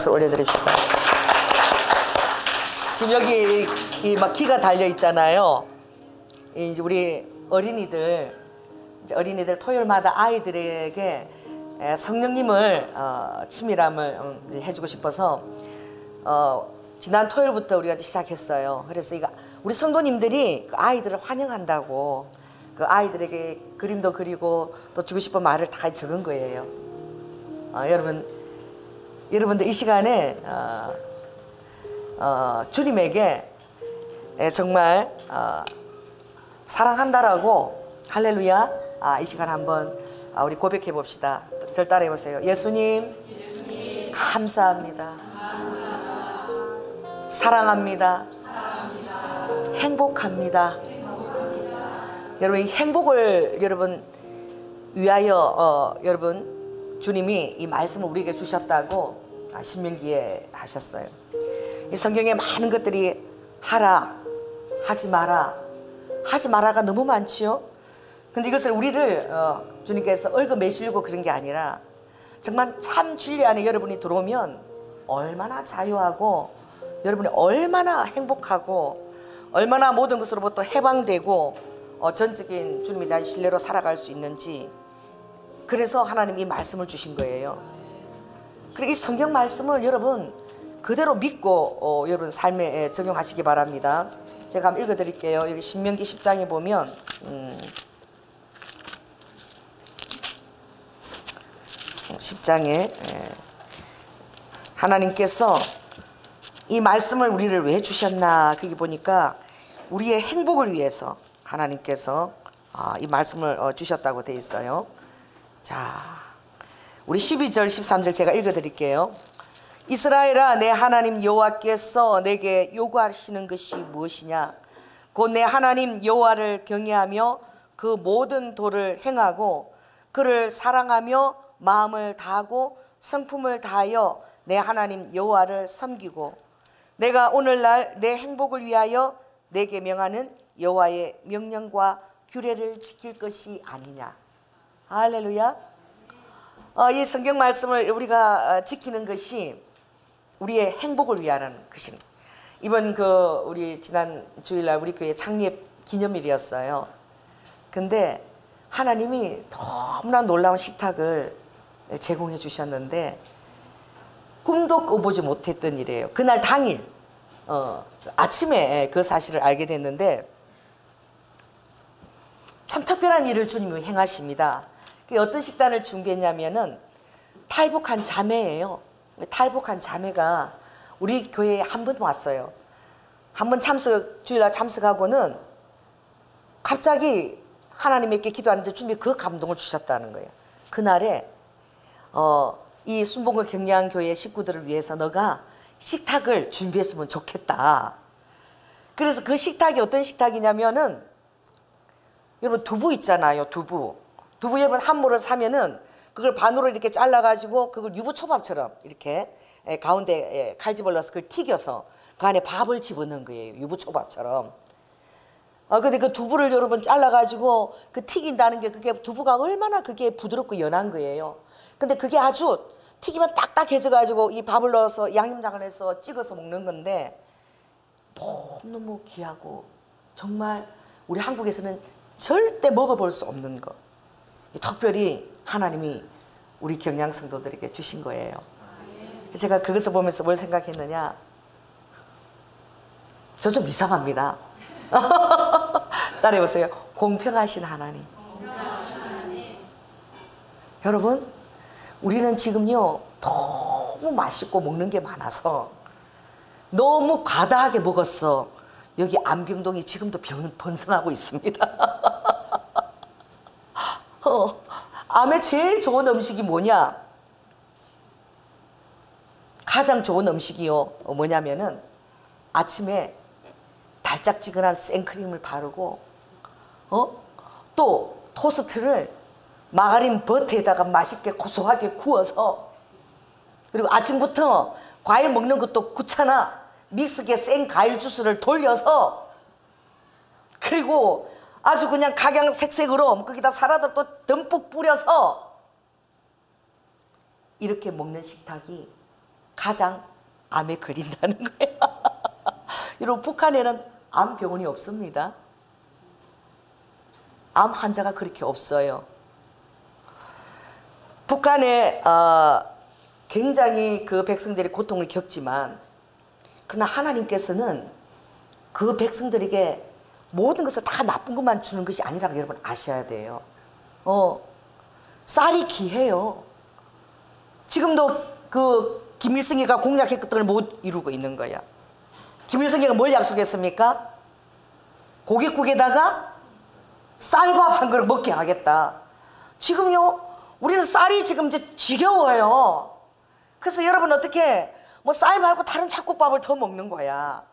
박수 올려드립시다. 지금 여기 막 기가 달려 있잖아요. 이제 우리 어린이들 토요일마다 아이들에게 성령님을 친밀함을 해주고 싶어서 지난 토요일부터 우리가 시작했어요. 그래서 우리 성도님들이 그 아이들을 환영한다고 그 아이들에게 그림도 그리고 또 주고 싶은 말을 다 적은 거예요. 여러분들 이 시간에 주님에게 정말 사랑한다라고 할렐루야 이 시간 한번 우리 고백해 봅시다. 절 따라해 보세요. 예수님 감사합니다. 사랑합니다. 행복합니다. 여러분, 이 행복을 위하여 여러분 주님이 이 말씀을 우리에게 주셨다고 신명기에 하셨어요. 이 성경에 많은 것들이 하라, 하지 마라, 하지 마라가 너무 많지요. 근데 이것을 우리를 주님께서 얽어매시려고 그런 게 아니라 정말 참 진리 안에 여러분이 들어오면 얼마나 자유하고 여러분이 얼마나 행복하고 얼마나 모든 것으로부터 해방되고 전적인 주님에 대한 신뢰로 살아갈 수 있는지, 그래서 하나님이 이 말씀을 주신 거예요. 그리고 이 성경 말씀을 여러분 그대로 믿고 여러분 삶에 적용하시기 바랍니다. 제가 한번 읽어드릴게요. 여기 신명기 10장에 보면 10장에 하나님께서 이 말씀을 우리를 왜 주셨나, 거기 보니까 우리의 행복을 위해서 하나님께서 이 말씀을 주셨다고 되어 있어요. 자, 우리 12절 13절 제가 읽어드릴게요. 이스라엘아, 내 하나님 여호와께서 내게 요구하시는 것이 무엇이냐? 곧 내 하나님 여호와를 경외하며 그 모든 도를 행하고 그를 사랑하며 마음을 다하고 성품을 다하여 내 하나님 여호와를 섬기고 내가 오늘날 내 행복을 위하여 내게 명하는 여호와의 명령과 규례를 지킬 것이 아니냐. 할렐루야. 이 성경 말씀을 우리가 지키는 것이 우리의 행복을 위하는 것입니다. 이번 우리 지난 주일날 우리 교회 창립 기념일이었어요. 근데 하나님이 너무나 놀라운 식탁을 제공해 주셨는데 꿈도 꿔보지 못했던 일이에요. 그날 당일 아침에 그 사실을 알게 됐는데 참 특별한 일을 주님이 행하십니다. 어떤 식단을 준비했냐면은 탈북한 자매예요. 탈북한 자매가 우리 교회에 한 번 왔어요. 한 번 주일날 참석하고는 갑자기 하나님께 기도하는데 주님이 그 감동을 주셨다는 거예요. 그날에 이 순복음 경량교회 식구들을 위해서 너가 식탁을 준비했으면 좋겠다. 그래서 그 식탁이 어떤 식탁이냐면은 여러분 두부 있잖아요. 두부 여러분 한 모를 사면은 그걸 반으로 이렇게 잘라가지고 그걸 유부초밥처럼 이렇게 가운데 칼 집어넣어서 그걸 튀겨서 그 안에 밥을 집어넣은 거예요. 유부초밥처럼. 근데 그 두부를 여러분 잘라가지고 그 튀긴다는 게 그게 두부가 얼마나 그게 부드럽고 연한 거예요. 근데 그게 아주 튀기면 딱딱해져가지고 이 밥을 넣어서 양념장을 해서 찍어서 먹는 건데 너무너무 귀하고 정말 우리 한국에서는 절대 먹어볼 수 없는 거. 특별히 하나님이 우리 경양 성도들에게 주신 거예요. 제가 그것을 보면서 뭘 생각했느냐, 저 좀 이상합니다. 따라해보세요. 공평하신 하나님. 여러분, 우리는 지금요 너무 맛있고 먹는 게 많아서 너무 과다하게 먹었어. 여기 안병동이 지금도 번성하고 있습니다. 암에 제일 좋은 음식이 뭐냐? 가장 좋은 음식이요 뭐냐면은 아침에 달짝지근한 생크림을 바르고 또 토스트를 마가린 버터에다가 맛있게 고소하게 구워서, 그리고 아침부터 과일 먹는 것도 귀찮아 믹스기에 생 과일 주스를 돌려서, 그리고 아주 그냥 각양색색으로 거기다 사라다 또 듬뿍 뿌려서 이렇게 먹는 식탁이 가장 암에 걸린다는 거예요. 여러분, 북한에는 암 병원이 없습니다. 암 환자가 그렇게 없어요. 북한에 굉장히 그 백성들이 고통을 겪지만, 그러나 하나님께서는 그 백성들에게 모든 것을 다 나쁜 것만 주는 것이 아니라는 걸 여러분 아셔야 돼요. 쌀이 귀해요. 지금도 그 김일성이가 공약했던 걸 못 이루고 있는 거야. 김일성이가 뭘 약속했습니까? 고깃국에다가 쌀밥 한 그릇 먹게 하겠다. 지금요, 우리는 쌀이 지금 이제 지겨워요. 그래서 여러분 어떻게 뭐 쌀 말고 다른 잡곡밥을 더 먹는 거야.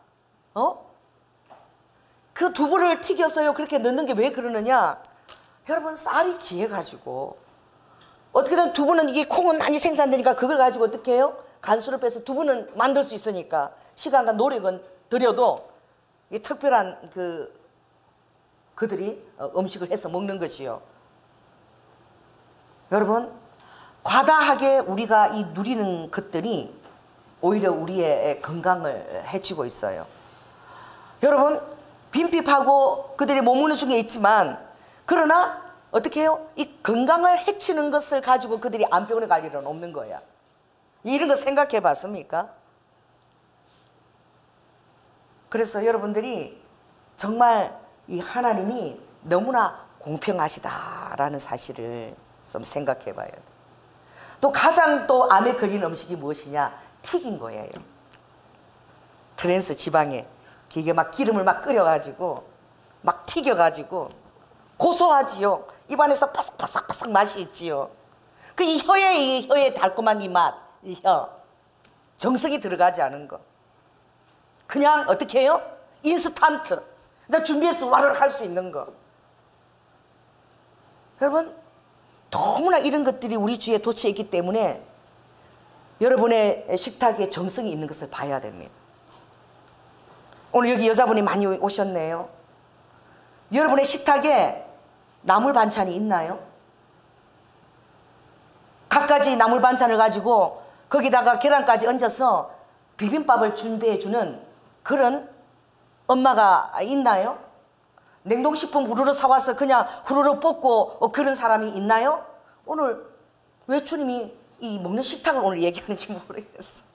그 두부를 튀겨서요 그렇게 넣는 게 왜 그러느냐? 여러분, 쌀이 귀해가지고 어떻게든 두부는, 이게 콩은 많이 생산되니까 그걸 가지고 어떻게 해요? 간수를 빼서 두부는 만들 수 있으니까 시간과 노력은 들여도 이 특별한 그들이 음식을 해서 먹는 것이요. 여러분, 과다하게 우리가 이 누리는 것들이 오히려 우리의 건강을 해치고 있어요. 여러분, 빈핍하고 그들이 머무는 중에 있지만, 그러나 어떻게 해요? 이 건강을 해치는 것을 가지고 그들이 암병원에 갈 일은 없는 거야. 이런 거 생각해 봤습니까? 그래서 여러분들이 정말 이 하나님이 너무나 공평하시다라는 사실을 좀 생각해 봐야 돼. 또 가장 또 암에 걸린 음식이 무엇이냐? 튀긴 거예요. 트랜스 지방에 이게 막 기름을 막 끓여가지고 막 튀겨가지고 고소하지요. 입안에서 바삭바삭바삭 맛이 있지요. 그 이 혀의 달콤한 이 맛, 이 혀, 정성이 들어가지 않은 거. 그냥 어떻게 해요? 인스턴트. 준비해서 와르르 할 수 있는 거. 여러분, 너무나 이런 것들이 우리 주위에 도처에 있기 때문에 여러분의 식탁에 정성이 있는 것을 봐야 됩니다. 오늘 여기 여자분이 많이 오셨네요. 여러분의 식탁에 나물 반찬이 있나요? 갖가지 나물 반찬을 가지고 거기다가 계란까지 얹어서 비빔밥을 준비해주는 그런 엄마가 있나요? 냉동식품 후루룩 사와서 그냥 후루룩 볶고 그런 사람이 있나요? 오늘 왜 주님이 이 먹는 식탁을 오늘 얘기하는지 모르겠어.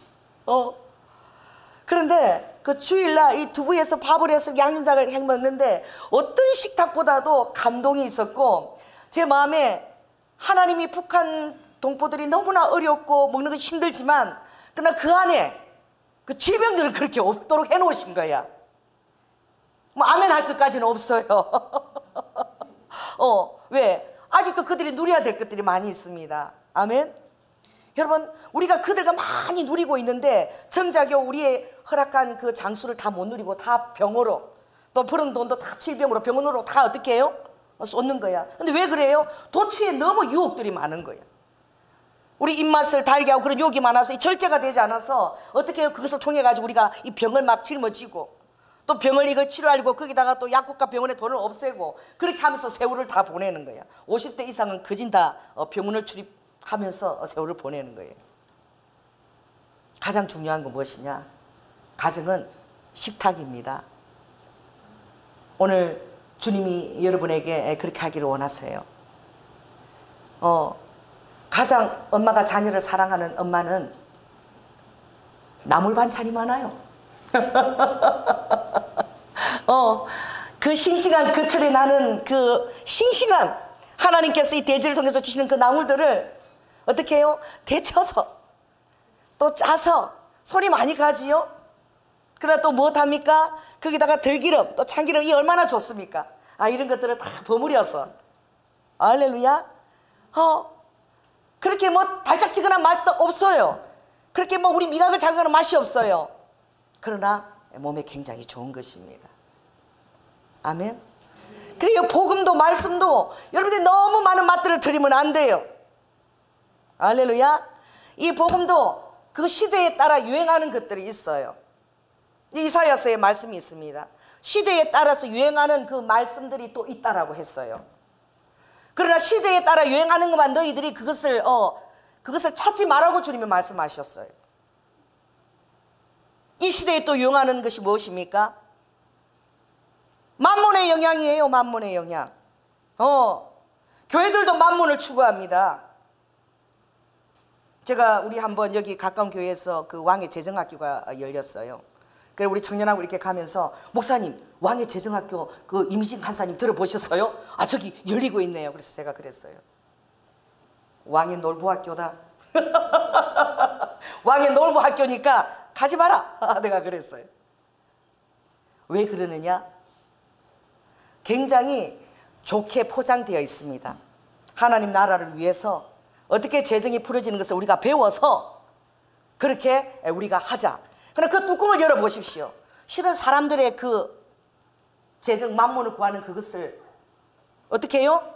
그런데 그 주일날 이 두부에서 밥을 해서 양념장을 해 먹는데 어떤 식탁보다도 감동이 있었고, 제 마음에 하나님이 북한 동포들이 너무나 어렵고 먹는 것이 힘들지만, 그러나 그 안에 그 질병들은 그렇게 없도록 해놓으신 거야. 뭐 아멘 할 것까지는 없어요. 왜? 아직도 그들이 누려야 될 것들이 많이 있습니다. 아멘. 여러분, 우리가 그들과 많이 누리고 있는데 정작요 우리의 허락한 그 장수를 다 못 누리고 다 병으로, 또 버는 돈도 다 질병으로 병원으로 다 어떻게 해요? 쏟는 거야. 근데 왜 그래요? 도처에 너무 유혹들이 많은 거야. 우리 입맛을 달게 하고 그런 유혹이 많아서 이 절제가 되지 않아서 어떻게 해요? 그것을 통해 가지고 우리가 이 병을 막 짊어지고, 또 병을 이걸 치료하려고 거기다가 또 약국과 병원에 돈을 없애고, 그렇게 하면서 세월을 다 보내는 거야. 50대 이상은 거진 다 병원을 출입하면서 세월을 보내는 거예요. 가장 중요한 건 무엇이냐? 가정은 식탁입니다. 오늘 주님이 여러분에게 그렇게 하기를 원하세요. 가장 엄마가 자녀를 사랑하는 엄마는 나물 반찬이 많아요. 그 싱싱한 그 철에 나는 그 싱싱한 하나님께서 이 돼지를 통해서 주시는 그 나물들을 어떻게 해요? 데쳐서 또 짜서 손이 많이 가지요. 그러나 또 무엇합니까? 거기다가 들기름 또 참기름, 이 얼마나 좋습니까? 이런 것들을 다 버무려서, 할렐루야. 그렇게 뭐 달짝지근한 맛도 없어요. 그렇게 뭐 우리 미각을 자극하는 맛이 없어요. 그러나 몸에 굉장히 좋은 것입니다. 아멘. 그래요. 복음도 말씀도 여러분들이 너무 많은 맛들을 드리면 안 돼요. 할렐루야. 이 복음도 그 시대에 따라 유행하는 것들이 있어요. 이사야서에 말씀이 있습니다. 시대에 따라서 유행하는 그 말씀들이 또 있다라고 했어요. 그러나 시대에 따라 유행하는 것만 너희들이 그것을 찾지 말라고 주님이 말씀하셨어요. 시대에 또 유행하는 것이 무엇입니까? 만몬의 영향이에요. 만몬의 영향. 교회들도 만몬을 추구합니다. 제가 우리 한번 여기 가까운 교회에서 그 왕의 재정학교가 열렸어요. 그래서 우리 청년하고 이렇게 가면서 목사님 왕의 재정학교 그 임신 간사님 들어보셨어요? 아 저기 열리고 있네요. 그래서 제가 그랬어요. 왕의 놀부학교다. 왕의 놀부학교니까 가지 마라. 내가 그랬어요. 왜 그러느냐? 굉장히 좋게 포장되어 있습니다. 하나님 나라를 위해서 어떻게 재정이 풀어지는 것을 우리가 배워서 그렇게 우리가 하자. 그러나 그 뚜껑을 열어보십시오. 실은 사람들의 그 재정 만문을 구하는 그것을 어떻게 해요?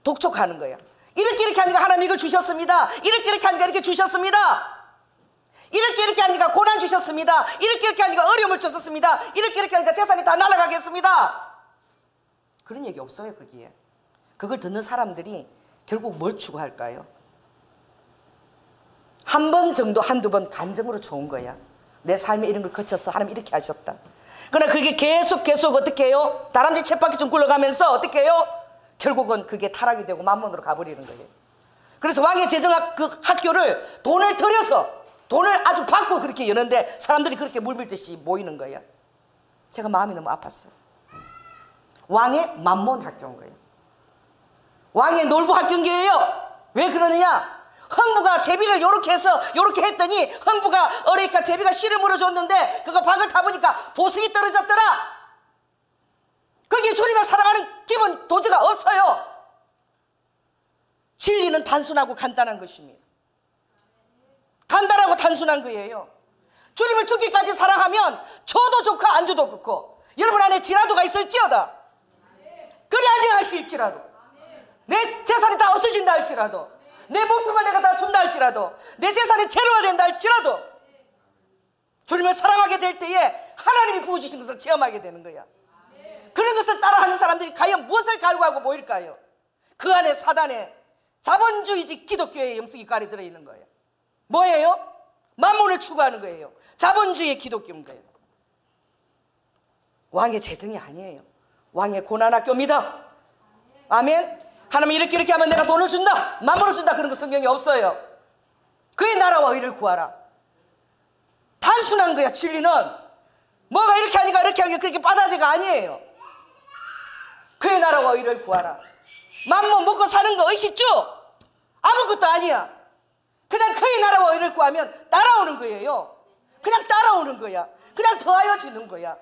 독촉하는 거예요. 이렇게 하니까 하나님 이걸 주셨습니다. 이렇게 하니까 이렇게 주셨습니다. 이렇게 하니까 고난 주셨습니다. 이렇게 하니까 어려움을 주셨습니다. 이렇게 하니까 재산이 다 날아가겠습니다. 그런 얘기 없어요. 거기에. 그걸 듣는 사람들이 결국 뭘 추구할까요? 한 번 정도 한두 번 감정으로 좋은 거야. 내 삶에 이런 걸 거쳐서 하나님 이렇게 하셨다. 그러나 그게 계속 어떻게 해요? 다람쥐 쳇바퀴 좀 굴러가면서 어떻게 해요? 결국은 그게 타락이 되고 만몬으로 가버리는 거예요. 그래서 왕의 재정학 그 학교를 돈을 들여서 돈을 아주 받고 그렇게 여는데 사람들이 그렇게 물밀듯이 모이는 거예요. 제가 마음이 너무 아팠어요. 왕의 만몬 학교인 거예요. 왕의 놀부 학교인 거예요. 왜 그러느냐? 흥부가 제비를 요렇게 해서 요렇게 했더니 흥부가 어레이카 제비가 씨를 물어줬는데 그거 박을 타보니까 보석이 떨어졌더라. 거기에 주님을 사랑하는 기분 도저가 없어요. 진리는 단순하고 간단한 것입니다. 간단하고 단순한 거예요. 주님을 죽기까지 사랑하면 줘도 좋고 안 줘도 좋고 여러분 안에 지라도가 있을지어다. 그리 안녕하실지라도 내 재산이 다 없어진다 할지라도 내 목숨을 내가 다 준다 할지라도 내 재산이 제로가 된다 할지라도 주님을 사랑하게 될 때에 하나님이 부어주신 것을 체험하게 되는 거야. 그런 것을 따라하는 사람들이 과연 무엇을 갈구하고 모일까요? 그 안에 사단의 자본주의적 기독교의 영성이 깔이 들어있는 거예요. 뭐예요? 만몬을 추구하는 거예요. 자본주의의 기독교인 거예요. 왕의 재정이 아니에요. 왕의 고난학교입니다. 아멘. 하나님 이렇게 하면 내가 돈을 준다, 만물을 준다, 그런 거 성경에 없어요. 그의 나라와 의를 구하라. 단순한 거야. 진리는 뭐가 이렇게 하니까 그렇게 빠다지가 아니에요. 그의 나라와 의를 구하라. 만물 먹고 사는 거 의식주 아무것도 아니야. 그냥 그의 나라와 의를 구하면 따라오는 거예요. 그냥 따라오는 거야. 그냥 더하여지는 거야.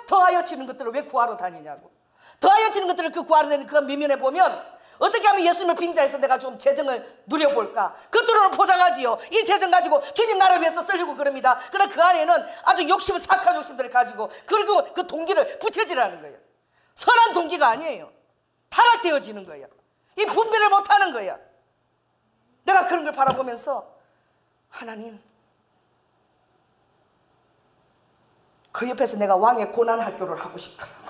더하여지는 것들을 왜 구하러 다니냐고. 더하여지는 것들을 그 구하러 다니는 그 밑면에 보면 어떻게 하면 예수님을 빙자해서 내가 좀 재정을 누려볼까. 그들로 포장하지요. 이 재정 가지고 주님 나라를 위해서 쓰려고 그럽니다. 그러나 그 안에는 아주 욕심, 사악한 욕심들을 가지고 그리고 그 동기를 부채질하는 거예요. 선한 동기가 아니에요. 타락되어지는 거예요. 이 분별을 못하는 거예요. 내가 그런 걸 바라보면서 하나님 그 옆에서 내가 왕의 고난학교를 하고 싶더라고.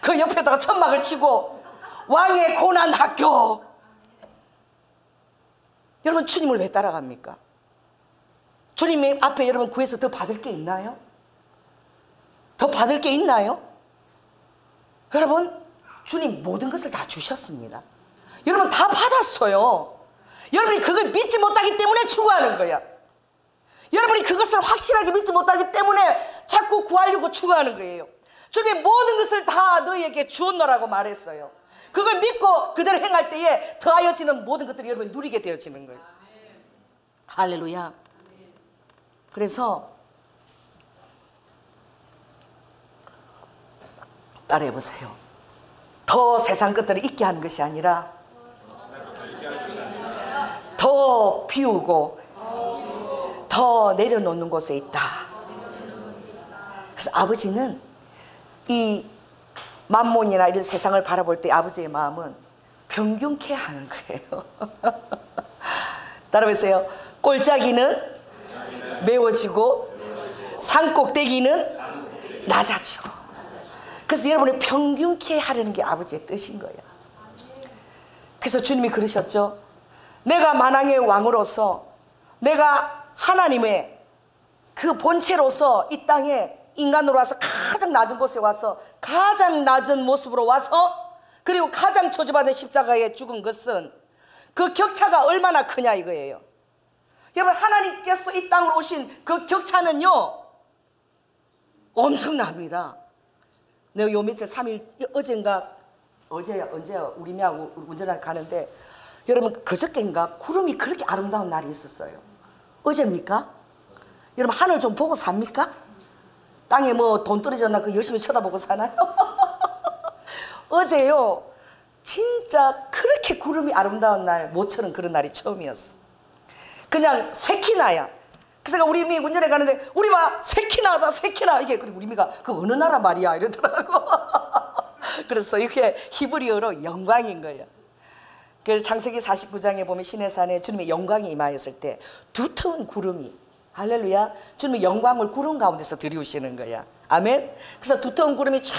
그 옆에다가 천막을 치고 왕의 고난학교. 여러분 주님을 왜 따라갑니까? 주님 앞에 여러분 구해서 더 받을 게 있나요? 더 받을 게 있나요? 여러분 주님 모든 것을 다 주셨습니다. 여러분 다 받았어요. 여러분이 그걸 믿지 못하기 때문에 추구하는 거야. 여러분이 그것을 확실하게 믿지 못하기 때문에 자꾸 구하려고 추구하는 거예요. 주님이 모든 것을 다 너희에게 주었노라고 말했어요. 그걸 믿고 그대로 행할 때에 더하여지는 모든 것들이 여러분이 누리게 되어지는 거예요. 할렐루야. 그래서 따라해보세요. 더 세상 것들을 잊게 하는 것이 아니라 더 비우고 더 내려놓는 곳에 있다. 그래서 아버지는 이 만몬이나 이런 세상을 바라볼 때 아버지의 마음은 평균케 하는 거예요. 따라해보세요. 꼴짜기는 메워지고 산꼭대기는 낮아지고. 그래서 여러분이 평균케 하려는 게 아버지의 뜻인 거예요. 그래서 주님이 그러셨죠. 내가 만왕의 왕으로서 내가 하나님의 그 본체로서 이 땅에 인간으로 와서 가장 낮은 곳에 와서 가장 낮은 모습으로 와서 그리고 가장 저주받은 십자가에 죽은 것은 그 격차가 얼마나 크냐 이거예요. 여러분, 하나님께서 이 땅으로 오신 그 격차는요 엄청납니다. 내가 요 며칠 3일 어제야 우리 미하고 운전을 가는데 여러분, 그저께인가 구름이 그렇게 아름다운 날이 있었어요. 어제입니까? 여러분, 하늘 좀 보고 삽니까? 땅에 뭐 돈 떨어졌나 그 열심히 쳐다보고 사나요? 어제요 진짜 그렇게 구름이 아름다운 날, 모처럼 그런 날이 처음이었어. 그냥 새키나야. 그래서 우리 미 운전해 가는데 우리 마 새키나다 새키나, 이게 그리고 우리 미가 그 어느 나라 말이야 이러더라고. 그래서 이게 히브리어로 영광인 거예요. 그 창세기 49장에 보면 시내산에 주님의 영광이 임하였을 때 두터운 구름이, 할렐루야, 주님의 영광을 구름 가운데서 들이우시는 거야. 아멘. 그래서 두터운 구름이 쫙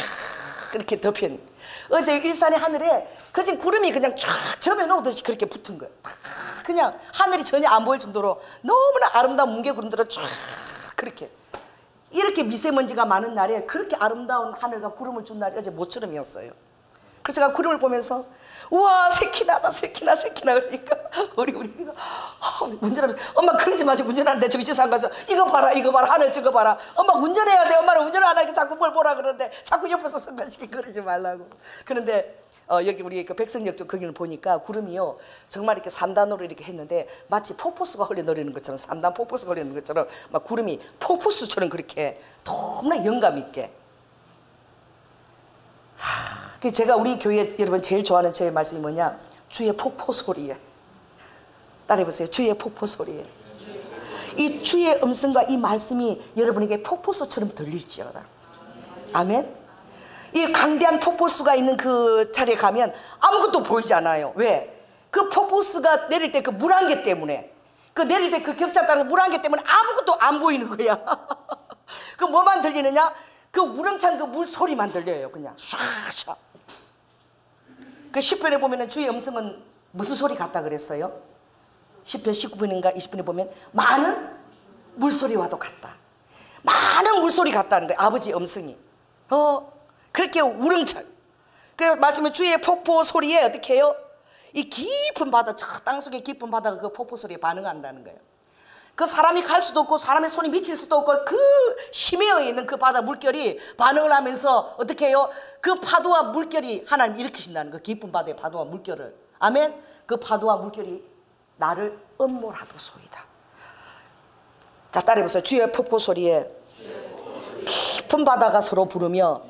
이렇게 덮인, 어제 일산의 하늘에 그진 구름이 그냥 쫙 점여놓듯이 그렇게 붙은 거야. 그냥 하늘이 전혀 안 보일 정도로 너무나 아름다운 뭉게구름들은 쫙 그렇게, 이렇게 미세먼지가 많은 날에 그렇게 아름다운 하늘과 구름을 준 날이 어제 모처럼이었어요. 그래서 제가 구름을 보면서 우와 새키나다 새키나 새키나, 그러니까 우리가 운전하면서 엄마 그러지 마시고 운전하는데 저기 지상 가서 이거 봐라 하늘 저거 봐라, 엄마 운전해야 돼, 엄마는 운전을 안 하니까 자꾸 뭘 보라 그러는데 자꾸 옆에서 성가시게 그러지 말라고. 그런데 여기 우리 그 백석역 쪽 거기를 보니까 구름이요 정말 이렇게 3단으로 이렇게 했는데 마치 폭포수가 흘러내리는 것처럼, 3단 폭포수가 흘러내리는 것처럼 막 구름이 폭포수처럼 그렇게 너무나 영감 있게. 제가 우리 교회 여러분 제일 좋아하는 제 말씀이 뭐냐, 주의 폭포 소리에 따라해보세요. 주의 폭포 소리에. 이 주의 음성과 이 말씀이 여러분에게 폭포수처럼 들릴지어다. 아멘. 이 강대한 폭포수가 있는 그 자리에 가면 아무것도 보이지 않아요. 왜? 그 폭포수가 내릴 때 그 물안개 때문에, 그 내릴 때 그 격차 따라서 물안개 때문에 아무것도 안 보이는 거야. 그 뭐만 들리느냐, 그 우렁찬 그 물 소리만 들려요. 그냥 샤샤. 그 10편에 보면은 주의 음성은 무슨 소리 같다 그랬어요? 10편 19편인가 20편에 보면 많은 물소리와도 같다. 많은 물소리 같다는 거예요. 아버지의 음성이 그렇게 우렁찬. 그래서 말씀은 주의 폭포 소리에 어떻게 해요? 이 깊은 바다, 저 땅속의 깊은 바다가 그 폭포 소리에 반응한다는 거예요. 그 사람이 갈 수도 없고 사람의 손이 미칠 수도 없고 그 심해어 있는 그 바다 물결이 반응을 하면서 어떻게 해요? 그 파도와 물결이 하나님 일으키신다는 그 깊은 바다의 파도와 물결을. 아멘. 그 파도와 물결이 나를 엄몰하도소이다. 자, 따라해보세요. 주의 폭포 소리에 깊은 바다가 서로 부르며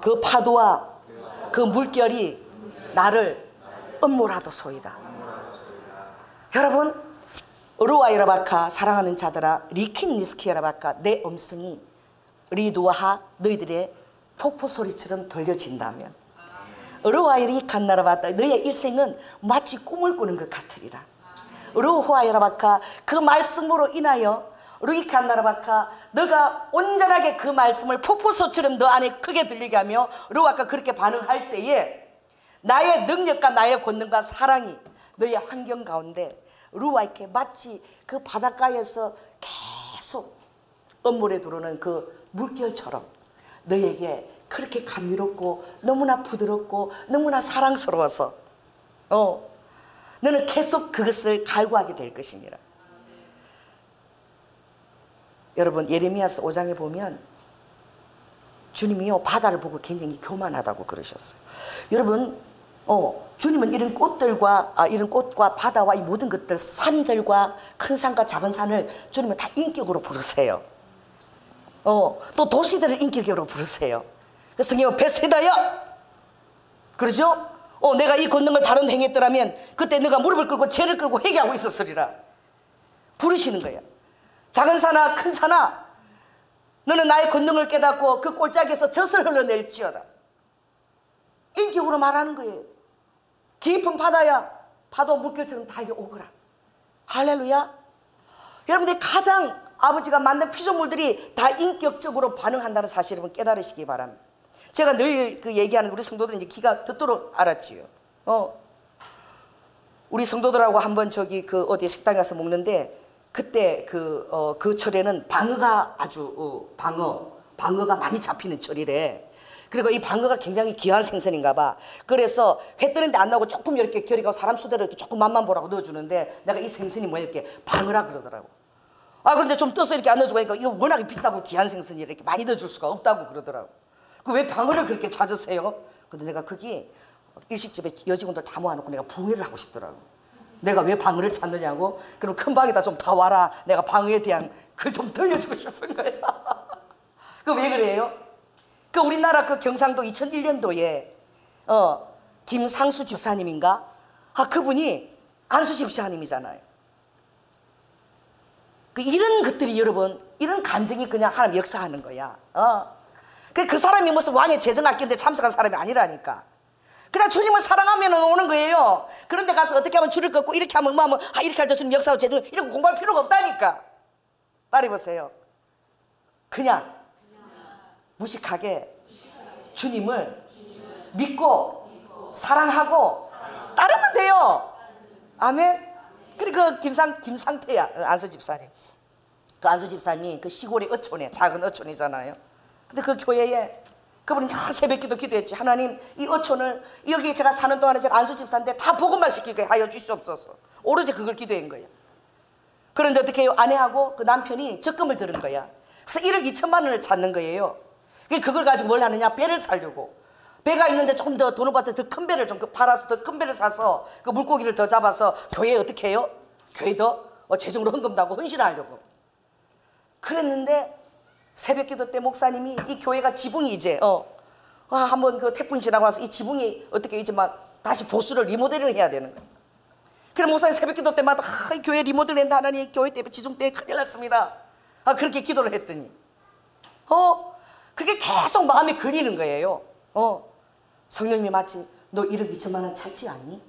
그 파도와 그 물결이 나를 엄몰하도소이다. 여러분, 어루와이라바카 사랑하는 자들아, 리킨 니스키야라바카, 내 음성이 리두아하 너희들의 폭포 소리처럼 들려진다면, 어루와이리 칸나라바타, 너의 일생은 마치 꿈을 꾸는 것 같으리라. 어루와이라바카, 그 말씀으로 인하여 루이칸나라바카, 너가 온전하게 그 말씀을 폭포소처럼 너 안에 크게 들리게 하며 루아카 그렇게 반응할 때에 나의 능력과 나의 권능과 사랑이 너의 환경 가운데 루와 이렇게 마치 그 바닷가에서 계속 엄물에 들어오는 그 물결처럼 너에게 그렇게 감미롭고 너무나 부드럽고 너무나 사랑스러워서 너는 계속 그것을 갈구하게 될 것이니라. 여러분, 예레미야서 5장에 보면 주님이요 바다를 보고 굉장히 교만하다고 그러셨어요. 여러분, 주님은 이런 꽃들과 이런 꽃과 바다와 이 모든 것들, 산들과 큰 산과 작은 산을 주님은 다 인격으로 부르세요. 또 도시들을 인격으로 부르세요. 그래서 성경은 베세다야, 그러죠? 내가 이 권능을 다른 데 행했더라면 그때 내가 무릎을 꿇고 죄를 끌고 회개하고 있었으리라 부르시는 거예요. 작은 산아 큰 산아, 너는 나의 권능을 깨닫고 그 골짜기에서 젖을 흘러낼지어다. 인격으로 말하는 거예요. 깊은 바다야 파도 물결처럼 달려오거라. 할렐루야. 여러분들이 가장 아버지가 만든 피조물들이 다 인격적으로 반응한다는 사실을 깨달으시기 바랍니다. 제가 늘 그 얘기하는 우리 성도들은 이제 귀가 듣도록 알았지요. 우리 성도들하고 한번 저기 그 어디 식당에 가서 먹는데 그때 그 철에는 방어가 아주 방어가 많이 잡히는 철이래. 그리고 이 방어가 굉장히 귀한 생선인가 봐. 그래서 회 뜨는데 안 나오고 조금 이렇게 결이 가고 사람 수대로 이렇게 조금 맛만 보라고 넣어주는데 내가 이 생선이 뭐야 이렇게 방어라 그러더라고. 아 그런데 좀 떠서 이렇게 안 넣어주고 하니까 이거 워낙에 비싸고 귀한 생선이 이렇게 많이 넣어줄 수가 없다고 그러더라고. 그 왜 방어를 그렇게 찾으세요? 근데 내가 거기 일식집에 여직원들 다 모아놓고 내가 부회를 하고 싶더라고. 내가 왜 방어를 찾느냐고. 그럼 큰 방에다 좀 다 와라. 내가 방어에 대한 그걸 좀 들려주고 싶은 거야. 그 왜 그래요? 그 우리나라 그 경상도 2001년도에 김상수 집사님인가? 아 그분이 안수 집사님이잖아요. 그 이런 것들이 여러분 이런 감정이 그냥 하나님 역사하는 거야. 그 사람이 무슨 왕의 재정학교인데 참석한 사람이 아니라니까. 그냥 주님을 사랑하면 오는 거예요. 그런데 가서 어떻게 하면 줄을 긋고 이렇게 하면 뭐 하면 이렇게 할 때 주님 역사하고 재정 이런 거 공부할 필요가 없다니까. 따라해보세요. 그냥 무식하게 주님을 믿고 사랑하고 따르면 돼요. 아멘. 그리고 김상태야 안수 집사님. 그 안수 집사님 그 시골의 어촌에 작은 어촌이잖아요. 근데 그 교회에 그분이 다 새벽기도 기도했지. 하나님 이 어촌을 여기 제가 사는 동안에 제가 안수 집사인데 다 복음만 시키게 하여 주시옵소서. 오로지 그걸 기도한 거예요. 그런데 어떻게 해요? 아내하고 그 남편이 적금을 들은 거야. 그래서 1억 2천만 원을 찾는 거예요. 그걸 가지고 뭘 하느냐? 배를 사려고. 배가 있는데 조금 더 돈을 받아서 더 큰 배를 좀 팔아서 더 큰 배를 사서 그 물고기를 더 잡아서 교회에 어떻게 해요? 교회 더 재정으로 헌금도 하고 헌신하려고. 그랬는데 새벽기도 때 목사님이 이 교회가 지붕이 이제 한번 그 태풍이 지나고 나서 이 지붕이 어떻게 이제 막 다시 보수를 리모델링을 해야 되는 거예요. 그래 목사님 새벽기도 때마다 이 교회 리모델링 하나님 이 교회 때문에 지붕 때문에 큰일 났습니다. 그렇게 기도를 했더니 그게 계속 마음에 그리는 거예요. 성령님이 마치 너 1억 2천만 원 찾지 않니?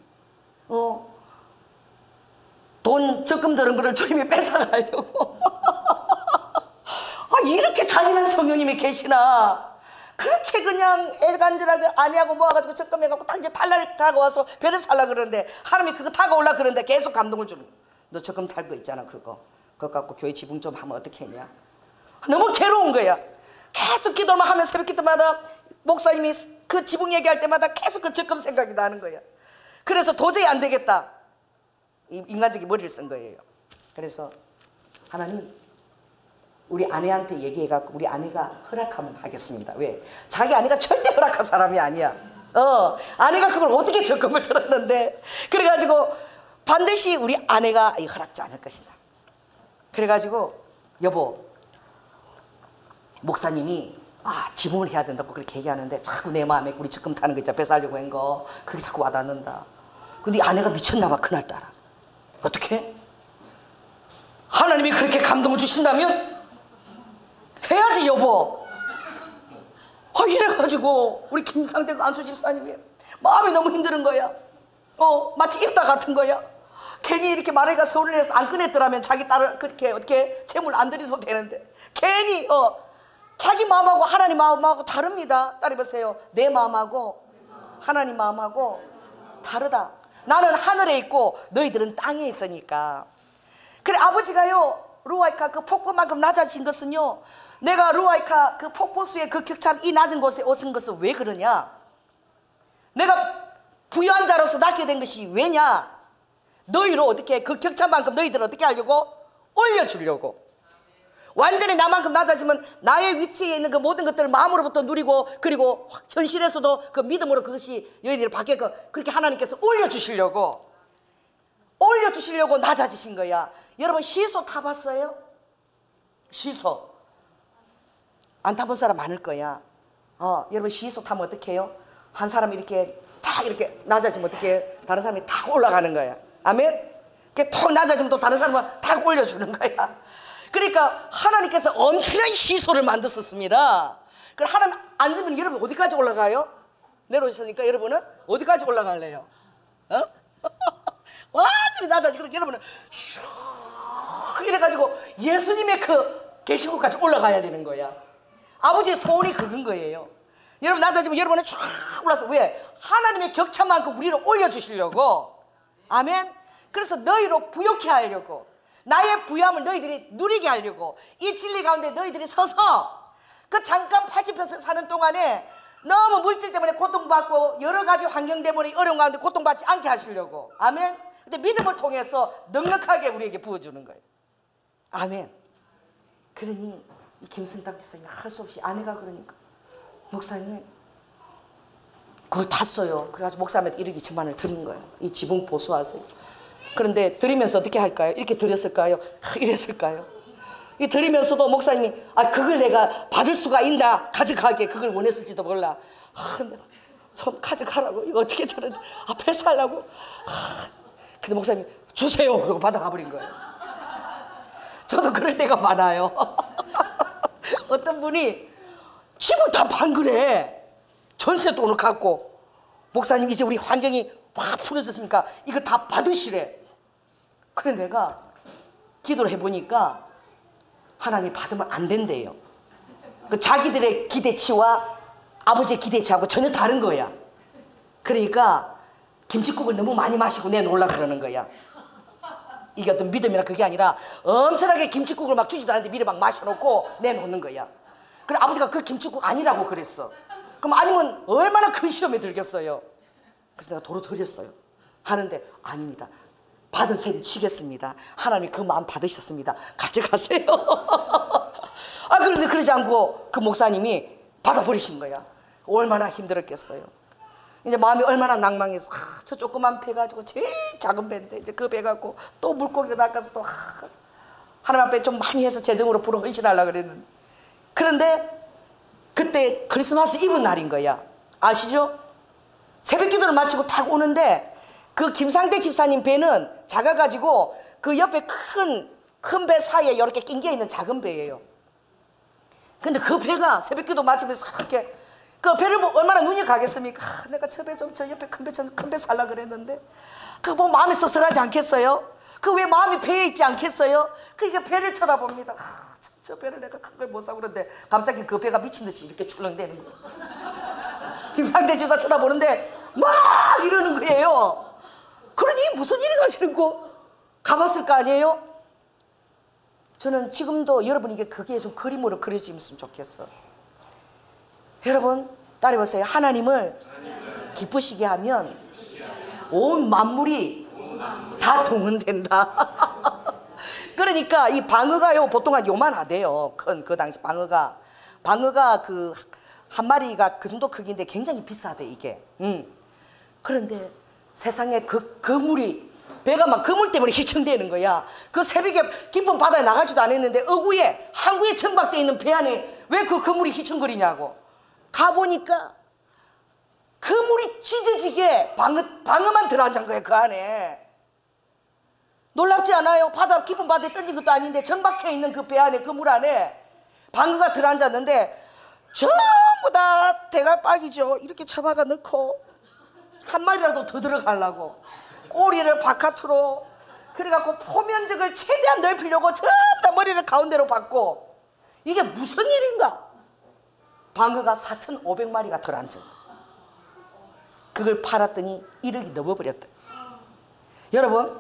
돈 적금 들은 거를 주님이 뺏어가려고. 이렇게 잔인한 성령님이 계시나? 그렇게 그냥 애간절하게 아내하고 모아가지고 적금해갖고 딱 이제 탈날이 다가와서 배를 살라 그러는데 하나님이 그거 다가올라 그러는데 계속 감동을 주는 거야. 너 적금 탈 거 있잖아 그거 갖고 교회 지붕 좀 하면 어떻게 했냐? 너무 괴로운 거야. 계속 기도만 하면 새벽 기도마다 목사님이 그 지붕 얘기할 때마다 계속 그 적금 생각이 나는 거야. 그래서 도저히 안 되겠다. 인간적인 머리를 쓴 거예요. 그래서 하나님 우리 아내한테 얘기해갖고 우리 아내가 허락하면 하겠습니다. 왜? 자기 아내가 절대 허락한 사람이 아니야. 아내가 그걸 어떻게 적금을 들었는데 그래가지고 반드시 우리 아내가 허락지 않을 것이다. 그래가지고 여보 목사님이 지붕을 해야 된다고 그렇게 얘기하는데 자꾸 내 마음에 우리 적금 타는 거 있잖아. 배 살려고 한 거 그게 자꾸 와닿는다. 근데 아내가 미쳤나 봐 그날따라. 어떻게? 하나님이 그렇게 감동을 주신다면 해야지 여보. 이래가지고 우리 김상태 안수 집사님이 마음이 너무 힘든 거야. 마치 입다 같은 거야. 괜히 이렇게 말하기가 서울에서 안 꺼냈더라면 자기 딸을 그렇게 어떻게 재물 안 드려도 되는데 괜히 자기 마음하고 하나님 마음하고 다릅니다. 따라해보세요. 내 마음하고 하나님 마음하고 다르다. 나는 하늘에 있고 너희들은 땅에 있으니까. 그래 아버지가요 루아이카 그 폭포만큼 낮아진 것은요 내가 루아이카 그 폭포수의 그 격차를 이 낮은 곳에 오신 것은 왜 그러냐? 내가 부유한 자로서 낳게 된 것이 왜냐? 너희로 어떻게 그 격차만큼 너희들 어떻게 하려고? 올려주려고. 완전히 나만큼 낮아지면 나의 위치에 있는 그 모든 것들을 마음으로부터 누리고 그리고 현실에서도 그 믿음으로 그것이 너희들을 받게 그렇게 하나님께서 올려주시려고 낮아지신 거야. 여러분 시소 타봤어요? 시소 안 타본 사람 많을 거야. 여러분 시소 타면 어떻게 해요? 한 사람이 이렇게 탁 이렇게 낮아지면 어떻게 해요? 다른 사람이 탁 올라가는 거야. 아멘? 이렇게 턱 낮아지면 또 다른 사람은 탁 올려주는 거야. 그러니까 하나님께서 엄청난 시소를 만드셨습니다. 그럼 하나님 앉으면 여러분 어디까지 올라가요? 내려오셨으니까 여러분은 어디까지 올라갈래요? 완전히 낮아지고 여러분은 슉 이래가지고 예수님의 그 계신 곳까지 올라가야 되는 거야. 아버지의 소원이 그건 거예요. 여러분 낮아지면 여러분은 쫙 올라서 왜? 하나님의 격차만큼 우리를 올려주시려고. 아멘. 그래서 너희로 부욕해 하려고 나의 부유함을 너희들이 누리게 하려고 이 진리 가운데 너희들이 서서 그 잠깐 80평생 사는 동안에 너무 물질 때문에 고통받고 여러 가지 환경 때문에 어려운 가운데 고통받지 않게 하시려고. 아멘. 근데 믿음을 통해서 넉넉하게 우리에게 부어주는 거예요. 아멘. 그러니 이 김선탁 지사님이 할 수 없이 아내가 그러니까 목사님 그걸 탔어요. 그래가지고 목사님한테 1억 2천만 원을 드린 거예요. 이 지붕 보수하세요. 그런데 드리면서 어떻게 할까요? 이렇게 드렸을까요? 이랬을까요? 이 드리면서도 목사님이 그걸 내가 받을 수가 있나? 가져가게. 그걸 원했을지도 몰라. 좀 가져가라고. 이거 어떻게 드렸는데 앞에 살라고. 근데 목사님이 주세요. 그러고 받아가 버린 거예요. 저도 그럴 때가 많아요. 어떤 분이 집을 다 판 거래. 전세 돈을 갖고. 목사님 이제 우리 환경이 확 풀어졌으니까 이거 다 받으시래. 그래 내가 기도를 해보니까 하나님이 받으면 안 된대요. 그 자기들의 기대치와 아버지의 기대치하고 전혀 다른 거야. 그러니까 김칫국을 너무 많이 마시고 내놓으려 그러는 거야. 이게 어떤 믿음이나 그게 아니라 엄청나게 김칫국을 막 주지도 않는데 미리 막 마셔놓고 내놓는 거야. 그래 아버지가 그 김칫국 아니라고 그랬어. 그럼 아니면 얼마나 큰 시험에 들겠어요. 그래서 내가 도로 드렸어요. 하는데 아닙니다. 받은 셈 치겠습니다. 하나님이 그 마음 받으셨습니다. 가져가세요. 그런데 그러지 않고 그 목사님이 받아버리신 거야. 얼마나 힘들었겠어요. 이제 마음이 얼마나 낭망해서 저 조그만 배 가지고 제일 작은 배인데 이제 그 배 갖고 또 물고기를 낚아서 또 하나님 앞에 좀 많이 해서 재정으로 불어 헌신하려고 그랬는데 그런데 그때 크리스마스 이브 날인 거야. 아시죠? 새벽 기도를 마치고 탁 오는데 그 김상대 집사님 배는 작아가지고 그 옆에 큰 배 사이에 이렇게 낑겨 있는 작은 배예요. 근데 그 배가 새벽 기도 마치면서 이렇게 그 배를 보고 얼마나 눈이 가겠습니까? 내가 저 배 좀 저 옆에 큰 배 살라 그랬는데 그거 보면 마음이 씁쓸하지 않겠어요? 그 왜 마음이 배에 있지 않겠어요? 그러니까 배를 쳐다봅니다. 저 배를 내가 큰 걸 못 사고 그러는데 갑자기 그 배가 미친 듯이 이렇게 출렁대는 거예요. 김상대 집사 쳐다보는데 막 이러는 거예요. 그러니 무슨 일이 가시는 거 가봤을 거 아니에요? 저는 지금도 여러분에게 그게 좀 그림으로 그려지면 좋겠어. 여러분 따라해보세요. 하나님을 기쁘시게 하면 온 만물이 다 동원된다. 그러니까 이 방어가요 보통 한 요만하대요. 큰 그 당시 방어가 그 한 마리가 그 정도 크기인데 굉장히 비싸대 이게. 그런데 세상에 그 물이 배가 막 그물 때문에 휘청대는 거야. 그 새벽에 깊은 바다에 나가지도 않았는데 어구에 항구에 정박되어 있는 배 안에 왜 그 그물이 휘청거리냐고. 가보니까 그물이 찢어지게 방어만 들어앉은 거예요. 그 안에. 놀랍지 않아요? 깊은 바다에 던진 것도 아닌데 정박해 있는 그 배 안에 그 물 안에 방어가 들어앉았는데 전부 다 대갈박이죠. 이렇게 처박아 넣고 한 마리라도 더 들어가려고 꼬리를 바깥으로 그래갖고 포면적을 최대한 넓히려고 전부 다 머리를 가운데로 박고 이게 무슨 일인가? 방어가 4,500마리가 들어앉은 그걸 팔았더니 1억이 넘어버렸다. 여러분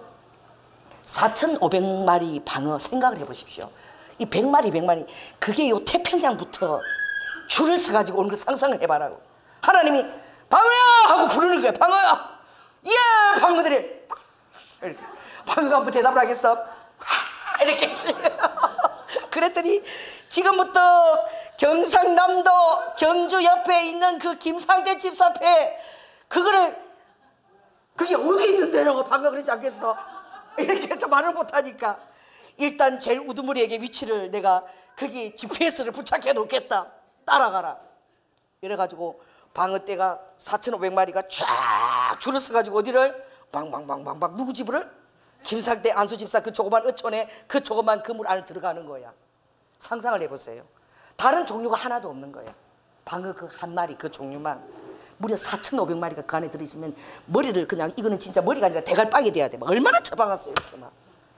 4,500마리 방어 생각을 해보십시오. 이 100마리 그게 요 태평양부터 줄을 서가지고 오는 걸 상상을 해봐라고. 하나님이 방어야 하고 부르는 거야. 방어야. 예 방어들이 이렇게. 방어가 한번 대답을 하겠어. 이렇게 했지. 그랬더니 지금부터 경상남도 경주 옆에 있는 그 김상대 집사 앞에 그게 어디 있는데요? 방금 그러지 않겠어? 이렇게 좀 말을 못하니까 일단 제일 우두머리에게 위치를 내가 거기 GPS를 부착해 놓겠다. 따라가라. 이래가지고 방어떼가 4,500마리가 쫙 줄을 서가지고 어디를 방방방방방 누구 집을? 김상대 안수 집사 그 조그만 어촌에 그 조그만 그물 안에 들어가는 거야. 상상을 해보세요. 다른 종류가 하나도 없는 거야. 방어 그 한 마리 그 종류만 무려 4,500마리가 그 안에 들어있으면 머리를 그냥 이거는 진짜 머리가 아니라 대갈박이 돼야 돼. 막 얼마나 처박았어요 이렇게 막.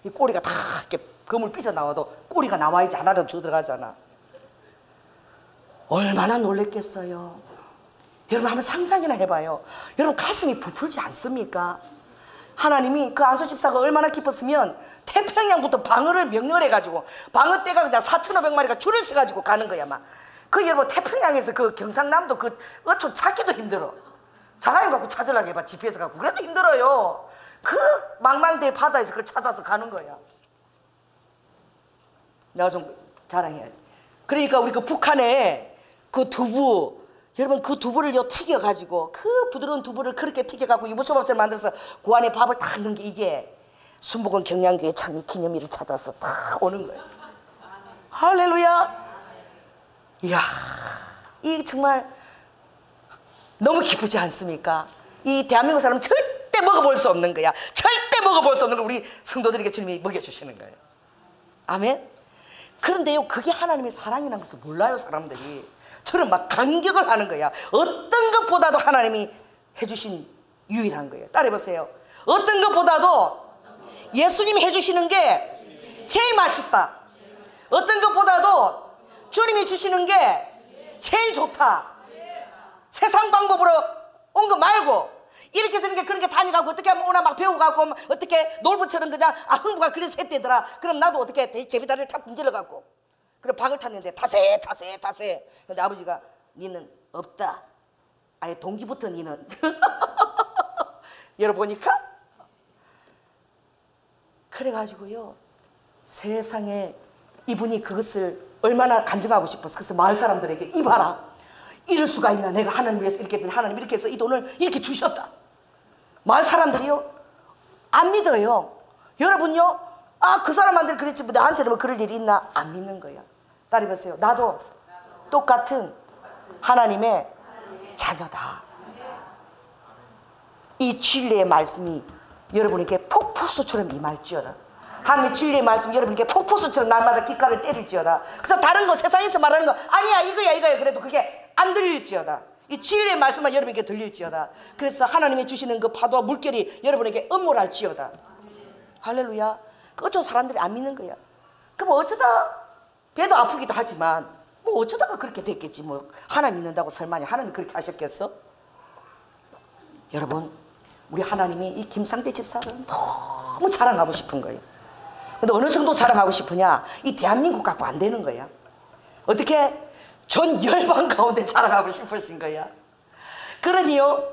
이 꼬리가 다 이렇게 그물 삐져나와도 꼬리가 나와야지 하나라도 더 들어가잖아. 얼마나 놀랬겠어요. 여러분 한번 상상이나 해봐요. 여러분 가슴이 부풀지 않습니까? 하나님이 그 안수 집사가 얼마나 기뻤으면 태평양부터 방어를 명령을 해가지고 방어 떼가 그냥 4,500마리가 줄을 서가지고 가는 거야 막. 그 여러분 태평양에서 그 경상남도 그 어촌 찾기도 힘들어. 자가용 갖고 찾으려고 해봐. GPS 갖고 그래도 힘들어요. 그 망망대해 바다에서 그걸 찾아서 가는 거야. 내가 좀 자랑해야 돼. 그러니까 우리 그 북한에 그 두부, 여러분 그 두부를 튀겨가지고 그 부드러운 두부를 그렇게 튀겨갖고 유부초밥처럼 만들어서 그 안에 밥을 딱 넣은 게 이게 순복음 경량교회 창립 기념일을 찾아서 다 오는 거예요. 할렐루야. 이야, 이 정말 너무 기쁘지 않습니까? 이 대한민국 사람은 절대 먹어볼 수 없는 거야. 절대 먹어볼 수 없는 걸 우리 성도들에게 주님이 먹여주시는 거예요. 아멘. 그런데요, 그게 하나님의 사랑이라는 것을 몰라요, 사람들이. 저는 막 감격을 하는 거야. 어떤 것보다도 하나님이 해주신 유일한 거예요. 따라해보세요. 어떤 것보다도 예수님이 해주시는 게 제일 맛있다. 어떤 것보다도 주님이 주시는 게 제일 좋다. 세상 방법으로 온 거 말고 이렇게 저런 게 그런 게 다니가고 어떻게 하면 오나 막 배우가고 어떻게 놀부처럼 그냥 흥부가 그래서 했대더라. 그럼 나도 어떻게 제비다리를 탁 분질러 갖고 그래 박을 탔는데 타세. 근데 아버지가 니는 없다. 아예 동기부터 니는 열어보니까 그래가지고요 세상에 이분이 그것을 얼마나 간증하고 싶어서 그래서 마을 사람들에게 이봐라, 이럴 수가 있나, 내가 하나님 위해서 이렇게 했더니 하나님 이렇게 해서 이 돈을 이렇게 주셨다. 마을 사람들이요 안 믿어요. 여러분요, 아 그 사람한테는 그랬지 뭐 나한테는 뭐 그럴 일이 있나, 안 믿는 거야. 따라해보세요. 나도 똑같은 하나님의 자녀다. 이 진리의 말씀이 여러분에게 폭포수처럼 임할지어다. 하나님의 진리의 말씀이 여러분에게 폭포수처럼 날마다 귓가를 때릴지어다. 그래서 다른 거 세상에서 말하는 거 아니야 이거야 그래도 그게 안 들릴지어다. 이 진리의 말씀만 여러분에게 들릴지어다. 그래서 하나님이 주시는 그 파도와 물결이 여러분에게 음모랄지어다. 할렐루야. 그 어떤 사람들이 안 믿는 거야. 그럼 어쩌다 배도 아프기도 하지만 뭐 어쩌다가 그렇게 됐겠지 뭐. 하나님 믿는다고 설마냐 하나님 그렇게 하셨겠어? 여러분, 우리 하나님이 이 김상태 집사를 너무 자랑하고 싶은 거예요. 근데 어느 정도 자랑하고 싶으냐, 이 대한민국 갖고 안 되는 거야. 어떻게? 전 열방 가운데 자랑하고 싶으신 거야. 그러니요,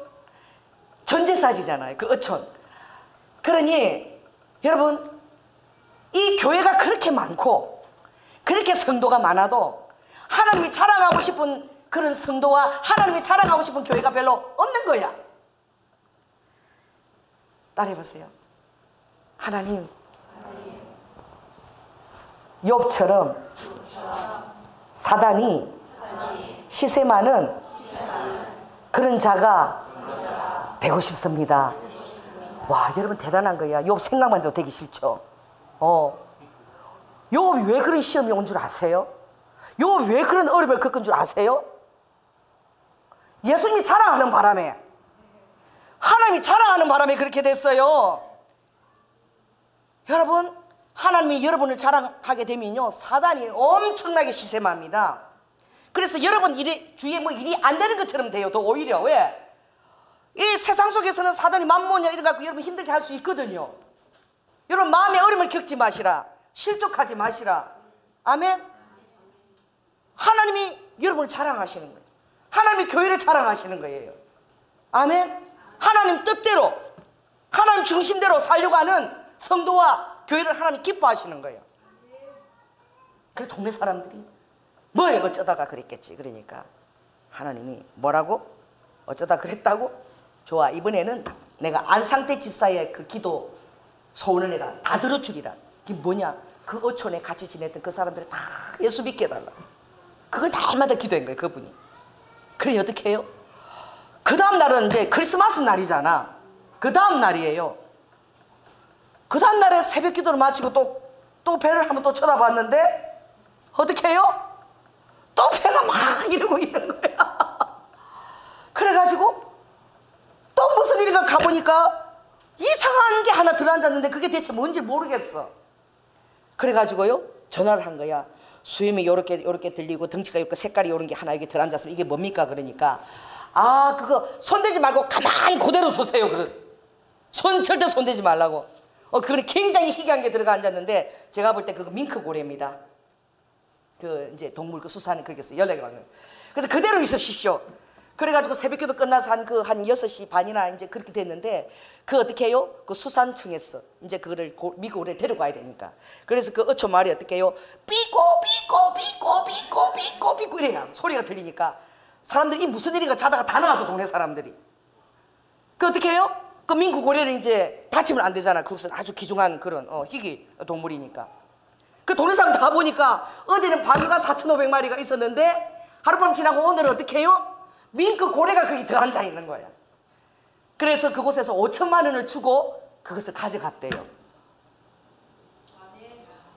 전제사지잖아요, 그 어촌. 그러니 여러분, 이 교회가 그렇게 많고 그렇게 성도가 많아도 하나님이 자랑하고 싶은 그런 성도와 하나님이 자랑하고 싶은 교회가 별로 없는 거야. 따라해보세요. 하나님, 욥처럼 사단이 시세 많은 그런 자가 되고 싶습니다. 와, 여러분 대단한 거야. 욥 생각만 해도 되기 싫죠. 욥이 왜 그런 시험이 온 줄 아세요? 욥이 왜 그런 어려움을 겪은 줄 아세요? 예수님이 자랑하는 바람에, 하나님이 자랑하는 바람에 그렇게 됐어요. 여러분, 하나님이 여러분을 자랑하게 되면요 사단이 엄청나게 시샘합니다. 그래서 여러분 주위에 뭐 일이 안 되는 것처럼 돼요. 더 오히려. 왜? 이 세상 속에서는 사단이 만몬이나 이런 거 갖고 여러분 힘들게 할 수 있거든요. 여러분 마음의 어려움을 겪지 마시라. 실족하지 마시라. 아멘. 하나님이 여러분을 자랑하시는 거예요. 하나님이 교회를 자랑하시는 거예요. 아멘. 하나님 뜻대로, 하나님 중심대로 살려고 하는 성도와 교회를 하나님이 기뻐하시는 거예요. 그래서 동네 사람들이 뭐 어쩌다가 그랬겠지. 그러니까 하나님이 뭐라고? 어쩌다 그랬다고? 좋아, 이번에는 내가 안상태 집사의 그 기도 소원을 내가 다 들어주리라. 그게 뭐냐? 그 어촌에 같이 지냈던 그 사람들이 다 예수 믿게 해달라. 그걸 날마다 기도한 거예요, 그분이. 그러니 어떻게 해요? 그 다음 날은 이제 크리스마스 날이잖아. 그 다음 날이에요. 그 다음 날에 새벽 기도를 마치고 또 배를 한번 또 쳐다봤는데 어떻게 해요? 또 배가 막 이러고 있는 거야. 그래가지고 또 무슨 일인가 가보니까 이상한 게 하나 들어앉았는데 그게 대체 뭔지 모르겠어. 그래가지고요 전화를 한 거야. 수염이 요렇게 들리고 덩치가 요렇게 색깔이 요런 게 하나 이게 들어앉았으면 이게 뭡니까? 그러니까 아, 그거 손대지 말고 가만히 그대로 두세요. 절대 손대지 말라고. 그건 굉장히 희귀한 게 들어가 앉았는데 제가 볼 때 그거 밍크 고래입니다. 그 이제 동물 그 수사하는 거기서 연락이 와요. 그래서 그대로 있으십시오. 그래가지고 새벽기도 끝나서 한 6시 반이나 이제 그렇게 됐는데 그 어떻게 해요? 그 수산청에서 이제 그거를 미국 고래를 데려가야 되니까. 그래서 그 어촌 말이 어떻게 해요? 삐꼬 삐꼬 삐꼬 삐꼬 삐꼬 삐꼬 이래요. 소리가 들리니까 사람들이 무슨 일인가 자다가 다 나와서 동네 사람들이. 그 어떻게 해요? 그 민국 고래는 이제 다치면 안 되잖아. 그것은 아주 귀중한 그런 희귀 동물이니까. 그 동네 사람 다 보니까 어제는 방어가 4,500마리가 있었는데 하룻밤 지나고 오늘은 어떻게 해요? 민크 고래가 거기 들어앉아 있는 거야. 그래서 그곳에서 5천만 원을 주고 그것을 가져갔대요.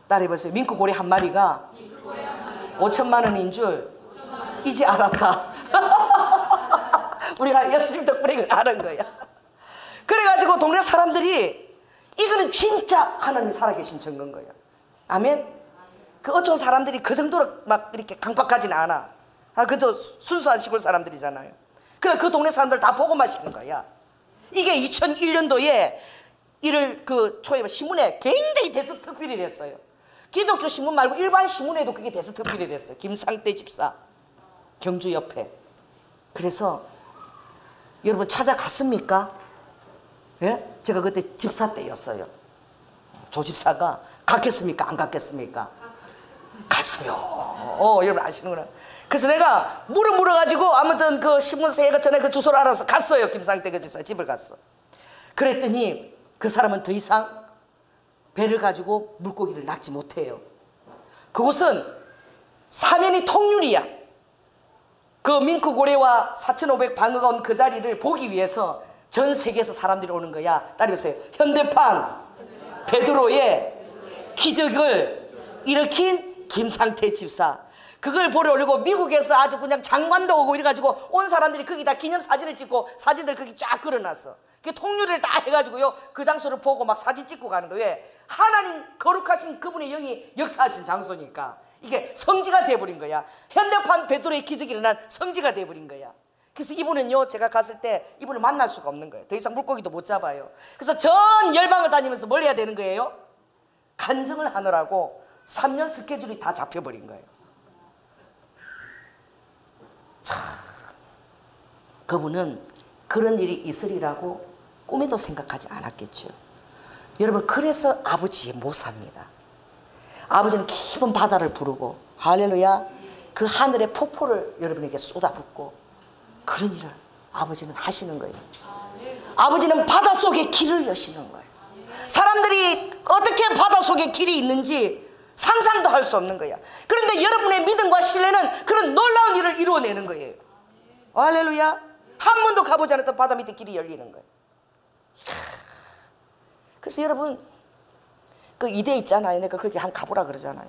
따라해보세요. 민크 고래 한 마리가 5천만 원인 줄 이제 알았다. 우리가 예수님 덕분에 그걸 아는 거야. 그래가지고 동네 사람들이 이거는 진짜 하나님이 살아계신 증거인 거야. 아멘. 그 어촌 사람들이 그 정도로 막 이렇게 강박하지는 않아. 그래도 순수한 시골 사람들이잖아요. 그래 그 동네 사람들 다 보고만 시킨 거야. 이게 2001년도에 이를 그 초에 신문에 굉장히 대서특필이 됐어요. 기독교 신문 말고 일반 신문에도 그게 대서특필이 됐어요. 김상태 집사 경주 옆에. 그래서 여러분 찾아갔습니까? 예? 제가 그때 집사 때였어요. 조 집사가 갔겠습니까? 안 갔겠습니까? 갔어요. 여러분 아시는구나. 그래서 내가 물어가지고 아무튼 그 신문사에 전에 그 주소를 알아서 갔어요. 김상태 그 집사 집을 갔어. 그랬더니 그 사람은 더 이상 배를 가지고 물고기를 낚지 못해요. 그곳은 사면이 통유리야. 그 밍크 고래와 4,500 방어가 온 그 자리를 보기 위해서 전 세계에서 사람들이 오는 거야. 따라해보세요. 현대판 베드로의 기적을 일으킨 김상태 집사. 그걸 보러 오려고 미국에서 아주 그냥 장관도 오고 이래가지고 온 사람들이 거기다 기념사진을 찍고 사진들 거기 쫙 걸어놨어. 그 통유리를 다 해가지고요 그 장소를 보고 막 사진 찍고 가는 거예요. 왜? 하나님 거룩하신 그분의 영이 역사하신 장소니까 이게 성지가 돼버린 거야. 현대판 베드로의 기적이 일어난 성지가 돼버린 거야. 그래서 이분은요 제가 갔을 때 이분을 만날 수가 없는 거예요. 더 이상 물고기도 못 잡아요. 그래서 전 열방을 다니면서 뭘 해야 되는 거예요? 간증을 하느라고 3년 스케줄이 다 잡혀버린 거예요. 참, 그분은 그런 일이 있으리라고 꿈에도 생각하지 않았겠죠. 여러분 그래서 아버지의 모사입니다. 아버지는 깊은 바다를 부르고 할렐루야 그 하늘의 폭포를 여러분에게 쏟아붓고 그런 일을 아버지는 하시는 거예요. 아버지는 바닷속에 길을 여시는 거예요. 사람들이 어떻게 바닷속에 길이 있는지 상상도 할 수 없는 거야. 그런데 여러분의 믿음과 신뢰는 그런 놀라운 일을 이루어내는 거예요. 할렐루야. 한 번도 가보지 않았던 바다 밑에 길이 열리는 거예요. 그래서 여러분 그 이대 있잖아요. 내가 거기 한 가보라 그러잖아요.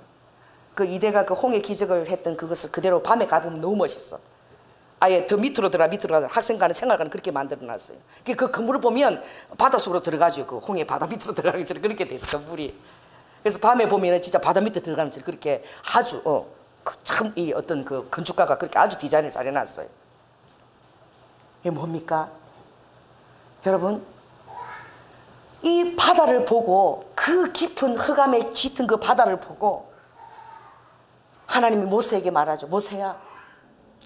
그 이대가 그 홍해 기적을 했던 그것을 그대로 밤에 가보면 너무 멋있어. 아예 더 밑으로 들어가 학생가는 생활가는 그렇게 만들어놨어요. 그 건물을 보면 바닷속으로 들어가죠. 그 홍해 바다 밑으로 들어가기 전에 그렇게 돼 있어 건물이. 그래서 밤에 보면 진짜 바다 밑에 들어가는 줄 그렇게 아주 참 이 어떤 그 건축가가 그렇게 아주 디자인을 잘 해놨어요. 이게 뭡니까? 여러분 이 바다를 보고 그 깊은 흑암에 짙은 그 바다를 보고 하나님이 모세에게 말하죠. 모세야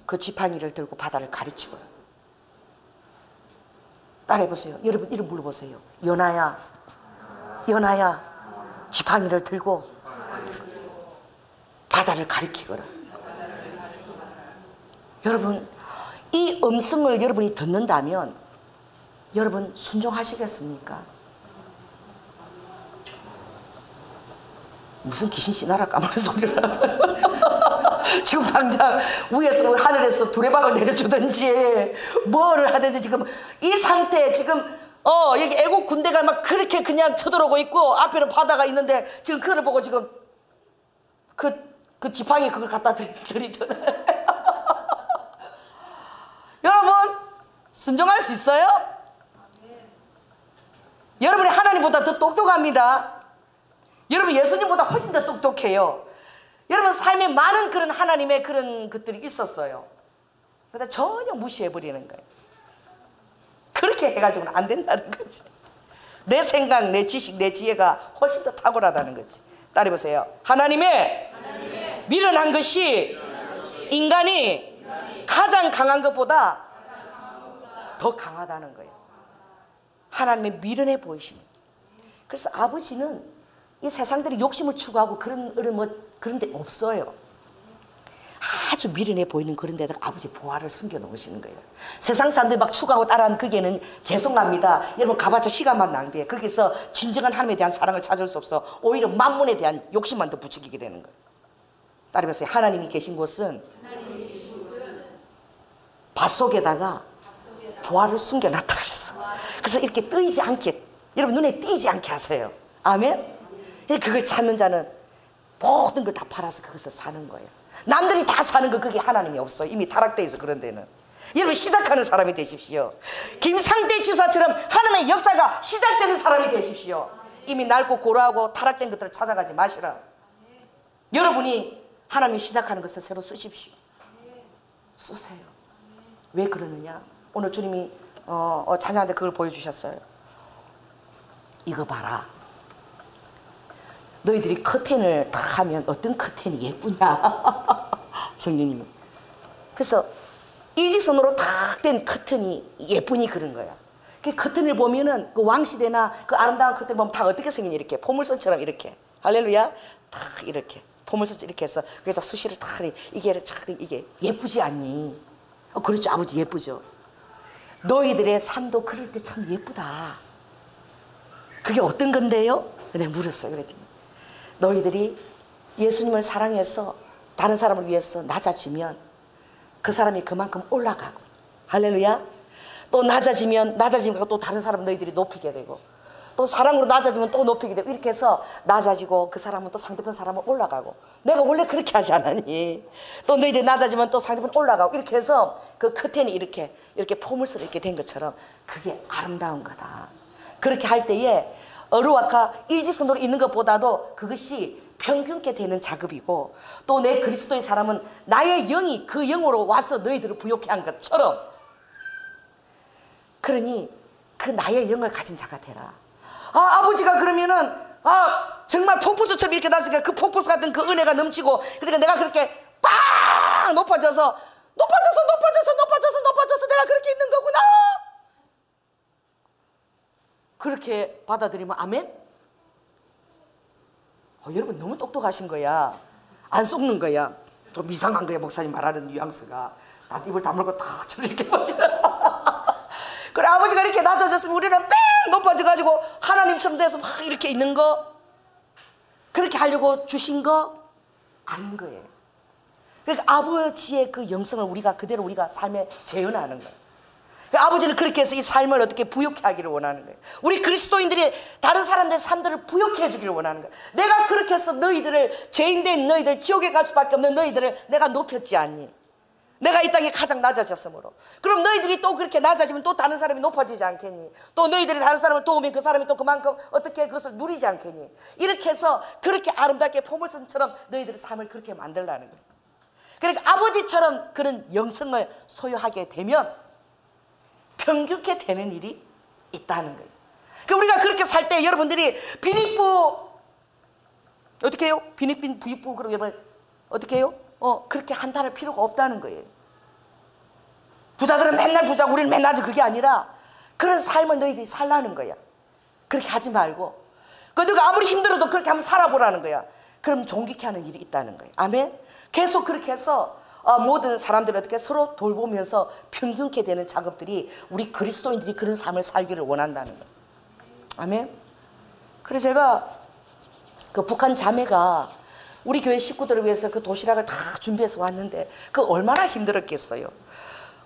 그 지팡이를 들고 바다를 가르치거라. 따라해보세요. 여러분 이름 불러보세요. 연하야 연하야 지팡이를 들고 바다를 가리키거라. 여러분 이 음성을 여러분이 듣는다면 여러분 순종하시겠습니까? 무슨 귀신씨 나라 까마는 소리를 지금 당장 위에서 하늘에서 두레박을 내려주든지 뭐를 하든지 지금 이 상태에 지금 여기 애국 군대가 막 그렇게 그냥 쳐들어오고 있고 앞에는 바다가 있는데 지금 그걸 보고 지금 그 지팡이 그걸 갖다 들이더라. 여러분 순종할 수 있어요? 여러분이 하나님보다 더 똑똑합니다. 여러분 예수님보다 훨씬 더 똑똑해요. 여러분 삶에 많은 그런 하나님의 그런 것들이 있었어요. 그런데 전혀 무시해버리는 거예요. 그렇게 해가지고는 안 된다는 거지. 내 생각, 내 지식, 내 지혜가 훨씬 더 탁월하다는 거지. 따라해보세요. 하나님의 미련한 것이 인간이 가장 강한 것보다 더 강하다는 거예요. 하나님의 미련해 보이십니다. 그래서 아버지는 이 세상들이 욕심을 추구하고 그런 데 없어요. 아주 미련해 보이는 그런 데다가 아버지 보화를 숨겨 놓으시는 거예요. 세상 사람들이 막 추구하고 따라하는 그게는 죄송합니다. 여러분 가봤자 시간만 낭비해. 거기서 진정한 하나님에 대한 사랑을 찾을 수 없어. 오히려 만문에 대한 욕심만 더 부추기게 되는 거예요. 따라해보세요. 하나님이 계신 곳은 밭속에다가 보화를 숨겨놨다 그랬어. 그래서 이렇게 뜨이지 않게, 여러분 눈에 띄지 않게 하세요. 아멘? 그걸 찾는 자는 모든 걸 다 팔아서 그것을 사는 거예요. 남들이 다 사는 거 그게 하나님이 없어요. 이미 타락되어 있어. 그런 데는 여러분 시작하는 사람이 되십시오. 김상태 지사처럼 하나님의 역사가 시작되는 사람이 되십시오. 이미 낡고 고루하고 타락된 것들을 찾아가지 마시라. 여러분이 하나님이 시작하는 것을 새로 쓰십시오. 쓰세요. 왜 그러느냐? 오늘 주님이 자녀한테 그걸 보여주셨어요. 이거 봐라. 너희들이 커튼을 다 하면 어떤 커튼이 예쁘냐? 성령님이. 그래서 일직선으로 탁 된 커튼이 예쁘니 그런 거야. 그 커튼을 보면은 그 왕실이나 그 아름다운 커튼 보면 다 어떻게 생기냐? 이렇게 포물선처럼 이렇게. 할렐루야. 탁 이렇게 포물선 이렇게 해서 거기다 수시를 탁 이게 예쁘지 않니? 그렇죠. 아버지 예쁘죠. 너희들의 삶도 그럴 때 참 예쁘다. 그게 어떤 건데요? 내가 물었어요. 그랬더니 너희들이 예수님을 사랑해서 다른 사람을 위해서 낮아지면 그 사람이 그만큼 올라가고, 할렐루야. 또 낮아지면 또 다른 사람 너희들이 높이게 되고, 또 사랑으로 낮아지면 또 높이게 되고, 이렇게 해서 낮아지고 그 사람은 또 상대편 사람은 올라가고, 내가 원래 그렇게 하지 않았니? 또 너희들이 낮아지면 또 상대편 올라가고, 이렇게 해서 그 커튼이 이렇게 포물선 이렇게 된 것처럼 그게 아름다운 거다. 그렇게 할 때에 어루와카 일직선으로 있는 것보다도 그것이 평균케 되는 작업이고, 또 내 그리스도의 사람은 나의 영이 그 영으로 와서 너희들을 부욕케 한 것처럼, 그러니 그 나의 영을 가진 자가 되라. 아버지가 그러면은 정말 폭포수처럼 이렇게 났으니까 그 폭포수 같은 그 은혜가 넘치고, 그러니까 내가 그렇게 빵 높아져서 내가 그렇게 있는 거구나. 그렇게 받아들이면 아멘? 여러분 너무 똑똑하신 거야. 안 속는 거야. 좀 이상한 거야. 목사님 말하는 뉘앙스가. 다 입을 다물고 다 저를 이렇게 보시는. 그래 아버지가 이렇게 낮아졌으면 우리는 뺑 높아져가지고 하나님처럼 돼서 막 이렇게 있는 거, 그렇게 하려고 주신 거 아닌 거예요. 그러니까 아버지의 그 영성을 우리가 그대로 우리가 삶에 재현하는 거예요. 아버지는 그렇게 해서 이 삶을 어떻게 부욕해 하기를 원하는 거예요. 우리 그리스도인들이 다른 사람들의 삶들을 부욕해 해주기를 원하는 거예요. 내가 그렇게 해서 너희들을, 죄인된 너희들, 지옥에 갈 수밖에 없는 너희들을 내가 높였지 않니? 내가 이 땅에 가장 낮아졌으므로. 그럼 너희들이 또 그렇게 낮아지면 또 다른 사람이 높아지지 않겠니? 또 너희들이 다른 사람을 도우면 그 사람이 또 그만큼 어떻게 그것을 누리지 않겠니? 이렇게 해서 그렇게 아름답게 포물선처럼 너희들의 삶을 그렇게 만들라는 거예요. 그러니까 아버지처럼 그런 영성을 소유하게 되면 평균케 되는 일이 있다는 거예요. 그러니까 우리가 그렇게 살 때 여러분들이 비립부 어떻게 해요? 비립빈 부익부 그러고 여러분 어떻게 해요? 그렇게 한탄할 필요가 없다는 거예요. 부자들은 맨날 부자고 우리는 맨날 그게 아니라 그런 삶을 너희들이 살라는 거야. 그렇게 하지 말고 너가 아무리 힘들어도 그렇게 한번 살아보라는 거야. 그럼 존귀케 하는 일이 있다는 거예요. 아멘? 계속 그렇게 해서 모든 사람들을 어떻게 서로 돌보면서 평균케 되는 작업들이 우리 그리스도인들이 그런 삶을 살기를 원한다는 거예요. 아멘? 그래서 제가 그 북한 자매가 우리 교회 식구들을 위해서 그 도시락을 다 준비해서 왔는데 그 얼마나 힘들었겠어요.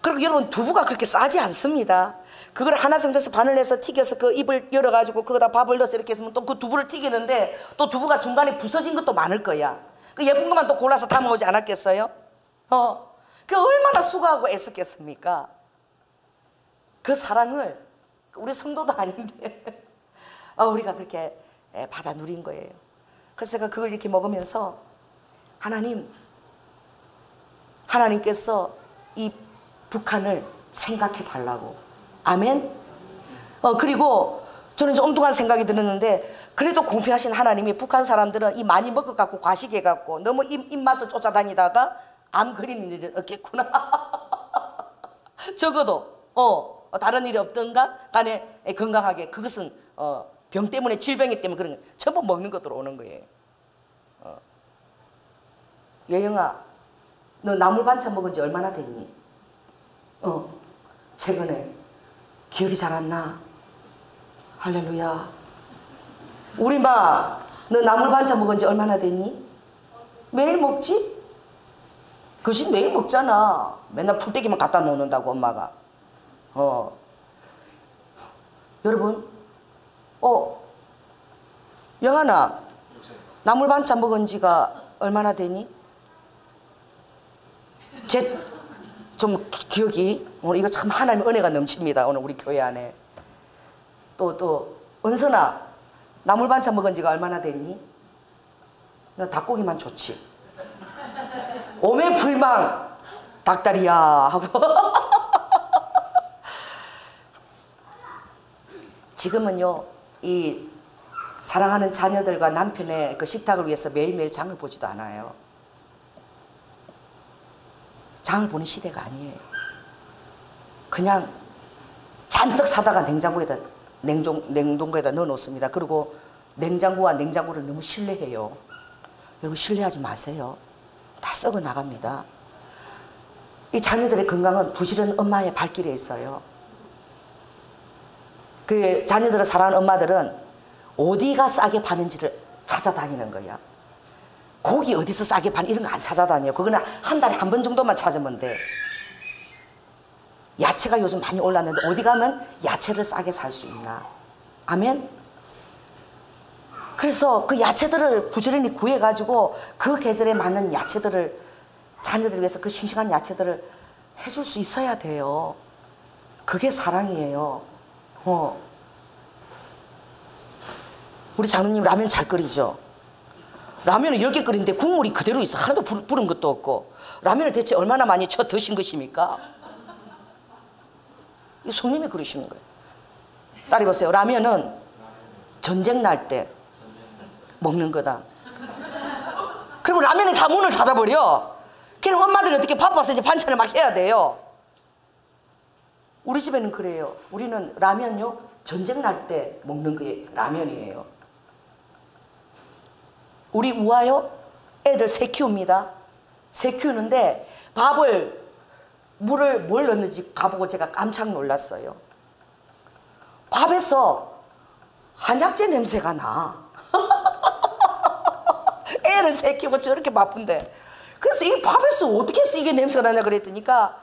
그리고 여러분 두부가 그렇게 싸지 않습니다. 그걸 하나 정도에서 반을 내서 튀겨서 그 입을 열어가지고 거기다 밥을 넣어서 이렇게 했으면 또 그 두부를 튀기는데 또 두부가 중간에 부서진 것도 많을 거야. 그 예쁜 것만 또 골라서 담아오지 않았겠어요? 그 얼마나 수고하고 애썼겠습니까? 그 사랑을 우리 성도도 아닌데 우리가 그렇게 받아 누린 거예요. 그래서 제가 그걸 이렇게 먹으면서 하나님께서 이 북한을 생각해 달라고. 아멘. 그리고 저는 이제 엉뚱한 생각이 들었는데, 그래도 공평하신 하나님이 북한 사람들은 이 많이 먹어갖고 과식해갖고 너무 입맛을 쫓아다니다가 암 걸리는 일은 없겠구나. 적어도 다른 일이 없던가 간에 건강하게, 그것은 병 때문에, 질병이 때문에 그런 거 전부 먹는 것으로 오는 거예요. 예영아, 너 나물 반찬 먹은 지 얼마나 됐니? 최근에. 기억이 잘 안 나? 할렐루야. 우리 마, 너 나물 반찬 먹은 지 얼마나 됐니? 매일 먹지? 그것이 매일 먹잖아. 맨날 풀떼기만 갖다 놓는다고 엄마가. 여러분, 영아나, 나물 반찬 먹은 지가 얼마나 되니? 좀 기억이, 오늘 이거 참 하나님 은혜가 넘칩니다. 오늘 우리 교회 안에. 또 은선아, 나물 반찬 먹은 지가 얼마나 됐니? 너 닭고기만 좋지. 오매불망 닭다리야 하고. 지금은요, 이 사랑하는 자녀들과 남편의 그 식탁을 위해서 매일매일 장을 보지도 않아요. 장을 보는 시대가 아니에요. 그냥 잔뜩 사다가 냉동고에다 넣어 놓습니다. 그리고 냉장고와 냉장고를 너무 신뢰해요. 여러분, 신뢰하지 마세요. 다 썩어 나갑니다. 이 자녀들의 건강은 부지런 엄마의 발길에 있어요. 그 자녀들을 사랑하는 엄마들은 어디가 싸게 파는지를 찾아다니는 거야. 고기 어디서 싸게 파는 이런 거 안 찾아다녀요. 그거는 한 달에 한 번 정도만 찾으면 돼. 야채가 요즘 많이 올랐는데 어디 가면 야채를 싸게 살 수 있나? 아멘? 그래서 그 야채들을 부지런히 구해가지고 그 계절에 맞는 야채들을 자녀들 위해서 그 싱싱한 야채들을 해줄 수 있어야 돼요. 그게 사랑이에요. 우리 장로님 라면 잘 끓이죠? 라면을 10개 끓이는데 국물이 그대로 있어. 하나도 부른 것도 없고. 라면을 대체 얼마나 많이 쳐 드신 것입니까? 이 손님이 그러시는 거예요. 딸이 보세요. 라면은 전쟁 날 때 먹는 거다. 그리고 라면이 다 문을 닫아버려. 그럼 엄마들이 어떻게 바빠서 이제 반찬을 막 해야 돼요. 우리 집에는 그래요. 우리는 라면요, 전쟁 날 때 먹는 게 라면이에요. 우리 우아요, 애들 새 키웁니다. 새 키우는데 물을 뭘 넣는지 가보고 제가 깜짝 놀랐어요. 밥에서 한약재 냄새가 나. 애를 새 키우고 저렇게 바쁜데. 그래서 이 밥에서 어떻게 해서 이게 냄새가 나냐 그랬더니까,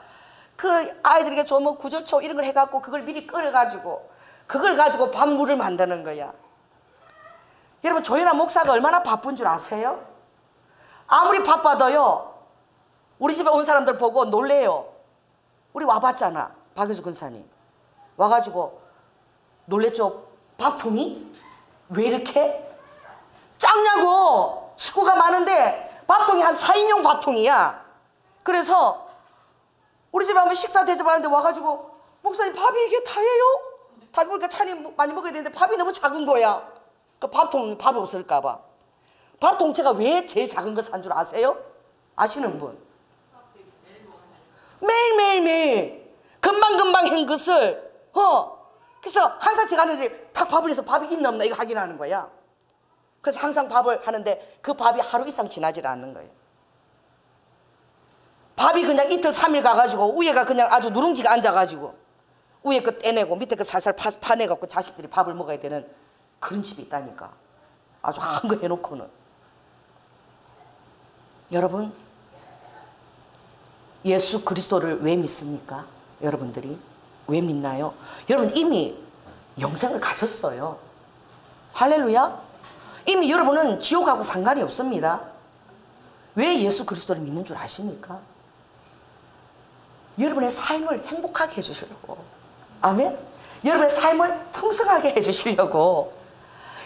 그 아이들에게 좀 뭐 구절초 이런 걸 해갖고 그걸 미리 끓여가지고 그걸 가지고 밥물을 만드는 거야. 여러분, 조연아 목사가 얼마나 바쁜 줄 아세요? 아무리 바빠도요, 우리 집에 온 사람들 보고 놀래요. 우리 와봤잖아, 박효수 권사님. 와가지고 놀랬죠. 밥통이 왜 이렇게 작냐고. 식구가 많은데 밥통이 한 4인용 밥통이야. 그래서 우리 집에 한번 식사 대접하는데 와가지고, 목사님 밥이 이게 다예요? 다 보니까 찬이 많이 먹어야 되는데 밥이 너무 작은 거야. 그 밥통, 밥이 없을까봐. 밥 통째가 왜 제일 작은 거 산 줄 아세요? 아시는 분? 매일 금방금방 한 것을 그래서 항상 제가 하는데 탁 밥을 해서 밥이 있나 없나 이거 확인하는 거야. 그래서 항상 밥을 하는데 그 밥이 하루 이상 지나질 않는 거예요. 밥이 그냥 이틀 3일 가가지고 위에가 그냥 아주 누룽지가 앉아가지고 위에 그 떼내고 밑에 그 살살 파내갖고 자식들이 밥을 먹어야 되는 그런 집이 있다니까. 아주 한 거 해놓고는. 여러분, 예수 그리스도를 왜 믿습니까? 여러분들이 왜 믿나요? 여러분 이미 영생을 가졌어요. 할렐루야. 이미 여러분은 지옥하고 상관이 없습니다. 왜 예수 그리스도를 믿는 줄 아십니까? 여러분의 삶을 행복하게 해주시려고. 아멘. 여러분의 삶을 풍성하게 해주시려고.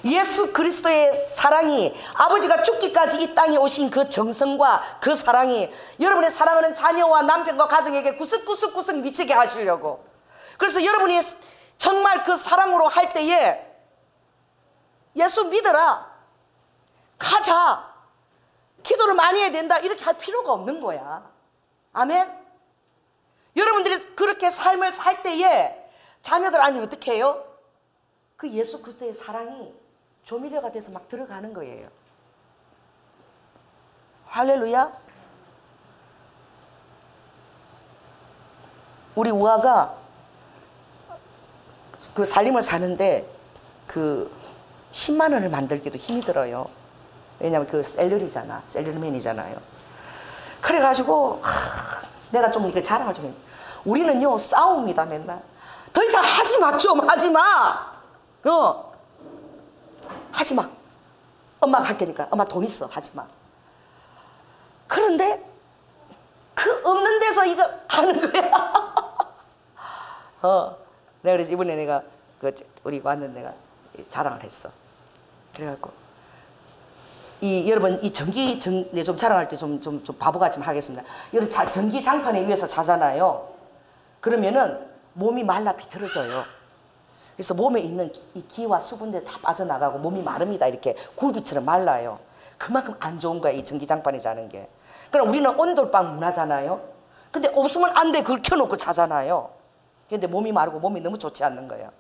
예수 그리스도의 사랑이, 아버지가 죽기까지 이 땅에 오신 그 정성과 그 사랑이 여러분의 사랑하는 자녀와 남편과 가정에게 구석구석 미치게 하시려고. 그래서 여러분이 정말 그 사랑으로 할 때에 예수 믿어라, 가자, 기도를 많이 해야 된다, 이렇게 할 필요가 없는 거야. 아멘. 여러분들이 그렇게 삶을 살 때에 자녀들 안에 어떻게 해요? 그 예수 그리스도의 사랑이 조미료가 돼서 막 들어가는 거예요. 할렐루야. 우리 우아가 그 살림을 사는데 그 10만 원을 만들기도 힘이 들어요. 왜냐면 그 셀러리잖아, 셀러리맨이잖아요. 그래가지고 내가 좀 이렇게 자랑을 좀 해. 우리는요 싸웁니다. 맨날 더 이상 하지마, 좀 하지마, 하지마, 엄마가 할 테니까, 엄마 돈 있어, 하지마. 그런데 그 없는 데서 이거 하는 거야. 내가 그래서 이번에 내가 우리 왔는데 내가 자랑을 했어. 그래갖고 여러분 이 네, 좀 자랑할 때 좀 바보같이 하겠습니다. 여러분 전기 장판에 위에서 자잖아요. 그러면은 몸이 말라 비틀어져요. 그래서 몸에 있는 이 기와 수분들 다 빠져나가고 몸이 마릅니다. 이렇게 굴비처럼 말라요. 그만큼 안 좋은 거야, 이 전기장판에 자는 게. 그럼 우리는 온돌방 문화잖아요. 근데 없으면 안 돼, 그걸 켜놓고 자잖아요. 근데 몸이 마르고 몸이 너무 좋지 않는 거예요.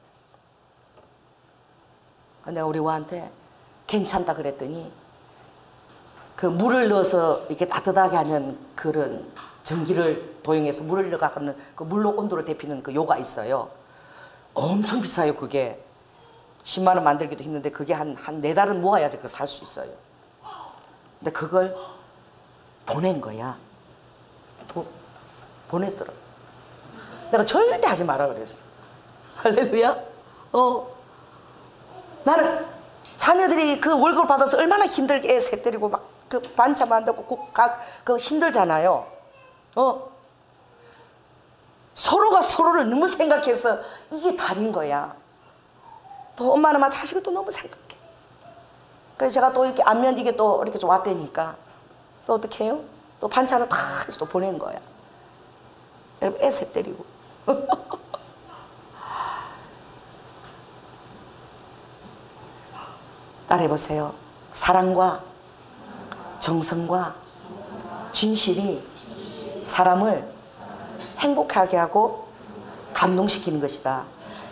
내가 우리 와한테 괜찮다 그랬더니 그 물을 넣어서 이렇게 따뜻하게 하는 그런 전기를 도용해서 물을 넣어가는 그 물로 온도를 데피는 그 요가 있어요. 엄청 비싸요. 그게 10만 원 만들기도 힘든데 그게 한 4달은 모아야지 그거 살 수 있어요. 근데 그걸 보낸 거야. 보냈더라. 내가 절대 하지 마라 그랬어. 할렐루야. 나는 자녀들이 그 월급을 받아서 얼마나 힘들게 애 새 때리고 막 그 반찬 만들고 그 힘들잖아요. 서로가 서로를 너무 생각해서 이게 달인 거야. 또 엄마는 막 자식을 또 너무 생각해. 그래서 제가 또 이렇게 안면 이게 또 이렇게 좀 왔다니까 또 어떻게 해요? 또 반찬을 다 해서 또 보낸 거야. 여러분 애 새 때리고. 따라해보세요. 사랑과 정성과 진실이 사람을 행복하게 하고 감동시키는 것이다.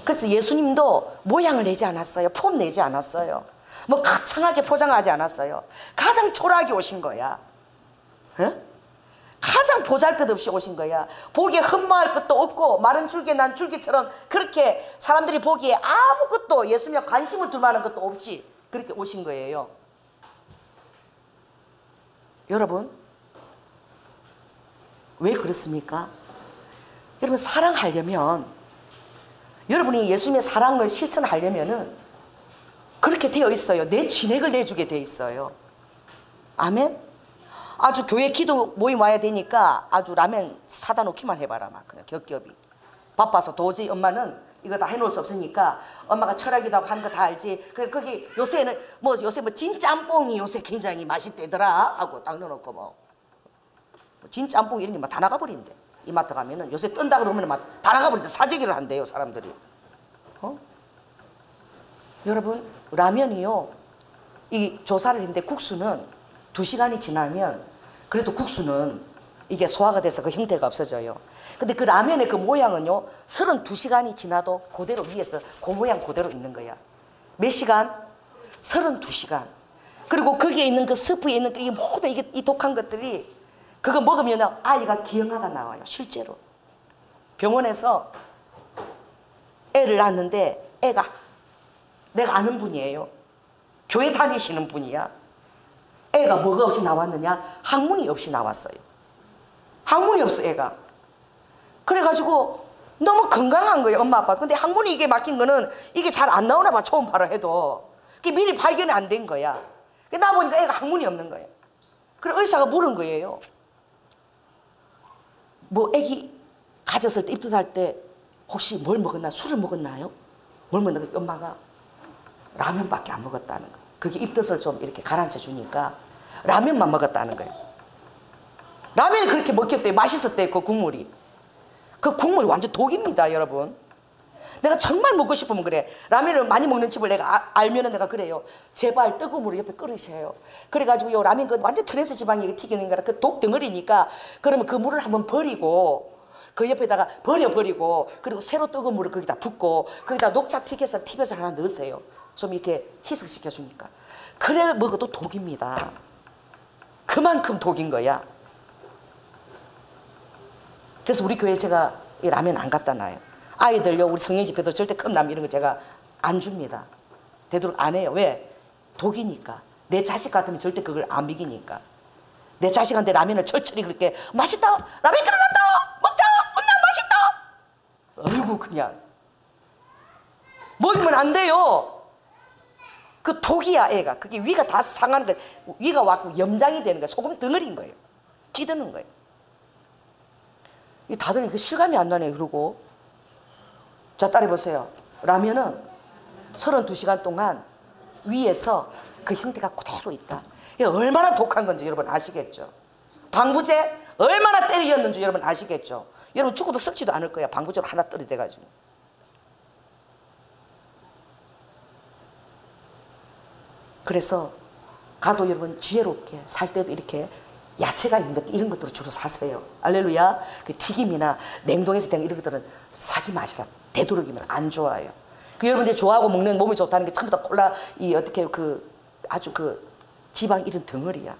그래서 예수님도 모양을 내지 않았어요. 폼 내지 않았어요. 뭐 거창하게 포장하지 않았어요. 가장 초라하게 오신 거야. 가장 보잘것없이 오신 거야. 보기에 흠모할 것도 없고 마른 줄기 난 줄기처럼 그렇게 사람들이 보기에 아무것도 예수님에 관심을 둘 만한 것도 없이 그렇게 오신 거예요. 여러분 왜 그렇습니까? 여러분 사랑하려면, 여러분이 예수님의 사랑을 실천하려면은 그렇게 되어 있어요. 내 진액을 내주게 되어 있어요. 아멘. 아주 교회 기도 모임 와야 되니까 아주 라면 사다 놓기만 해봐라. 막 그냥 겹겹이 바빠서 도저히 엄마는 이거 다 해놓을 수 없으니까 엄마가 철학이도 하고 하는 거 다 알지. 그래 거기 요새는 뭐 요새 뭐 진짬뽕이 요새 굉장히 맛있대더라 하고 딱 넣어놓고 뭐 진짬뽕 이런 게 막 다 나가버린대. 이마트 가면은 요새 뜬다 그러면 막 다 나가버린대. 사재기를 한대요 사람들이. 여러분 라면이요, 이 조사를 했는데 국수는 2시간이 지나면 그래도 국수는 이게 소화가 돼서 그 형태가 없어져요. 근데 그 라면의 그 모양은요 32시간이 지나도 그대로 위에서 그 모양 그대로 있는 거야. 몇 시간? 32시간. 그리고 거기에 있는 그 스프에 있는 이 모든 이 독한 것들이 그거 먹으면 아이가 기형아가 나와요. 실제로 병원에서 애를 낳았는데 애가 내가 아는 분이에요. 교회 다니시는 분이야. 애가 뭐가 없이 나왔느냐? 학문이 없이 나왔어요. 학문이 없어 애가. 그래가지고 너무 건강한 거예요 엄마 아빠. 근데 학문이 이게 막힌 거는 이게 잘 안 나오나 봐. 초음파로 해도 그게 미리 발견이 안 된 거야. 나 보니까 애가 학문이 없는 거예요. 그래 의사가 물은 거예요. 뭐 애기 가졌을 때 입덧할 때 혹시 뭘 먹었나? 술을 먹었나요? 뭘 먹었나? 엄마가 라면밖에 안 먹었다는 거예요. 그게 입덧을 좀 이렇게 가라앉혀 주니까 라면만 먹었다는 거예요. 라면이 그렇게 먹혔대요. 맛있었대요. 그 국물이. 그 국물이 완전 독입니다 여러분. 내가 정말 먹고 싶으면 그래. 라면을 많이 먹는 집을 내가 알면은 내가 그래요. 제발 뜨거운 물을 옆에 끓이셔요. 그래가지고 요 라면 그 완전 트랜스 지방이 튀기는 거라 그 독 덩어리니까 그러면 그 물을 한번 버리고 그 옆에다가 버리고 그리고 새로 뜨거운 물을 거기다 붓고 거기다 녹차 튀겨서 팁에서 하나 넣으세요. 좀 이렇게 희석시켜 주니까. 그래 먹어도 독입니다. 그만큼 독인 거야. 그래서 우리 교회에 제가 이 라면 안 갖다 놔요. 아이들요, 우리 성령 집회도 절대 컵 라면 이런 거 제가 안 줍니다. 되도록 안 해요. 왜? 독이니까. 내 자식 같으면 절대 그걸 안 먹이니까. 내 자식한테 라면을 철철히 그렇게 맛있다, 라면 끓여놨다, 먹자, 엄마 맛있다. 어이구 그냥 먹이면 안 돼요. 그 독이야 애가. 그게 위가 다 상하는 거예요. 위가 왔고 염장이 되는 거예요. 소금 덩어리인 거예요. 찌드는 거예요. 다들 이거 실감이 안 나네. 그러고 자 따라해 보세요. 라면은 32시간 동안 위에서 그 형태가 그대로 있다. 이게 얼마나 독한 건지 여러분 아시겠죠? 방부제 얼마나 때리였는지 여러분 아시겠죠? 여러분 죽어도 썩지도 않을 거야. 방부제로 하나 떨어대가지고. 그래서 가도 여러분 지혜롭게 살 때도 이렇게 야채가 있는 것 이런 것들을 주로 사세요. 알렐루야. 그 튀김이나 냉동해서 된 이런 것들은 사지 마시라. 되도록이면 안 좋아요. 그 여러분들이 좋아하고 먹는 몸이 좋다는 게 전부 다 콜라 이 어떻게 그 아주 그 지방 이런 덩어리야.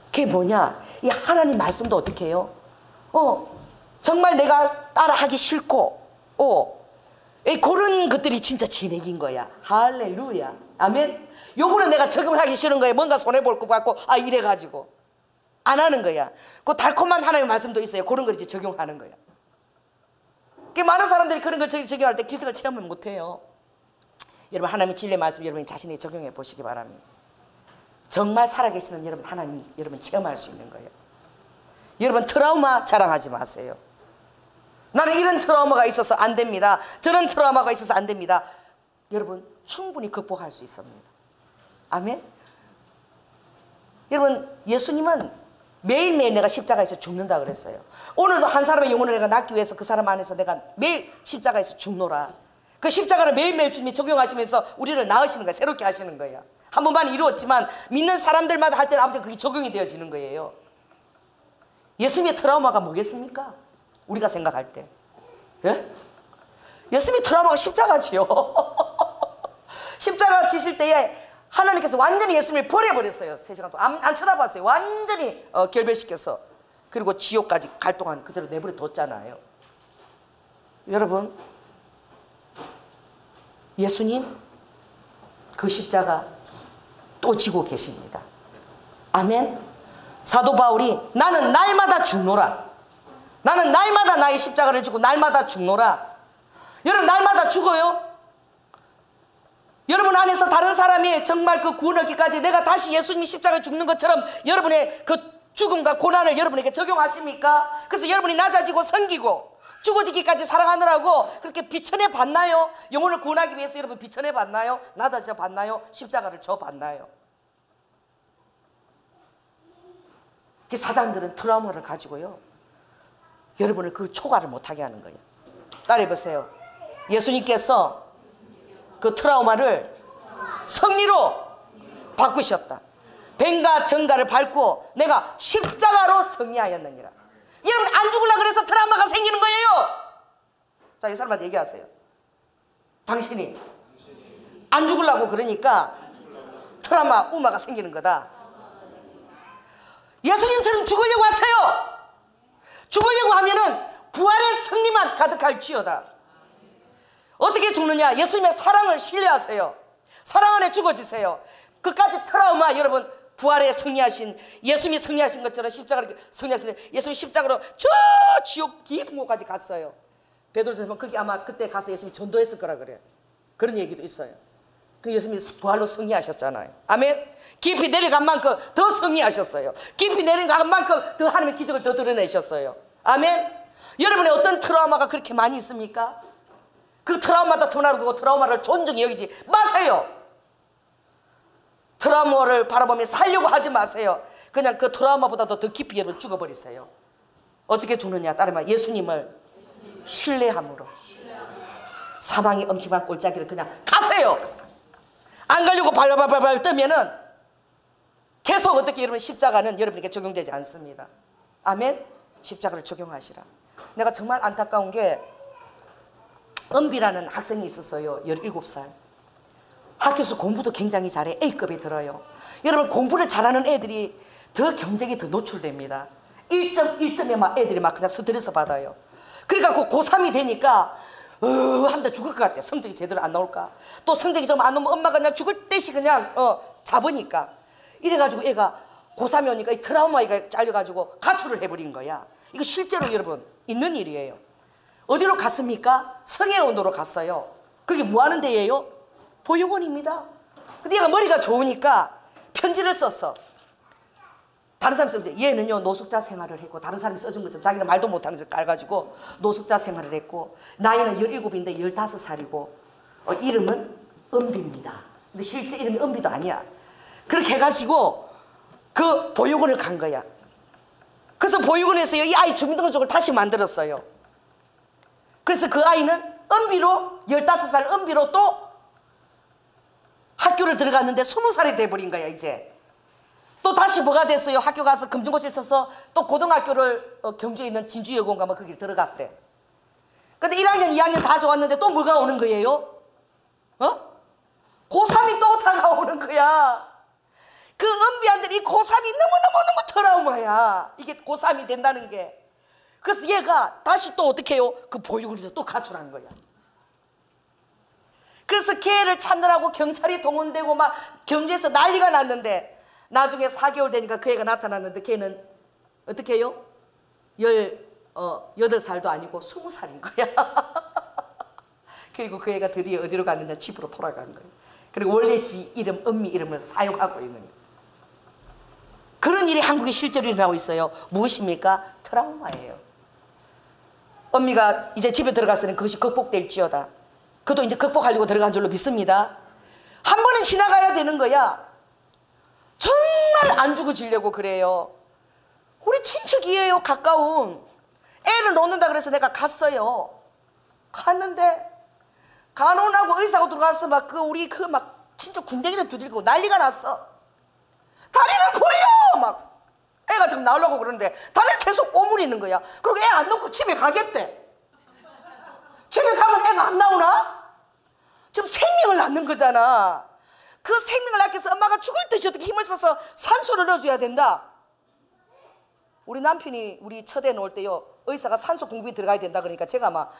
그게 뭐냐? 이 하나님 말씀도 어떻게 해요? 정말 내가 따라하기 싫고, 그런 것들이 진짜 진액인 거야. 할렐루야. 아멘. 요거는 내가 적응하기 싫은 거예요. 뭔가 손해볼 것 같고, 이래가지고. 안 하는 거야. 그 달콤한 하나님의 말씀도 있어요. 그런 걸 이제 적용하는 거야. 많은 사람들이 그런 걸 적용할 때 기적을 체험을 못 해요. 여러분, 하나님의 진리의 말씀 여러분이 자신이 적용해 보시기 바랍니다. 정말 살아계시는 여러분, 하나님 여러분 체험할 수 있는 거예요. 여러분, 트라우마 자랑하지 마세요. 나는 이런 트라우마가 있어서 안 됩니다. 저런 트라우마가 있어서 안 됩니다. 여러분, 충분히 극복할 수 있습니다. 아멘. 여러분, 예수님은 매일매일 내가 십자가에서 죽는다 그랬어요. 오늘도 한 사람의 영혼을 내가 낳기 위해서 그 사람 안에서 내가 매일 십자가에서 죽노라. 그 십자가를 매일매일 주님이 적용하시면서 우리를 낳으시는 거예요. 새롭게 하시는 거예요. 한 번만 이루었지만 믿는 사람들마다 할 때는 아버지 그게 적용이 되어지는 거예요. 예수님의 트라우마가 뭐겠습니까? 우리가 생각할 때. 예? 예수님의 트라우마가 십자가지요. 십자가 지실 때에 하나님께서 완전히 예수님을 버려버렸어요. 3시간 동안 안 쳐다봤어요. 완전히 결별시켜서. 그리고 지옥까지 갈 동안 그대로 내버려 뒀잖아요. 여러분, 예수님 그 십자가 또 지고 계십니다. 아멘. 사도 바울이 나는 날마다 죽노라. 나는 날마다 나의 십자가를 지고 날마다 죽노라. 여러분, 날마다 죽어요? 여러분 안에서 다른 사람이 정말 그 구원 얻기까지 내가 다시 예수님이 십자가에 죽는 것처럼 여러분의 그 죽음과 고난을 여러분에게 적용하십니까? 그래서 여러분이 낮아지고 섬기고 죽어지기까지 사랑하느라고 그렇게 비천해 봤나요? 영혼을 구원하기 위해서 여러분 비천해 봤나요? 낮아져 봤나요? 십자가를 져 봤나요? 그 사단들은 트라우마를 가지고요, 여러분을 그 초과를 못하게 하는 거예요. 따라해보세요. 예수님께서 그 트라우마를 승리로 바꾸셨다. 뱀과 정가를 밟고 내가 십자가로 승리하였느니라. 여러분, 안 죽으려고 그래서 트라우마가 생기는 거예요. 자, 이 사람한테 얘기하세요. 당신이 안 죽으려고 그러니까 트라우마가 생기는 거다. 예수님처럼 죽으려고 하세요. 죽으려고 하면은 부활의 승리만 가득할지어다. 어떻게 죽느냐? 예수님의 사랑을 신뢰하세요. 사랑 안에 죽어지세요. 그까지 트라우마, 여러분, 부활에 승리하신, 예수님이 승리하신 것처럼 십자가를 승리하신, 예수님이 십자가로 저 지옥 깊은 곳까지 갔어요. 베드로전서 거기 아마 그때 가서 예수님이 전도했을 거라 그래요. 그런 얘기도 있어요. 그 예수님이 부활로 승리하셨잖아요. 아멘. 깊이 내려간 만큼 더 승리하셨어요. 깊이 내려간 만큼 더 하나님의 기적을 더 드러내셨어요. 아멘. 여러분의 어떤 트라우마가 그렇게 많이 있습니까? 그 트라우마다 드러나고 트라우마를 존중히 여기지 마세요. 트라우마를 바라보며 살려고 하지 마세요. 그냥 그 트라우마보다도 더 깊이 여러분 죽어버리세요. 어떻게 죽느냐? 따르면 예수님을 신뢰함으로. 사망의 엄침한 꼴짜기를 그냥 가세요. 안 가려고 발발발발 뜨면은 계속 어떻게 여러분 십자가는 여러분에게 적용되지 않습니다. 아멘. 십자가를 적용하시라. 내가 정말 안타까운 게 은비라는 학생이 있었어요. 17살. 학교에서 공부도 굉장히 잘해. A급에 들어요. 여러분 공부를 잘하는 애들이 더 경쟁이 더 노출됩니다. 1점에 막 애들이 막 그냥 스트레스 받아요. 그러니까 고3이 되니까 한다 죽을 것 같아. 성적이 제대로 안 나올까. 또 성적이 좀 안 나오면 엄마가 그냥 죽을 듯이 그냥 잡으니까. 이래가지고 애가 고3이 오니까 이 트라우마가 잘려가지고 가출을 해버린 거야. 이거 실제로 여러분 있는 일이에요. 어디로 갔습니까? 성혜원으로 갔어요. 그게 뭐 하는 데예요? 보육원입니다. 근데 얘가 머리가 좋으니까 편지를 썼어. 다른 사람이 써서 얘는요 노숙자 생활을 했고, 다른 사람이 써준 것처럼 자기는 말도 못하는 걸 깔가지고 노숙자 생활을 했고, 나이는 17인데 15살이고 이름은 은비입니다. 근데 실제 이름이 은비도 아니야. 그렇게 해가지고 그 보육원을 간 거야. 그래서 보육원에서요 이 아이 주민등록증을 다시 만들었어요. 그래서 그 아이는 은비로 15살 은비로 또 학교를 들어갔는데 20살이 돼버린 거야. 이제 또 다시 뭐가 됐어요? 학교 가서 검정고시를 쳐서 또 고등학교를 경주에 있는 진주여고인가 뭐 거기 들어갔대. 근데 1학년 2학년 다 좋았는데 또 뭐가 오는 거예요? 고3이 또 다가오는 거야. 그 은비한테 이 고3이 너무너무 트라우마야. 이게 고3이 된다는 게. 그래서 얘가 다시 또 어떻게 해요? 그 보육원에서 또 가출한 거야. 그래서 걔를 찾느라고 경찰이 동원되고 막 경주에서 난리가 났는데, 나중에 4개월 되니까 그 애가 나타났는데 걔는 어떻게 해요? 18살도 아니고 20살인 거야. 그리고 그 애가 드디어 어디로 갔느냐? 집으로 돌아간 거예요. 그리고 원래 지 이름, 은미 이름을 사용하고 있는 거예요. 그런 일이 한국에 실제로 일어나고 있어요. 무엇입니까? 트라우마예요. 은미가 이제 집에 들어갔으니 그것이 극복될지어다. 그것도 이제 극복하려고 들어간 줄로 믿습니다. 한 번은 지나가야 되는 거야. 정말 안 죽어지려고 그래요. 우리 친척이에요. 가까운. 애를 놓는다 그래서 내가 갔어요. 갔는데 간호나고 의사하고 들어가서 막 우리 막 진짜 궁뎅이를 두들고 난리가 났어. 다리를 벌려! 막 애가 지금 나오려고 그러는데 다리를 계속 오므리는 거야. 그리고 애 안 놓고 집에 가겠대. 집에 가면 애가 안 나오나? 지금 생명을 낳는 거잖아. 그 생명을 낳기 위해서 엄마가 죽을 듯이 어떻게 힘을 써서 산소를 넣어줘야 된다. 우리 남편이 우리 첫애 놓을 때요 의사가 산소 공급이 들어가야 된다 그러니까 제가 막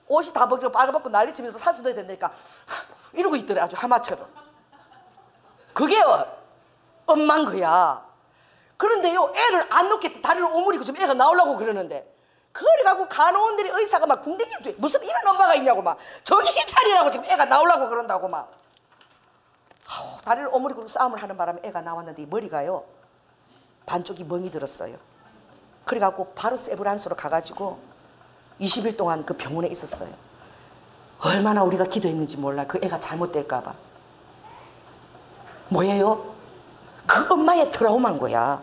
옷이 다 벗기고 빨아벗고 난리치면서 산소 넣어야 된다니까 이러고 있더래. 아주 하마처럼. 그게 엄마인 거야. 그런데요 애를 안 놓겠대. 다리를 오므리고 좀 애가 나오려고 그러는데 그래가지고 간호원들이 의사가 막 궁뎅이를 돼. 무슨 이런 엄마가 있냐고 막 정신 차리라고 지금 애가 나오려고 그런다고 막 다리를 오므리고 싸움을 하는 바람에 애가 나왔는데 이 머리가요 반쪽이 멍이 들었어요. 그래갖고 바로 세브란스로 가가지고 20일 동안 그 병원에 있었어요. 얼마나 우리가 기도했는지 몰라. 그 애가 잘못될까봐. 뭐예요? 그 엄마의 트라우마인 거야.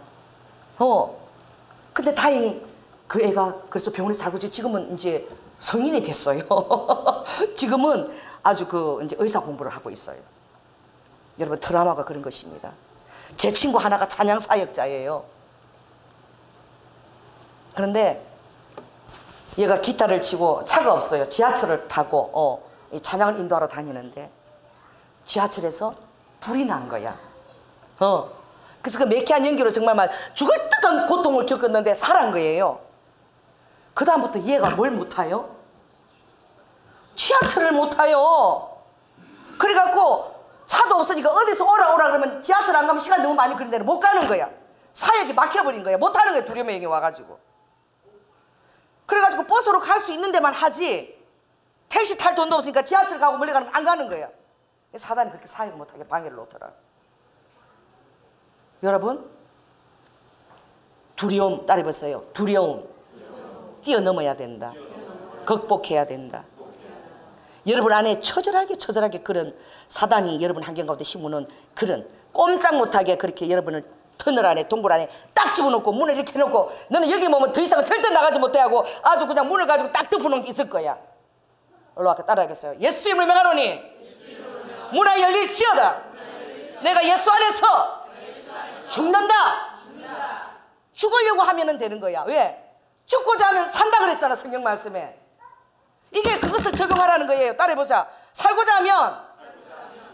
근데 다행히 그 애가 그래서 병원에서 잘 고치고 지금은 이제 성인이 됐어요. 지금은 아주 이제 의사 공부를 하고 있어요. 여러분 트라우마가 그런 것입니다. 제 친구 하나가 찬양 사역자예요. 그런데 얘가 기타를 치고 차가 없어요. 지하철을 타고 이 찬양을 인도하러 다니는데 지하철에서 불이 난 거야. 그래서 그 매캐한 연기로 정말 막 죽을 듯한 고통을 겪었는데 살아난 거예요. 그 다음부터 얘가 뭘 못 타요? 지하철을 못 타요. 그래갖고 차도 없으니까 어디서 오라 그러면 지하철 안 가면 시간 너무 많이 걸리는데 못 가는 거야. 사역이 막혀버린 거야. 못 타는 거야. 두려움의 영이 와가지고. 그래가지고 버스로 갈 수 있는 데만 하지 택시 탈 돈도 없으니까 지하철 가고 멀리 가면 안 가는 거야. 사단이 그렇게 사역을 못하게 방해를 놓더라. 여러분 두려움 따라해보세요. 두려움 뛰어넘어야 된다. 극복해야 된다. 여러분 안에 처절하게 그런 사단이 여러분 환경 가운데 심으는 그런 꼼짝 못하게 그렇게 여러분을 터널 안에 동굴 안에 딱 집어넣고 문을 이렇게 해놓고 너는 여기 오면 더 이상은 절대 나가지 못해 하고 아주 그냥 문을 가지고 딱 덮어놓은 게 있을 거야. 얼른 아까 따라해보세요. 예수 이름을 명하노니 문이 열릴지어다. 내가 예수 안에서 죽는다. 죽으려고 하면 되는 거야. 왜? 죽고자 하면 산다 그랬잖아, 성경 말씀에. 이게 그것을 적용하라는 거예요. 따라해보자. 살고자 하면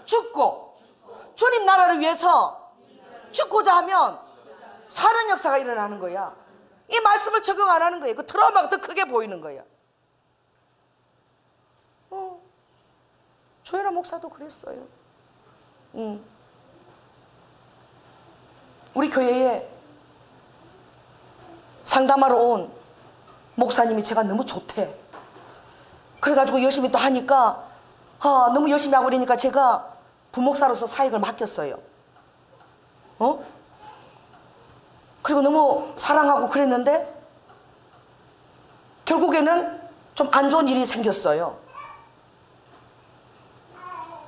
죽고, 주님 나라를 위해서 죽고자 하면 사는 역사가 일어나는 거야. 이 말씀을 적용 안 하는 거예요. 그 트라우마가 더 크게 보이는 거야. 조현아 목사도 그랬어요. 우리 교회에 상담하러 온 목사님이 제가 너무 좋대. 그래가지고 열심히 또 하니까 너무 열심히 하고 그러니까 제가 부목사로서 사역을 맡겼어요. 그리고 너무 사랑하고 그랬는데 결국에는 좀 안 좋은 일이 생겼어요.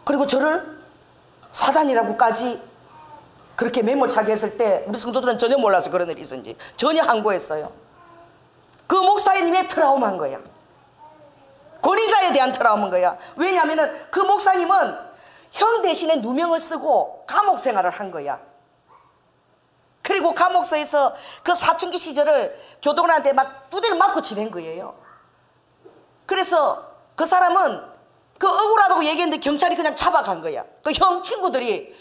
그리고 저를 사단이라고까지 그렇게 매몰차게 했을 때 우리 성도들은 전혀 몰라서 그런 일이 있었는지 전혀 항고했어요. 그 목사님의 트라우마인 거야. 권위자에 대한 트라우마인 거야. 왜냐하면 그 목사님은 형 대신에 누명을 쓰고 감옥 생활을 한 거야. 그리고 감옥서에서 그 사춘기 시절을 교도관한테 막 두대를 맞고 지낸 거예요. 그래서 그 사람은 그 억울하다고 얘기했는데 경찰이 그냥 잡아간 거야. 그 형 친구들이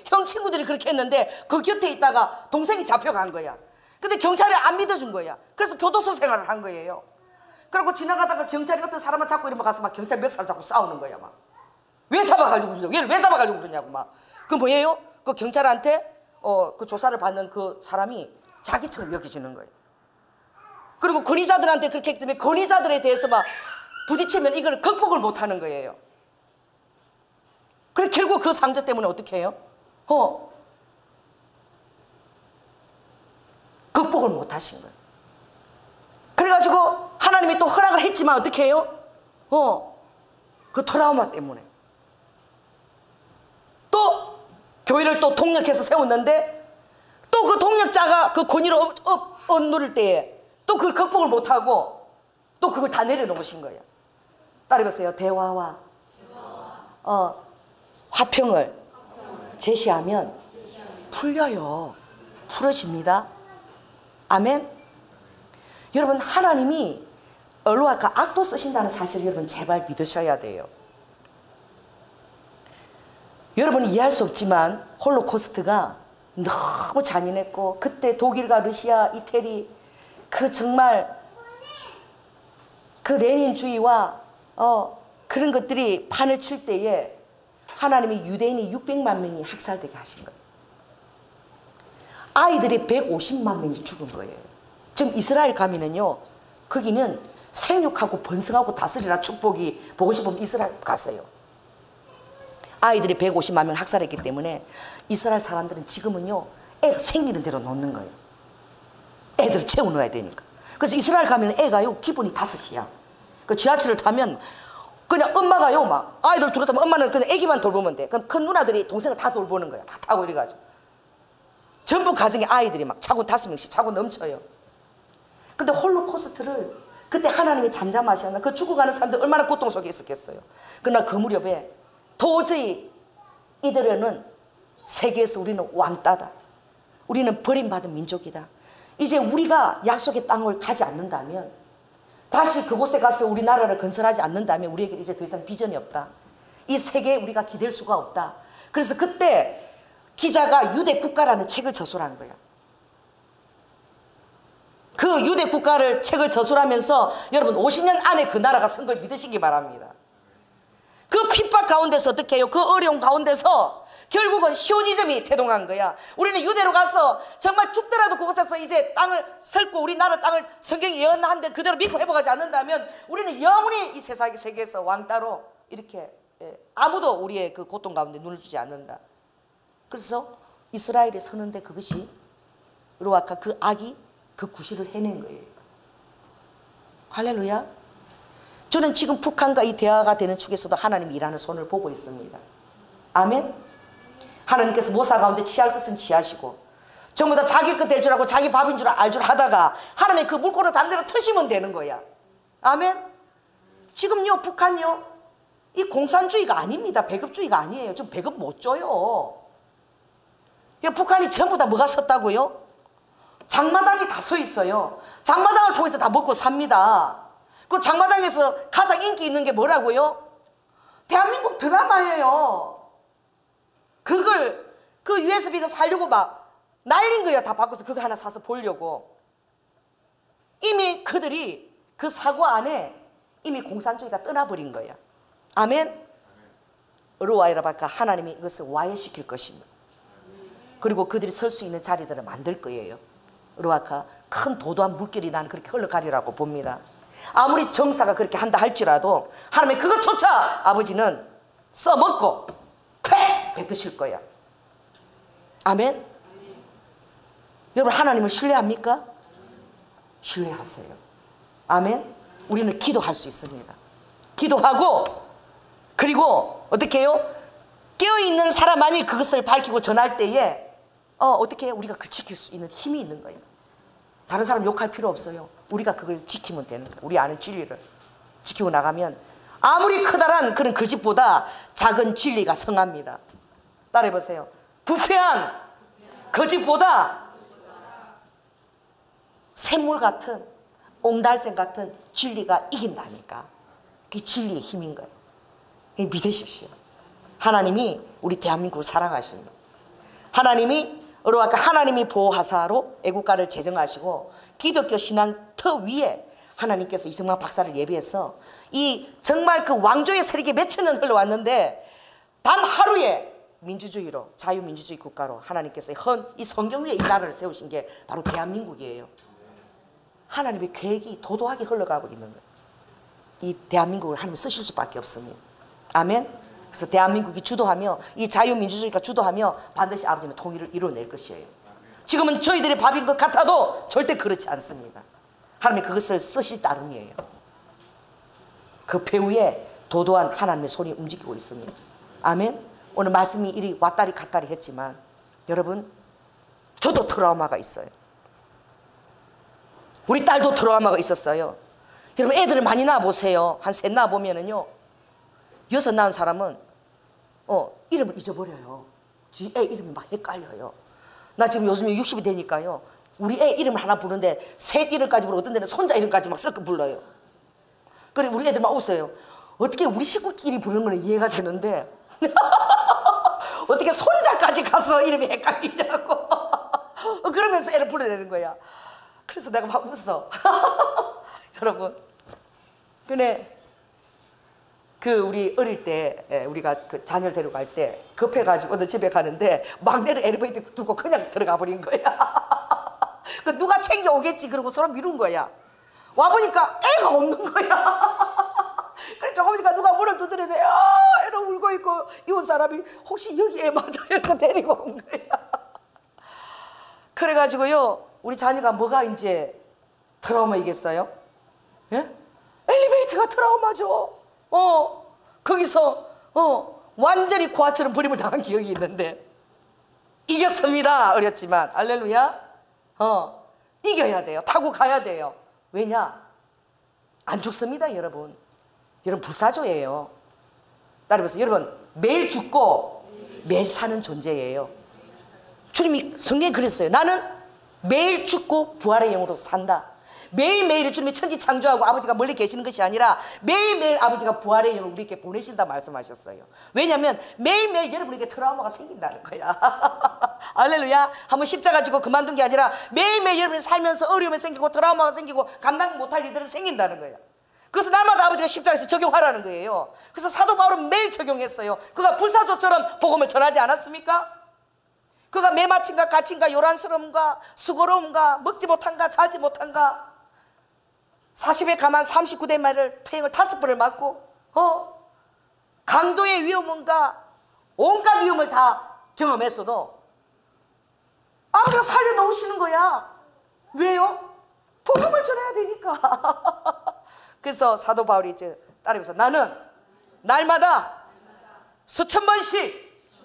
그렇게 했는데 그 곁에 있다가 동생이 잡혀간 거야. 근데 경찰이 안 믿어준 거야. 그래서 교도소 생활을 한 거예요. 그리고 지나가다가 경찰이 어떤 사람을 잡고 이러면 가서 막 경찰 멱살 잡고 싸우는 거야. 막 왜 잡아가지고 그러냐고, 얘를 왜 잡아가지고 그러냐고 막. 그 뭐예요? 그 경찰한테 그 조사를 받는 그 사람이 자기처럼 여겨지는 거예요. 그리고 권위자들한테 그렇게 했기 때문에 권위자들에 대해서 막 부딪히면 이걸 극복을 못 하는 거예요. 그래서 결국 그 상처 때문에 어떻게 해요? 극복을 못 하신 거예요. 그래가지고 하나님이 또 허락을 했지만 어떻게 해요? 그 트라우마 때문에 또 교회를 또 동력해서 세웠는데 또 그 동력자가 그 권위를 얻누를 때에 또 그걸 극복을 못하고 또 그걸 다 내려놓으신 거예요. 따라해보세요. 대화와 화평을 제시하면 풀려요. 풀어집니다. 아멘. 여러분, 하나님이 얼루아카 악도 쓰신다는 사실을 여러분 제발 믿으셔야 돼요. 여러분이 이해할 수 없지만 홀로코스트가 너무 잔인했고 그때 독일과 러시아, 이태리 그 정말 그 레닌주의와 그런 것들이 판을 칠 때에 하나님이 유대인이 600만 명이 학살되게 하신 거예요. 아이들이 150만 명이 죽은 거예요. 지금 이스라엘 가면은요, 거기는 생육하고 번성하고 다스리라 축복이 보고 싶으면 이스라엘 가세요. 아이들이 150만 명 학살했기 때문에 이스라엘 사람들은 지금은요, 애가 생기는 대로 놓는 거예요. 애들을 채워넣어야 되니까. 그래서 이스라엘 가면 애가요, 기본이 5이야. 그 지하철을 타면 그냥 엄마가요, 막 아이들 둘을 타면 엄마는 그냥 애기만 돌보면 돼. 그럼 큰 누나들이 동생을 다 돌보는 거야. 다 타고 이래가지고. 전부 가정에 아이들이 막 차고 5명씩 차고 넘쳐요. 근데 홀로코스트를 그때 하나님이 잠잠하셨나? 그 죽어가는 사람들 얼마나 고통 속에 있었겠어요. 그러나 그 무렵에 도저히 이들에는 세계에서 우리는 왕따다. 우리는 버림받은 민족이다. 이제 우리가 약속의 땅을 가지 않는다면, 다시 그곳에 가서 우리나라를 건설하지 않는다면 우리에게 이제 더 이상 비전이 없다. 이 세계에 우리가 기댈 수가 없다. 그래서 그때 기자가 유대 국가라는 책을 저술한 거야. 그 유대 국가를 책을 저술하면서 여러분 50년 안에 그 나라가 선 걸 믿으시기 바랍니다. 그 핍박 가운데서 어떻게 해요? 그 어려운 가운데서 결국은 시오니즘이 태동한 거야. 우리는 유대로 가서 정말 죽더라도 그곳에서 이제 땅을 설고 우리나라 땅을 성경이 예언한데 그대로 믿고 회복하지 않는다면 우리는 영원히 이 세계에서 왕따로 이렇게 아무도 우리의 그 고통 가운데 눈을 주지 않는다. 그래서 이스라엘이 서는데 그것이 루아카 그 악이 그 구실을 해낸 거예요. 할렐루야. 저는 지금 북한과 이 대화가 되는 축에서도 하나님이 일하는 손을 보고 있습니다. 아멘. 하나님께서 모사 가운데 취할 것은 취하시고 전부 다 자기 것 될 줄 알고 자기 밥인 줄 알 줄 하다가 하나님의 그 물꼬를 다른 데로 트시면 되는 거야. 아멘. 지금요 북한요 이 공산주의가 아닙니다. 배급주의가 아니에요. 좀 배급 못 줘요. 북한이 전부 다 뭐가 섰다고요? 장마당이 다 서 있어요. 장마당을 통해서 다 먹고 삽니다. 그 장마당에서 가장 인기 있는 게 뭐라고요? 대한민국 드라마예요. 그걸 그 USB가 살려고 막 날린 거야. 다 바꿔서 그거 하나 사서 보려고. 이미 그들이 그 사고 안에 이미 공산주의가 떠나버린 거야. 아멘. 루아이라바카 하나님이 이것을 와해시킬 것입니다. 그리고 그들이 설 수 있는 자리들을 만들 거예요. 루아카 큰 도도한 물결이 나는 그렇게 흘러가리라고 봅니다. 아무리 정사가 그렇게 한다 할지라도 하나님의 그것조차 아버지는 써먹고 퇴 뱉으실 거야. 아멘. 여러분 하나님을 신뢰합니까? 신뢰하세요. 아멘. 우리는 기도할 수 있습니다. 기도하고 그리고 어떻게 해요? 깨어있는 사람만이 그것을 밝히고 전할 때에 어떻게 해요? 우리가 그 지킬 수 있는 힘이 있는 거예요. 다른 사람 욕할 필요 없어요. 우리가 그걸 지키면 되는 거예요. 우리 아는 진리를 지키고 나가면 아무리 크다란 그런 그 집보다 작은 진리가 성합니다. 따라해보세요. 부패한 그 집보다 샘물 같은 옹달샘 같은 진리가 이긴다니까. 그게 진리의 힘인 거예요. 믿으십시오. 하나님이 우리 대한민국을 사랑하십니다. 하나님이 하나님이 보호하사로 애국가를 제정하시고 기독교 신앙 터 위에 하나님께서 이승만 박사를 예비해서 이 정말 그 왕조의 세력이 몇천 년 흘러왔는데 단 하루에 민주주의로 자유민주주의 국가로 하나님께서 이 성경 위에 이 나라를 세우신 게 바로 대한민국이에요. 하나님의 계획이 도도하게 흘러가고 있는 거예요. 이 대한민국을 하나님 쓰실 수밖에 없습니다. 아멘. 그래서 대한민국이 주도하며 이 자유민주주의가 주도하며 반드시 아버지는 통일을 이뤄낼 것이에요. 지금은 저희들의 밥인 것 같아도 절대 그렇지 않습니다. 하나님이 그것을 쓰실 따름이에요. 그 배후에 도도한 하나님의 손이 움직이고 있습니다. 아멘. 오늘 말씀이 이리 왔다리 갔다리 했지만 여러분 저도 트라우마가 있어요. 우리 딸도 트라우마가 있었어요. 여러분 애들을 많이 낳아보세요. 한 셋 낳아보면은요 6 낳은 사람은 이름을 잊어버려요. 지 애 이름이 막 헷갈려요. 나 지금 요즘에 60이 되니까요 우리 애 이름을 하나 부르는데 셋 이름까지 부르고 어떤 데는 손자 이름까지 막 섞어 불러요. 그래 우리 애들 막 웃어요. 어떻게 우리 식구끼리 부르는 건 이해가 되는데 어떻게 손자까지 가서 이름이 헷갈리냐고 그러면서 애를 불러내는 거야. 그래서 내가 막 웃어. 여러분 근데 우리 어릴 때 우리가 그 자녀를 데려갈 때 급해가지고 어느 집에 가는데 막내를 엘리베이터에 두고 그냥 들어가 버린 거야. 그 누가 챙겨 오겠지 그러고 서로 미룬 거야. 와보니까 애가 없는 거야. 그래 조금 있으니까 누가 문을 두드려도 애를 울고 있고 이웃 사람이 혹시 여기 애 맞아요? 이러고 데리고 온 거야. 그래가지고요 우리 자녀가 뭐가 이제 트라우마이겠어요? 예? 엘리베이터가 트라우마죠. 거기서 완전히 고아처럼 버림을 당한 기억이 있는데 이겼습니다. 어렸지만 할렐루야. 이겨야 돼요. 타고 가야 돼요. 왜냐? 안 죽습니다. 여러분 불사조예요. 따라해보세요. 여러분 매일 죽고 매일 사는 존재예요. 주님이 성경에 그랬어요. 나는 매일 죽고 부활의 영으로 산다. 매일매일 주님이 천지창조하고 아버지가 멀리 계시는 것이 아니라 매일매일 아버지가 부활의 영을 우리에게 보내신다 말씀하셨어요. 왜냐하면 매일매일 여러분에게 트라우마가 생긴다는 거야. 할렐루야. 한번 십자가 지고 그만둔 게 아니라 매일매일 여러분이 살면서 어려움이 생기고 트라우마가 생기고 감당 못할 일들이 생긴다는 거야. 그래서 날마다 아버지가 십자가에서 적용하라는 거예요. 그래서 사도 바울은 매일 적용했어요. 그가 불사조처럼 복음을 전하지 않았습니까? 그가 매마침과 갇힘과 요란스러움과 수고로움과 먹지 못한가 자지 못한가 40에 가만 39대 말을 퇴행을 5번을 맞고 강도의 위험과 온갖 위험을 다 경험했어도 아버지가 살려놓으시는 거야. 왜요? 복음을 전해야 되니까. 그래서 사도 바울이 이제 따라해서 나는 날마다 수천 번씩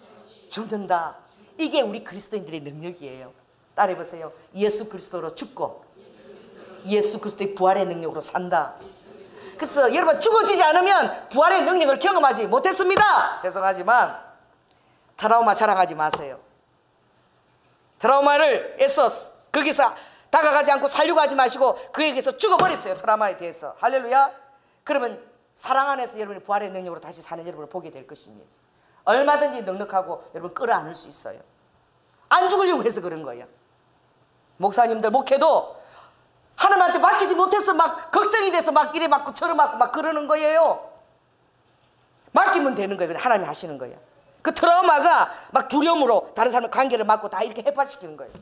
죽는다. 이게 우리 그리스도인들의 능력이에요. 따라해보세요. 예수 그리스도로 죽고 예수 그리스도의 부활의 능력으로 산다. 그래서 여러분, 죽어지지 않으면 부활의 능력을 경험하지 못했습니다. 죄송하지만 트라우마 자랑하지 마세요. 트라우마를 애써 거기서 다가가지 않고 살려고 하지 마시고 그에게서 죽어버렸어요. 트라우마에 대해서. 할렐루야. 그러면 사랑 안에서 여러분이 부활의 능력으로 다시 사는 여러분을 보게 될 것입니다. 얼마든지 넉넉하고 여러분 끌어안을 수 있어요. 안 죽으려고 해서 그런 거예요. 목사님들 목회도 하나님한테 맡기지 못해서 막 걱정이 돼서 막 이래 맞고 저래 맞고 막 그러는 거예요. 맡기면 되는 거예요. 하나님이 하시는 거예요. 그 트라우마가 막 두려움으로 다른 사람의 관계를 막고 다 이렇게 해파시키는 거예요.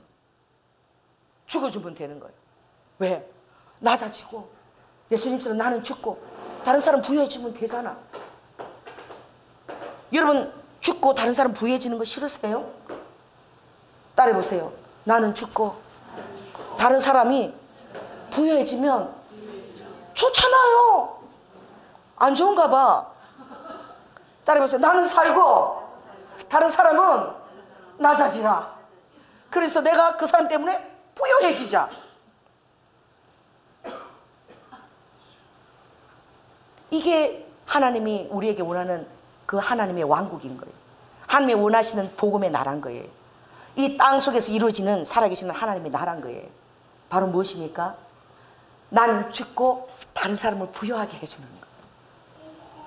죽어주면 되는 거예요. 왜? 낮아지고 예수님처럼 나는 죽고 다른 사람 부여해주면 되잖아. 여러분, 죽고 다른 사람 부여해지는 거 싫으세요? 따라해보세요. 나는 죽고 다른 사람이 부여해지면 좋잖아요. 안 좋은가 봐. 따라해보세요. 나는 살고 다른 사람은 낮아지라. 그래서 내가 그 사람 때문에 부여해지자. 이게 하나님이 우리에게 원하는 그 하나님의 왕국인 거예요. 하나님이 원하시는 복음의 나라인 거예요. 이 땅 속에서 이루어지는 살아계시는 하나님의 나라인 거예요. 바로 무엇입니까? 나는 죽고 다른 사람을 부여하게 해주는 거예요.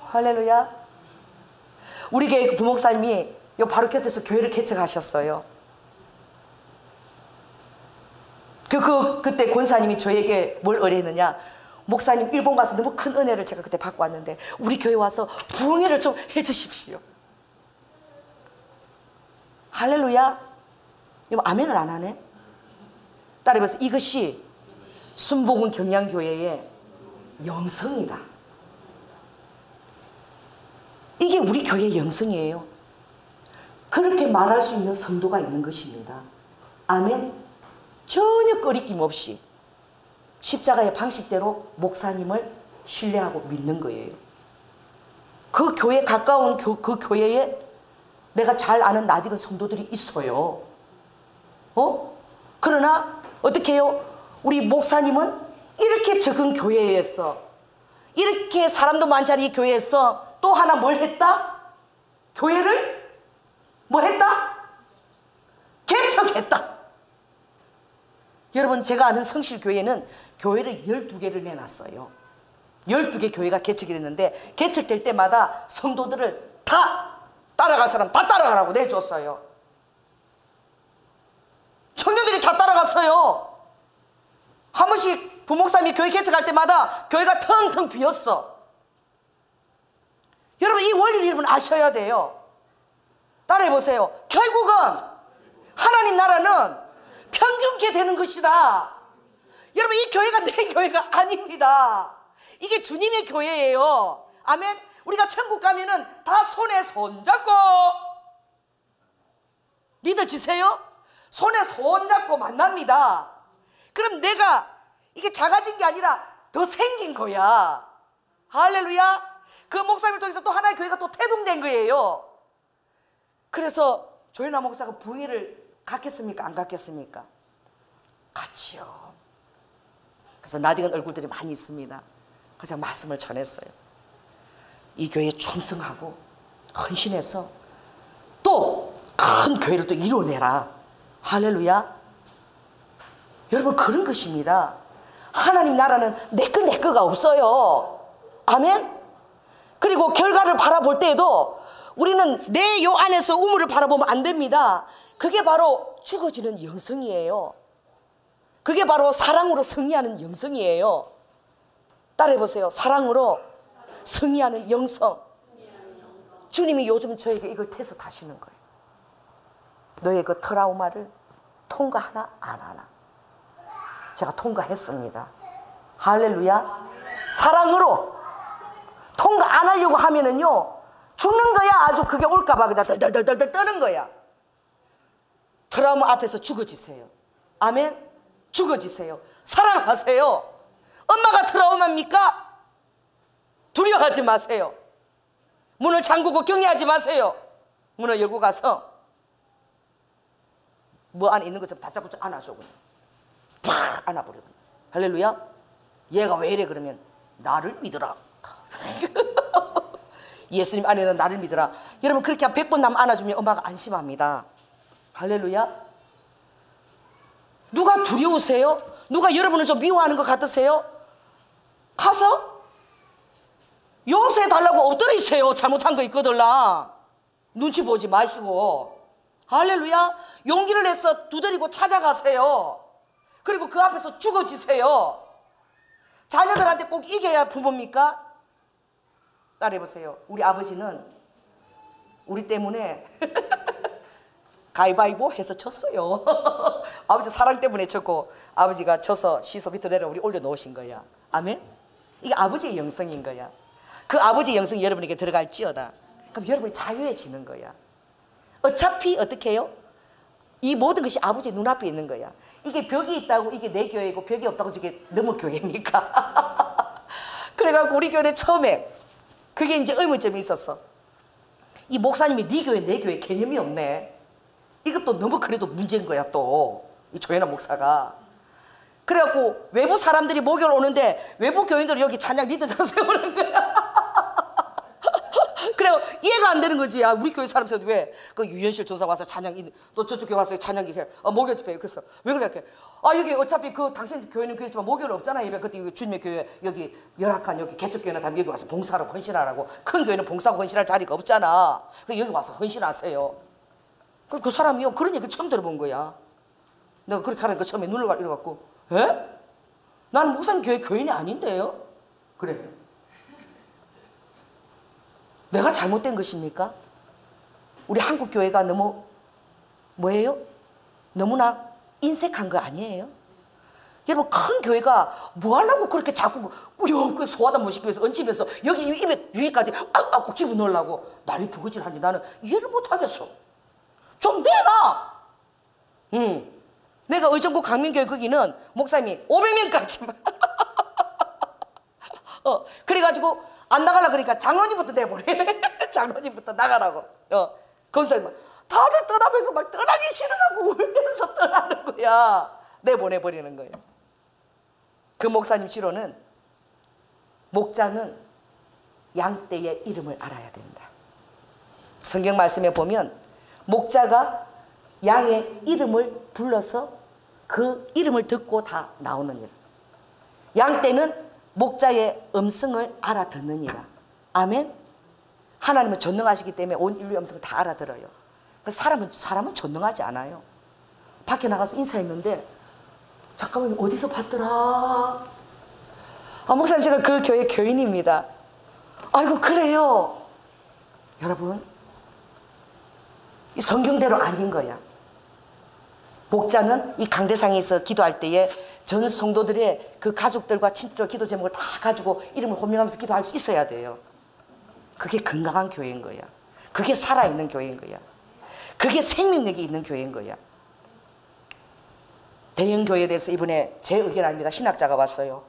할렐루야. 우리 교회 부목사님이 요 바로 곁에서 교회를 개척하셨어요. 그때 권사님이 저에게 뭘 의뢰했느냐. 목사님 일본 가서 너무 큰 은혜를 제가 그때 받고 왔는데 우리 교회 와서 부흥회를 좀 해주십시오. 할렐루야. 이거 아멘을 안 하네. 따라해서 이것이 순복음 경량교회의 영성이다. 이게 우리 교회의 영성이에요. 그렇게 말할 수 있는 성도가 있는 것입니다. 아멘. 전혀 꺼리낌 없이 십자가의 방식대로 목사님을 신뢰하고 믿는 거예요. 그 교회 가까운 그 교회에 내가 잘 아는 낯익은 성도들이 있어요. 그러나 어떻게 해요? 우리 목사님은 이렇게 적은 교회에서, 이렇게 사람도 많지 않은 이 교회에서 또 하나 뭘 했다? 교회를 뭐 했다? 개척했다. 여러분, 제가 아는 성실교회는 교회를 12개를 내놨어요. 12개 교회가 개척이 됐는데 개척될 때마다 성도들을 다 따라갈 사람 다 따라가라고 내줬어요. 청년들이 다 따라갔어요. 한 번씩 부목사님이 교회 개척할 때마다 교회가 텅텅 비었어. 여러분, 이 원리를 여러분 아셔야 돼요. 따라해보세요. 결국은 하나님 나라는 평균케 되는 것이다. 여러분, 이 교회가 내 교회가 아닙니다. 이게 주님의 교회예요. 아멘. 우리가 천국 가면은 다 손에 손잡고, 믿어지세요? 손에 손잡고 만납니다. 그럼 내가 이게 작아진 게 아니라 더 생긴 거야. 할렐루야. 그 목사님을 통해서 또 하나의 교회가 또 태동된 거예요. 그래서 조현아 목사가 부흥회를 갖겠습니까? 안 갖겠습니까? 같이요. 그래서 낯익은 얼굴들이 많이 있습니다. 그래서 제가 말씀을 전했어요. 이 교회에 충성하고 헌신해서 또 큰 교회를 또 이뤄내라. 할렐루야. 여러분, 그런 것입니다. 하나님 나라는 내 거가 없어요. 아멘. 그리고 결과를 바라볼 때에도 우리는 내 요 안에서 우물을 바라보면 안 됩니다. 그게 바로 죽어지는 영성이에요. 그게 바로 사랑으로 승리하는 영성이에요. 따라해보세요. 사랑으로 승리하는 영성. 주님이 요즘 저에게 이걸 테스트하시는 거예요. 너의 그 트라우마를 통과하나 안 하나. 제가 통과했습니다. 할렐루야. 사랑으로 통과 안 하려고 하면은요, 죽는 거야. 아주 그게 올까봐 그냥 덜덜덜덜 떠는 거야. 트라우마 앞에서 죽어지세요. 아멘. 죽어지세요. 사랑하세요. 엄마가 트라우마입니까? 두려워하지 마세요. 문을 잠그고 격려하지 마세요. 문을 열고 가서 뭐 안에 있는 것처럼 다 잡고 안아줘. 그냥 팍 안아버려. 할렐루야. 얘가 왜 이래 그러면 나를 믿어라. 예수님 안에는 나를 믿어라. 여러분 그렇게 한 100번 남 안아주면 엄마가 안심합니다. 할렐루야. 누가 두려우세요? 누가 여러분을 좀 미워하는 것 같으세요? 가서 용서해 달라고 엎드리세요. 잘못한 거 있거들라. 눈치 보지 마시고. 할렐루야. 용기를 내서 두드리고 찾아가세요. 그리고 그 앞에서 죽어지세요. 자녀들한테 꼭 이겨야 부모입니까? 따라해보세요. 우리 아버지는 우리 때문에 가위바위보 해서 쳤어요. 아버지 사랑 때문에 쳤고 아버지가 져서 시소 밑으로 내려 우리 올려놓으신 거야. 아멘? 이게 아버지의 영성인 거야. 그 아버지의 영성이 여러분에게 들어갈지어다. 그럼 여러분이 자유해지는 거야. 어차피 어떻게 해요? 이 모든 것이 아버지의 눈앞에 있는 거야. 이게 벽이 있다고 이게 내 교회이고 벽이 없다고 저게 너무 교회입니까? 그래갖고 우리 교회 처음에 그게 이제 의문점이 있었어. 이 목사님이 네 교회 내 교회 개념이 없네. 이것도 너무 그래도 문제인 거야 또. 이 조현아 목사가. 그래갖고 외부 사람들이 목요일 오는데 외부 교인들은 여기 찬양 리더장 세우는 거야. 그래 이해가 안 되는 거지. 아, 우리 교회 사람들 왜 그 유현실 조사 와서 찬양 또 저쪽 교회 와서 찬양이 해. 목요일 집회. 그래서 왜 그래 이렇게. 아 여기 어차피 그 당신 교회는 교회지만 목요일 없잖아. 예배 그때 주님의 교회 여기 열악한 여기 개척교회나 다면 여기 와서 봉사하러 헌신하라고. 큰 교회는 봉사하고 헌신할 자리가 없잖아. 그 여기 와서 헌신하세요. 그 사람이요 그런 얘기 처음 들어본 거야. 내가 그렇게 하니까 처음에 눈을 이래갖고 에? 나는 목사님 교회 교인이 아닌데요? 그래. 내가 잘못된 것입니까? 우리 한국 교회가 너무 뭐예요? 너무나 인색한 거 아니에요? 여러분 큰 교회가 뭐 하려고 그렇게 자꾸 꾸역꾸역 소화다 못 시키기 위해서 얹히면서 여기 입에 위에까지 꼭 집어넣으려고 난리 부거질하는지 나는 이해를 못하겠어. 좀 내놔. 내가 의정부 강민교회 거기는 목사님이 500명까지만 그래가지고 안 나가려고 그러니까 장로님부터 내보내. 장로님부터 나가라고. 검사님 다들 떠나면서 막 떠나기 싫어하고 울면서 떠나는 거야. 내보내버리는 거예요. 그 목사님 지로는 목자는 양떼의 이름을 알아야 된다. 성경 말씀에 보면 목자가 양의 이름을 불러서 그 이름을 듣고 다 나오느니라. 양떼는 목자의 음성을 알아듣느니라. 아멘. 하나님은 전능하시기 때문에 온 인류의 음성을 다 알아들어요. 사람은 전능하지 않아요. 밖에 나가서 인사했는데 잠깐만 어디서 봤더라. 목사님 제가 그 교회 교인입니다. 아이고 그래요. 여러분 이 성경대로 아닌 거야. 목자는 이 강대상에서 기도할 때에 전 성도들의 그 가족들과 친구들 기도 제목을 다 가지고 이름을 호명하면서 기도할 수 있어야 돼요. 그게 건강한 교회인 거야. 그게 살아있는 교회인 거야. 그게 생명력이 있는 교회인 거야. 대형교회에 대해서 이번에 제 의견 아닙니다. 신학자가 왔어요.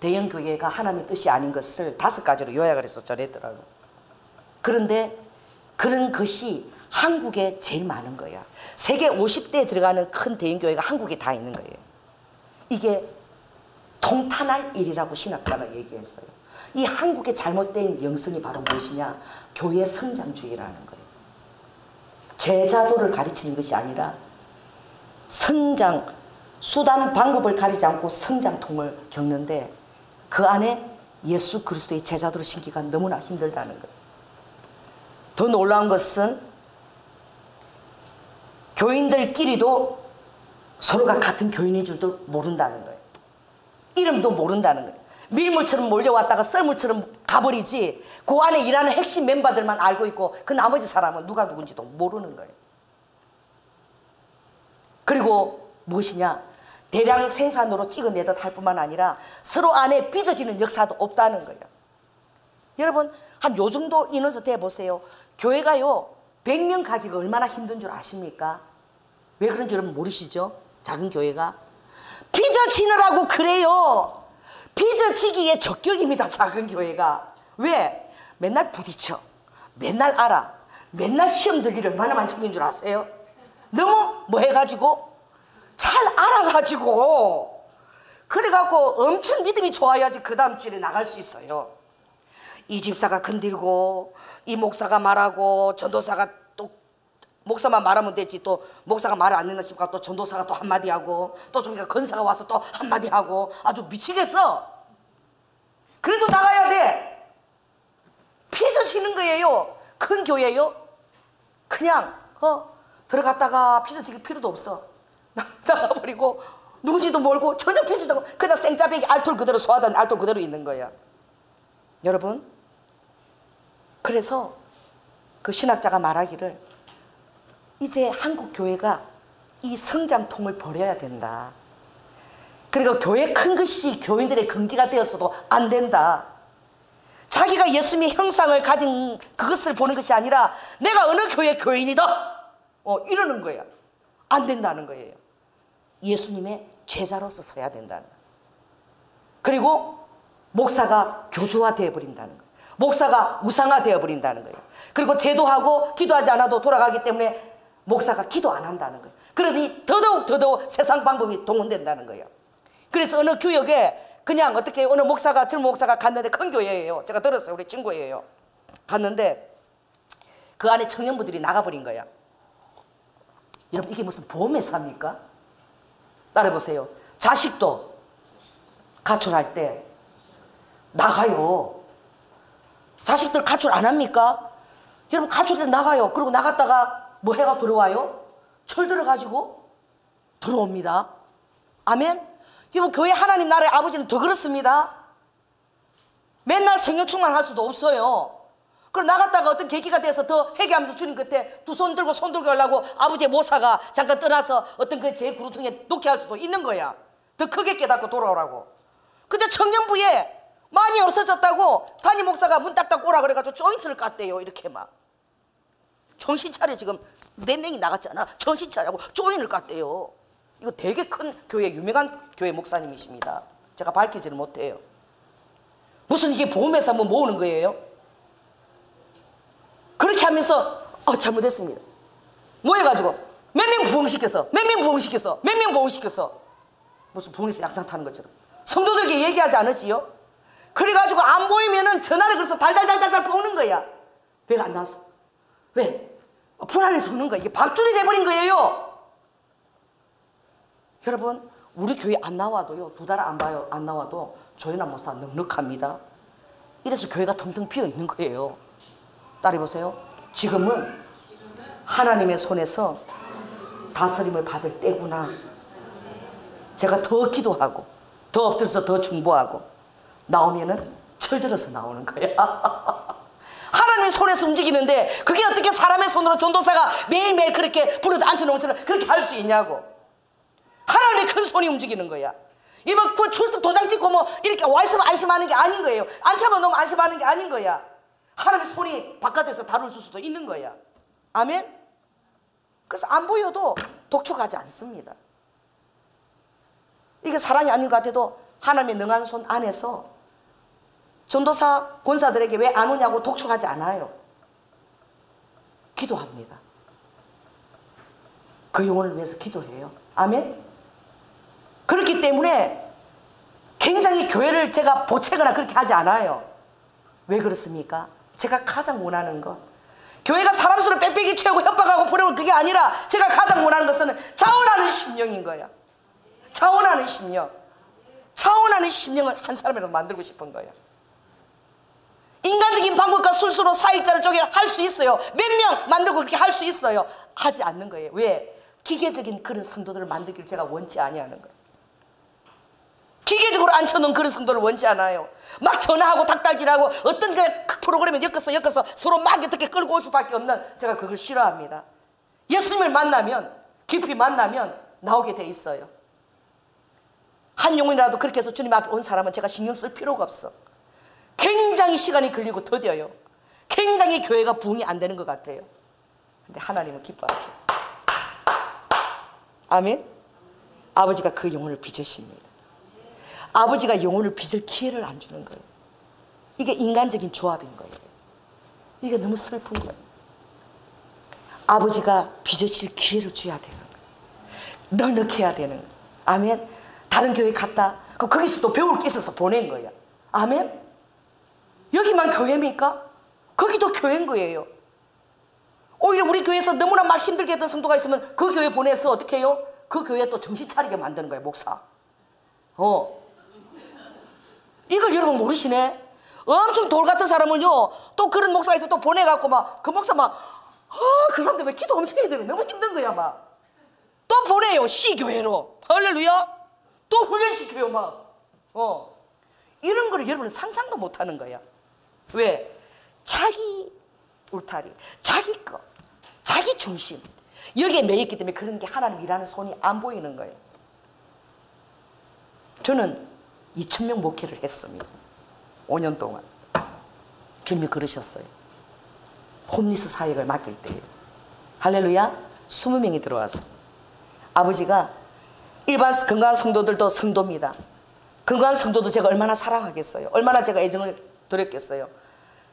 대형교회가 하나님의 뜻이 아닌 것을 5가지로 요약을 해서 전했더라고요. 그런데 그런 것이 한국에 제일 많은 거야. 세계 50대에 들어가는 큰 대형교회가 한국에 다 있는 거예요. 이게 통탄할 일이라고 신학자가 얘기했어요. 이 한국의 잘못된 영성이 바로 무엇이냐? 교회 성장주의라는 거예요. 제자도를 가르치는 것이 아니라 성장, 수단, 방법을 가리지 않고 성장통을 겪는데 그 안에 예수 그리스도의 제자도를 심기가 너무나 힘들다는 거예요. 더 놀라운 것은 교인들끼리도 서로가 같은 교인인 줄도 모른다는 거예요. 이름도 모른다는 거예요. 밀물처럼 몰려왔다가 썰물처럼 가버리지 그 안에 일하는 핵심 멤버들만 알고 있고 그 나머지 사람은 누가 누군지도 모르는 거예요. 그리고 무엇이냐? 대량 생산으로 찍어내듯 할 뿐만 아니라 서로 안에 빚어지는 역사도 없다는 거예요. 여러분 한 요 정도 인원수 대보세요. 교회가요 100명 가기가 얼마나 힘든 줄 아십니까? 왜 그런 줄 여러분 모르시죠? 작은 교회가 빚어지느라고 그래요. 빚어지기에 적격입니다. 작은 교회가. 왜? 맨날 부딪혀, 맨날 알아, 맨날 시험 들 일이 얼마나 많이 생긴 줄 아세요? 너무 뭐 해가지고 잘 알아가지고 그래갖고 엄청 믿음이 좋아야지 그 다음 주일에 나갈 수 있어요. 이 집사가 건들고 이 목사가 말하고 전도사가 또 목사만 말하면 되지, 또 목사가 말을 안 듣는 집가 또 전도사가 또 한마디 하고 또 좀 건사가 와서 또 한마디 하고 아주 미치겠어. 그래도 나가야 돼. 피서치는 거예요. 큰 교회요. 그냥 들어갔다가 피서치기 필요도 없어. 나가버리고 누군지도 모르고 전혀 피서치도 않고 그냥 생짜배기 알톨 그대로 소화된 알톨 그대로 있는 거야. 여러분, 그래서 그 신학자가 말하기를 이제 한국 교회가 이 성장통을 버려야 된다. 그리고 교회 큰 것이 교인들의 긍지가 되었어도 안 된다. 자기가 예수님의 형상을 가진 그것을 보는 것이 아니라 내가 어느 교회 교인이다 이러는 거야. 안 된다는 거예요. 예수님의 제자로서 서야 된다는 거예요. 그리고 목사가 교주화 되어버린다는 거예요. 목사가 우상화 되어버린다는 거예요. 그리고 제도하고 기도하지 않아도 돌아가기 때문에 목사가 기도 안 한다는 거예요. 그러니 더더욱 세상 방법이 동원된다는 거예요. 그래서 어느 교역에 그냥 어떻게 어느 목사가 젊은 목사가 갔는데, 큰 교회예요. 제가 들었어요. 우리 친구예요. 갔는데 그 안에 청년부들이 나가버린 거야. 여러분, 이게 무슨 보험회사입니까? 따라해보세요. 자식도 가출할 때 나가요. 자식들 가출 안 합니까? 여러분, 가출할 때 나가요. 그리고 나갔다가 뭐 해가 들어와요? 철 들어가지고 들어옵니다. 아멘? 여러분, 교회 하나님 나라의 아버지는 더 그렇습니다. 맨날 성령 충만할 수도 없어요. 그리고 나갔다가 어떤 계기가 돼서 더 회개하면서 주님 그때 두 손 들고 하려고 아버지의 모사가 잠깐 떠나서 어떤 그 제 구루통에 놓게 할 수도 있는 거야. 더 크게 깨닫고 돌아오라고. 근데 청년부에 많이 없어졌다고 담임 목사가 문 딱 닫고 오라 그래가지고 조인트를 깠대요. 이렇게 막. 정신 차려. 지금 몇 명이 나갔잖아. 정신 차려고 조인을 깠대요. 이거 되게 큰 교회, 유명한 교회 목사님이십니다. 제가 밝히지는 못해요. 무슨 이게 보험회사 뭐 모으는 거예요? 그렇게 하면서 잘못했습니다. 뭐 해가지고 몇 명 부흥시켰어. 몇 명 부흥시켰어. 몇 명 부흥시켰어. 무슨 부흥에서 약탕 타는 것처럼 성도들에게 얘기하지 않았지요? 그래가지고 안 보이면은 전화를 걸어서 달달달달 보는 거야. 왜 안 나왔어? 왜? 불안해서 오는 거야. 이게 밥줄이 돼버린 거예요. 여러분, 우리 교회 안 나와도요, 2달 안 봐요. 안 나와도 조연아 목사 넉넉합니다. 이래서 교회가 텅텅 비어 있는 거예요. 따라해보세요. 지금은 하나님의 손에서 다스림을 받을 때구나. 제가 더 기도하고 더 엎드려서 더 중보하고 나오면은 철들어서 나오는 거야. 하나님의 손에서 움직이는데 그게 어떻게 사람의 손으로 전도사가 매일매일 그렇게 불어도 앉혀놓은 것처럼 그렇게 할 수 있냐고. 하나님의 큰 손이 움직이는 거야. 이뭐 그 출석 도장 찍고 뭐 이렇게 와 있으면 안심하는 게 아닌 거예요. 앉혀만 놓으면 안심하는 게 아닌 거야. 하나님의 손이 바깥에서 다룰 수도 있는 거야. 아멘? 그래서 안 보여도 독촉하지 않습니다. 이게 사랑이 아닌 것 같아도 하나님의 능한 손 안에서 전도사, 권사들에게 왜 안 오냐고 독촉하지 않아요. 기도합니다. 그 영혼을 위해서 기도해요. 아멘? 그렇기 때문에 굉장히 교회를 제가 보채거나 그렇게 하지 않아요. 왜 그렇습니까? 제가 가장 원하는 것, 교회가 사람 수를 빽빽이 채우고 협박하고 부려올 그게 아니라 제가 가장 원하는 것은 자원하는 심령인 거야. 자원하는 심령. 자원하는 심령을 한 사람이라도 만들고 싶은 거예요. 인간적인 방법과 술수로 사익자를 쪼개 할 수 있어요. 몇 명 만들고 그렇게 할 수 있어요. 하지 않는 거예요. 왜? 기계적인 그런 성도들을 만들기를 제가 원치 아니하는 거예요. 기계적으로 앉혀놓은 그런 성도를 원치 않아요. 막 전화하고 닭달질하고 어떤 그 프로그램에 엮어서 서로 막 어떻게 끌고 올 수밖에 없는, 제가 그걸 싫어합니다. 예수님을 만나면, 깊이 만나면 나오게 돼 있어요. 한 영혼이라도 그렇게 해서 주님 앞에 온 사람은 제가 신경 쓸 필요가 없어. 굉장히 시간이 걸리고 더뎌요. 굉장히 교회가 부흥이 안 되는 것 같아요. 근데 하나님은 기뻐하셔. 아멘? 아버지가 그 영혼을 빚으십니다. 아버지가 영혼을 빚을 기회를 안 주는 거예요. 이게 인간적인 조합인 거예요. 이게 너무 슬픈 거예요. 아버지가 빚어질 기회를 줘야 되는 거예요. 넉넉히 해야 되는 거예요. 아멘. 다른 교회 갔다 그럼 거기서 또 배울 게 있어서 보낸 거야. 아멘. 여기만 교회입니까? 거기도 교회인 거예요. 오히려 우리 교회에서 너무나 막 힘들게 했던 성도가 있으면 그 교회 보내서 어떻게 해요? 그 교회에 또 정신 차리게 만드는 거예요, 목사. 이걸 여러분 모르시네? 엄청 돌 같은 사람을요, 또 그런 목사가 있으면 또 보내갖고 막, 그 목사 막, 그 사람들 왜 기도 엄청 해야 되는 너무 힘든 거야, 막. 또 보내요, 시교회로. 할렐루야? 또 훈련시켜요, 막. 이런 거를 여러분은 상상도 못 하는 거야. 왜? 자기 울타리, 자기 거, 자기 중심. 여기에 매였기 때문에 그런 게 하나님 일하는 손이 안 보이는 거예요. 저는 2,000명 목회를 했습니다. 5년 동안. 주님이 그러셨어요. 홈리스 사역을 맡길 때에. 할렐루야. 20명이 들어와서. 아버지가 일반 건강한 성도들도 성도입니다. 건강한 성도도 제가 얼마나 사랑하겠어요. 얼마나 제가 애정을 드렸겠어요.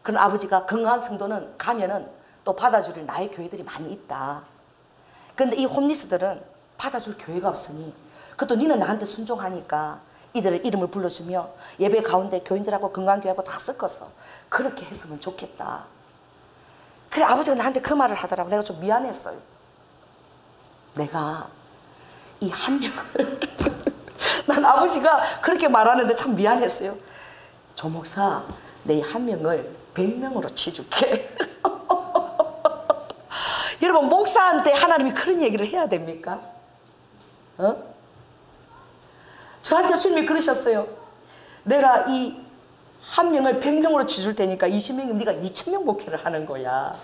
그런 아버지가 건강한 성도는 가면은 또 받아줄 나의 교회들이 많이 있다. 그런데 이 홈리스들은 받아줄 교회가 없으니 그것도 니는 나한테 순종하니까 이들을 이름을 불러주며 예배 가운데 교인들하고 건강교회하고 다 섞어서 그렇게 했으면 좋겠다. 그래 아버지가 나한테 그 말을 하더라고. 내가 좀 미안했어요. 내가 이 한 명을 난 아버지가 그렇게 말하는데 참 미안했어요. 조 목사 내 한 명을 100명으로 치줄게. 여러분 목사한테 하나님이 그런 얘기를 해야 됩니까? 저한테 주님이 그러셨어요. 내가 이 한 명을 100명으로 치줄 테니까 20명이면 네가 2,000명 목회를 하는 거야.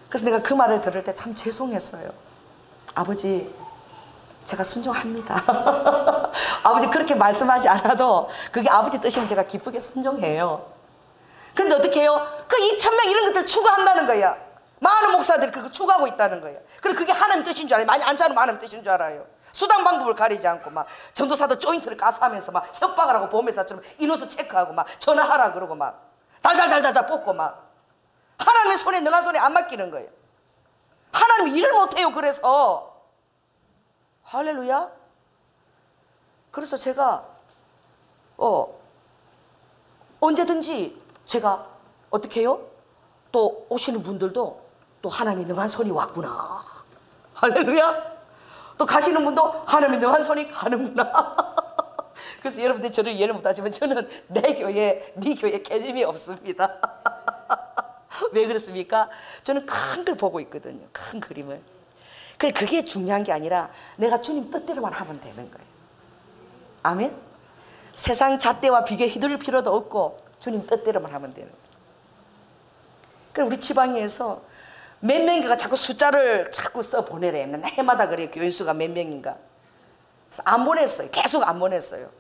그래서 내가 그 말을 들을 때 참 죄송했어요. 아버지 제가 순종합니다. 아버지 그렇게 말씀하지 않아도 그게 아버지 뜻이면 제가 기쁘게 순종해요. 근데 어떻게 해요? 그 2,000명 이런 것들 추구한다는 거야. 많은 목사들이 그렇게 추구하고 있다는 거예요. 그리고 그게 하나님 뜻인 줄 알아요. 많이 안 자르면 하나님 뜻인 줄 알아요. 수단 방법을 가리지 않고 막 전도사도 조인트를 까서 하면서 막 협박을 하고 보험회사처럼 인원수 체크하고 막 전화하라 그러고 막 달달달달달 뽑고 막 하나님의 손에 능한 손에 안 맡기는 거예요. 하나님이 일을 못해요. 그래서 할렐루야. 그래서 제가 언제든지 제가 어떻게 해요? 또 오시는 분들도 또 하나님이 능한 손이 왔구나. 할렐루야. 또 가시는 분도 하나님이 능한 손이 가는구나. 그래서 여러분들이 저를 이해를 못하지만 저는 내 교회, 네 교회 개념이 없습니다. 왜 그렇습니까? 저는 큰 걸 보고 있거든요. 큰 그림을. 그게 중요한 게 아니라 내가 주님 뜻대로만 하면 되는 거예요. 아멘? 세상 잣대와 비교에 휘둘릴 필요도 없고 주님 뜻대로만 하면 되는 거예요. 그래서 우리 지방에서 몇 명인가 자꾸 숫자를 자꾸 써 보내래. 맨날 해마다 그래요. 교인 수가 몇 명인가. 그래서 안 보냈어요. 계속 안 보냈어요.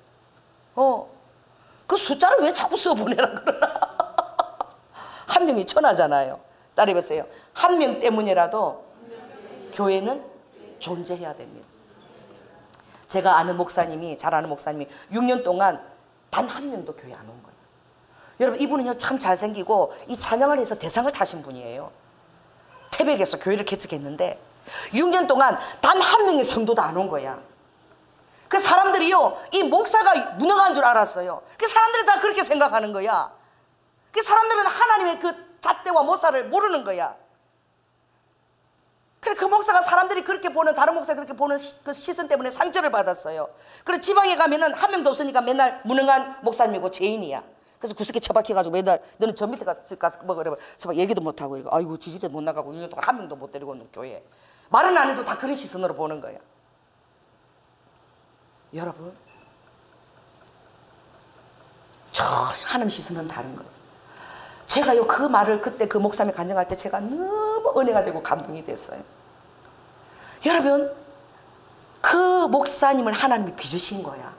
그 숫자를 왜 자꾸 써 보내라 그러나. 한 명이 천하잖아요. 따라해보세요. 한 명 때문이라도 교회는 존재해야 됩니다. 제가 아는 목사님이, 잘 아는 목사님이 6년 동안 단 한 명도 교회 안 온 거예요. 여러분 이분은요 참 잘생기고 이 찬양을 해서 대상을 타신 분이에요. 태백에서 교회를 개척했는데 6년 동안 단 한 명의 성도도 안 온 거야. 그 사람들이요 이 목사가 무능한 줄 알았어요. 그 사람들이 다 그렇게 생각하는 거야. 그 사람들은 하나님의 그 잣대와 모사를 모르는 거야. 그래 그 목사가 사람들이 그렇게 보는, 다른 목사 그렇게 보는 그 시선 때문에 상처를 받았어요. 그래 지방에 가면은 한 명도 없으니까 맨날 무능한 목사님이고 죄인이야. 그래서 구석에 처박혀가지고 매달 너는 저 밑에 가서 뭐 그래 저 얘기도 못하고 이거 아이고 지지대 못 나가고 1년 동안 한 명도 못 데리고 오는 교회. 말은 안 해도 다 그런 시선으로 보는 거야. 여러분 저 하나님 시선은 다른 거예요. 제가요 그 말을 그때 그 목사님이 간증할 때 제가 너무 은혜가 되고 감동이 됐어요. 여러분 그 목사님을 하나님이 빚으신 거야.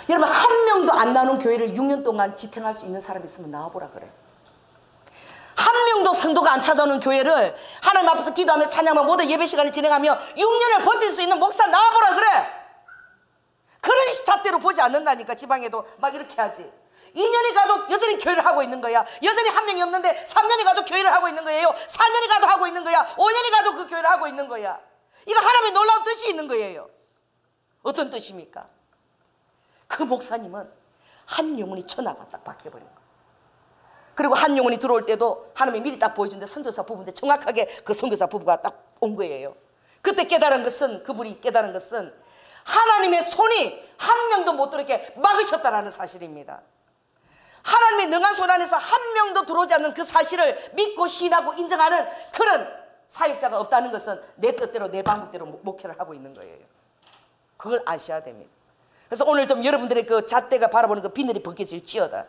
여러분 한 명도 안 나오는 교회를 6년 동안 지탱할 수 있는 사람이 있으면 나와보라 그래. 한 명도 성도가 안 찾아오는 교회를 하나님 앞에서 기도하며 찬양하며 모든 예배 시간을 진행하며 6년을 버틸 수 있는 목사 나와보라 그래. 그런 잣대로 보지 않는다니까. 지방에도 막 이렇게 하지. 2년이 가도 여전히 교회를 하고 있는 거야. 여전히 한 명이 없는데 3년이 가도 교회를 하고 있는 거예요. 4년이 가도 하고 있는 거야. 5년이 가도 그 교회를 하고 있는 거야. 이거 하나님의 놀라운 뜻이 있는 거예요. 어떤 뜻입니까? 그 목사님은 한 영혼이 천하가 딱 박혀버린 거야. 그리고 한 영혼이 들어올 때도 하나님이 미리 딱 보여준데 선교사 부부인데 정확하게 그 선교사 부부가 딱 온 거예요. 그때 깨달은 것은, 그분이 깨달은 것은 하나님의 손이 한 명도 못 들어오게 막으셨다라는 사실입니다. 하나님의 능한 손 안에서 한 명도 들어오지 않는 그 사실을 믿고 신하고 인정하는 그런 사역자가 없다는 것은 내 뜻대로 내 방법대로 목회를 하고 있는 거예요. 그걸 아셔야 됩니다. 그래서 오늘 좀 여러분들의 그 잣대가 바라보는 그 비늘이 벗겨질지어다.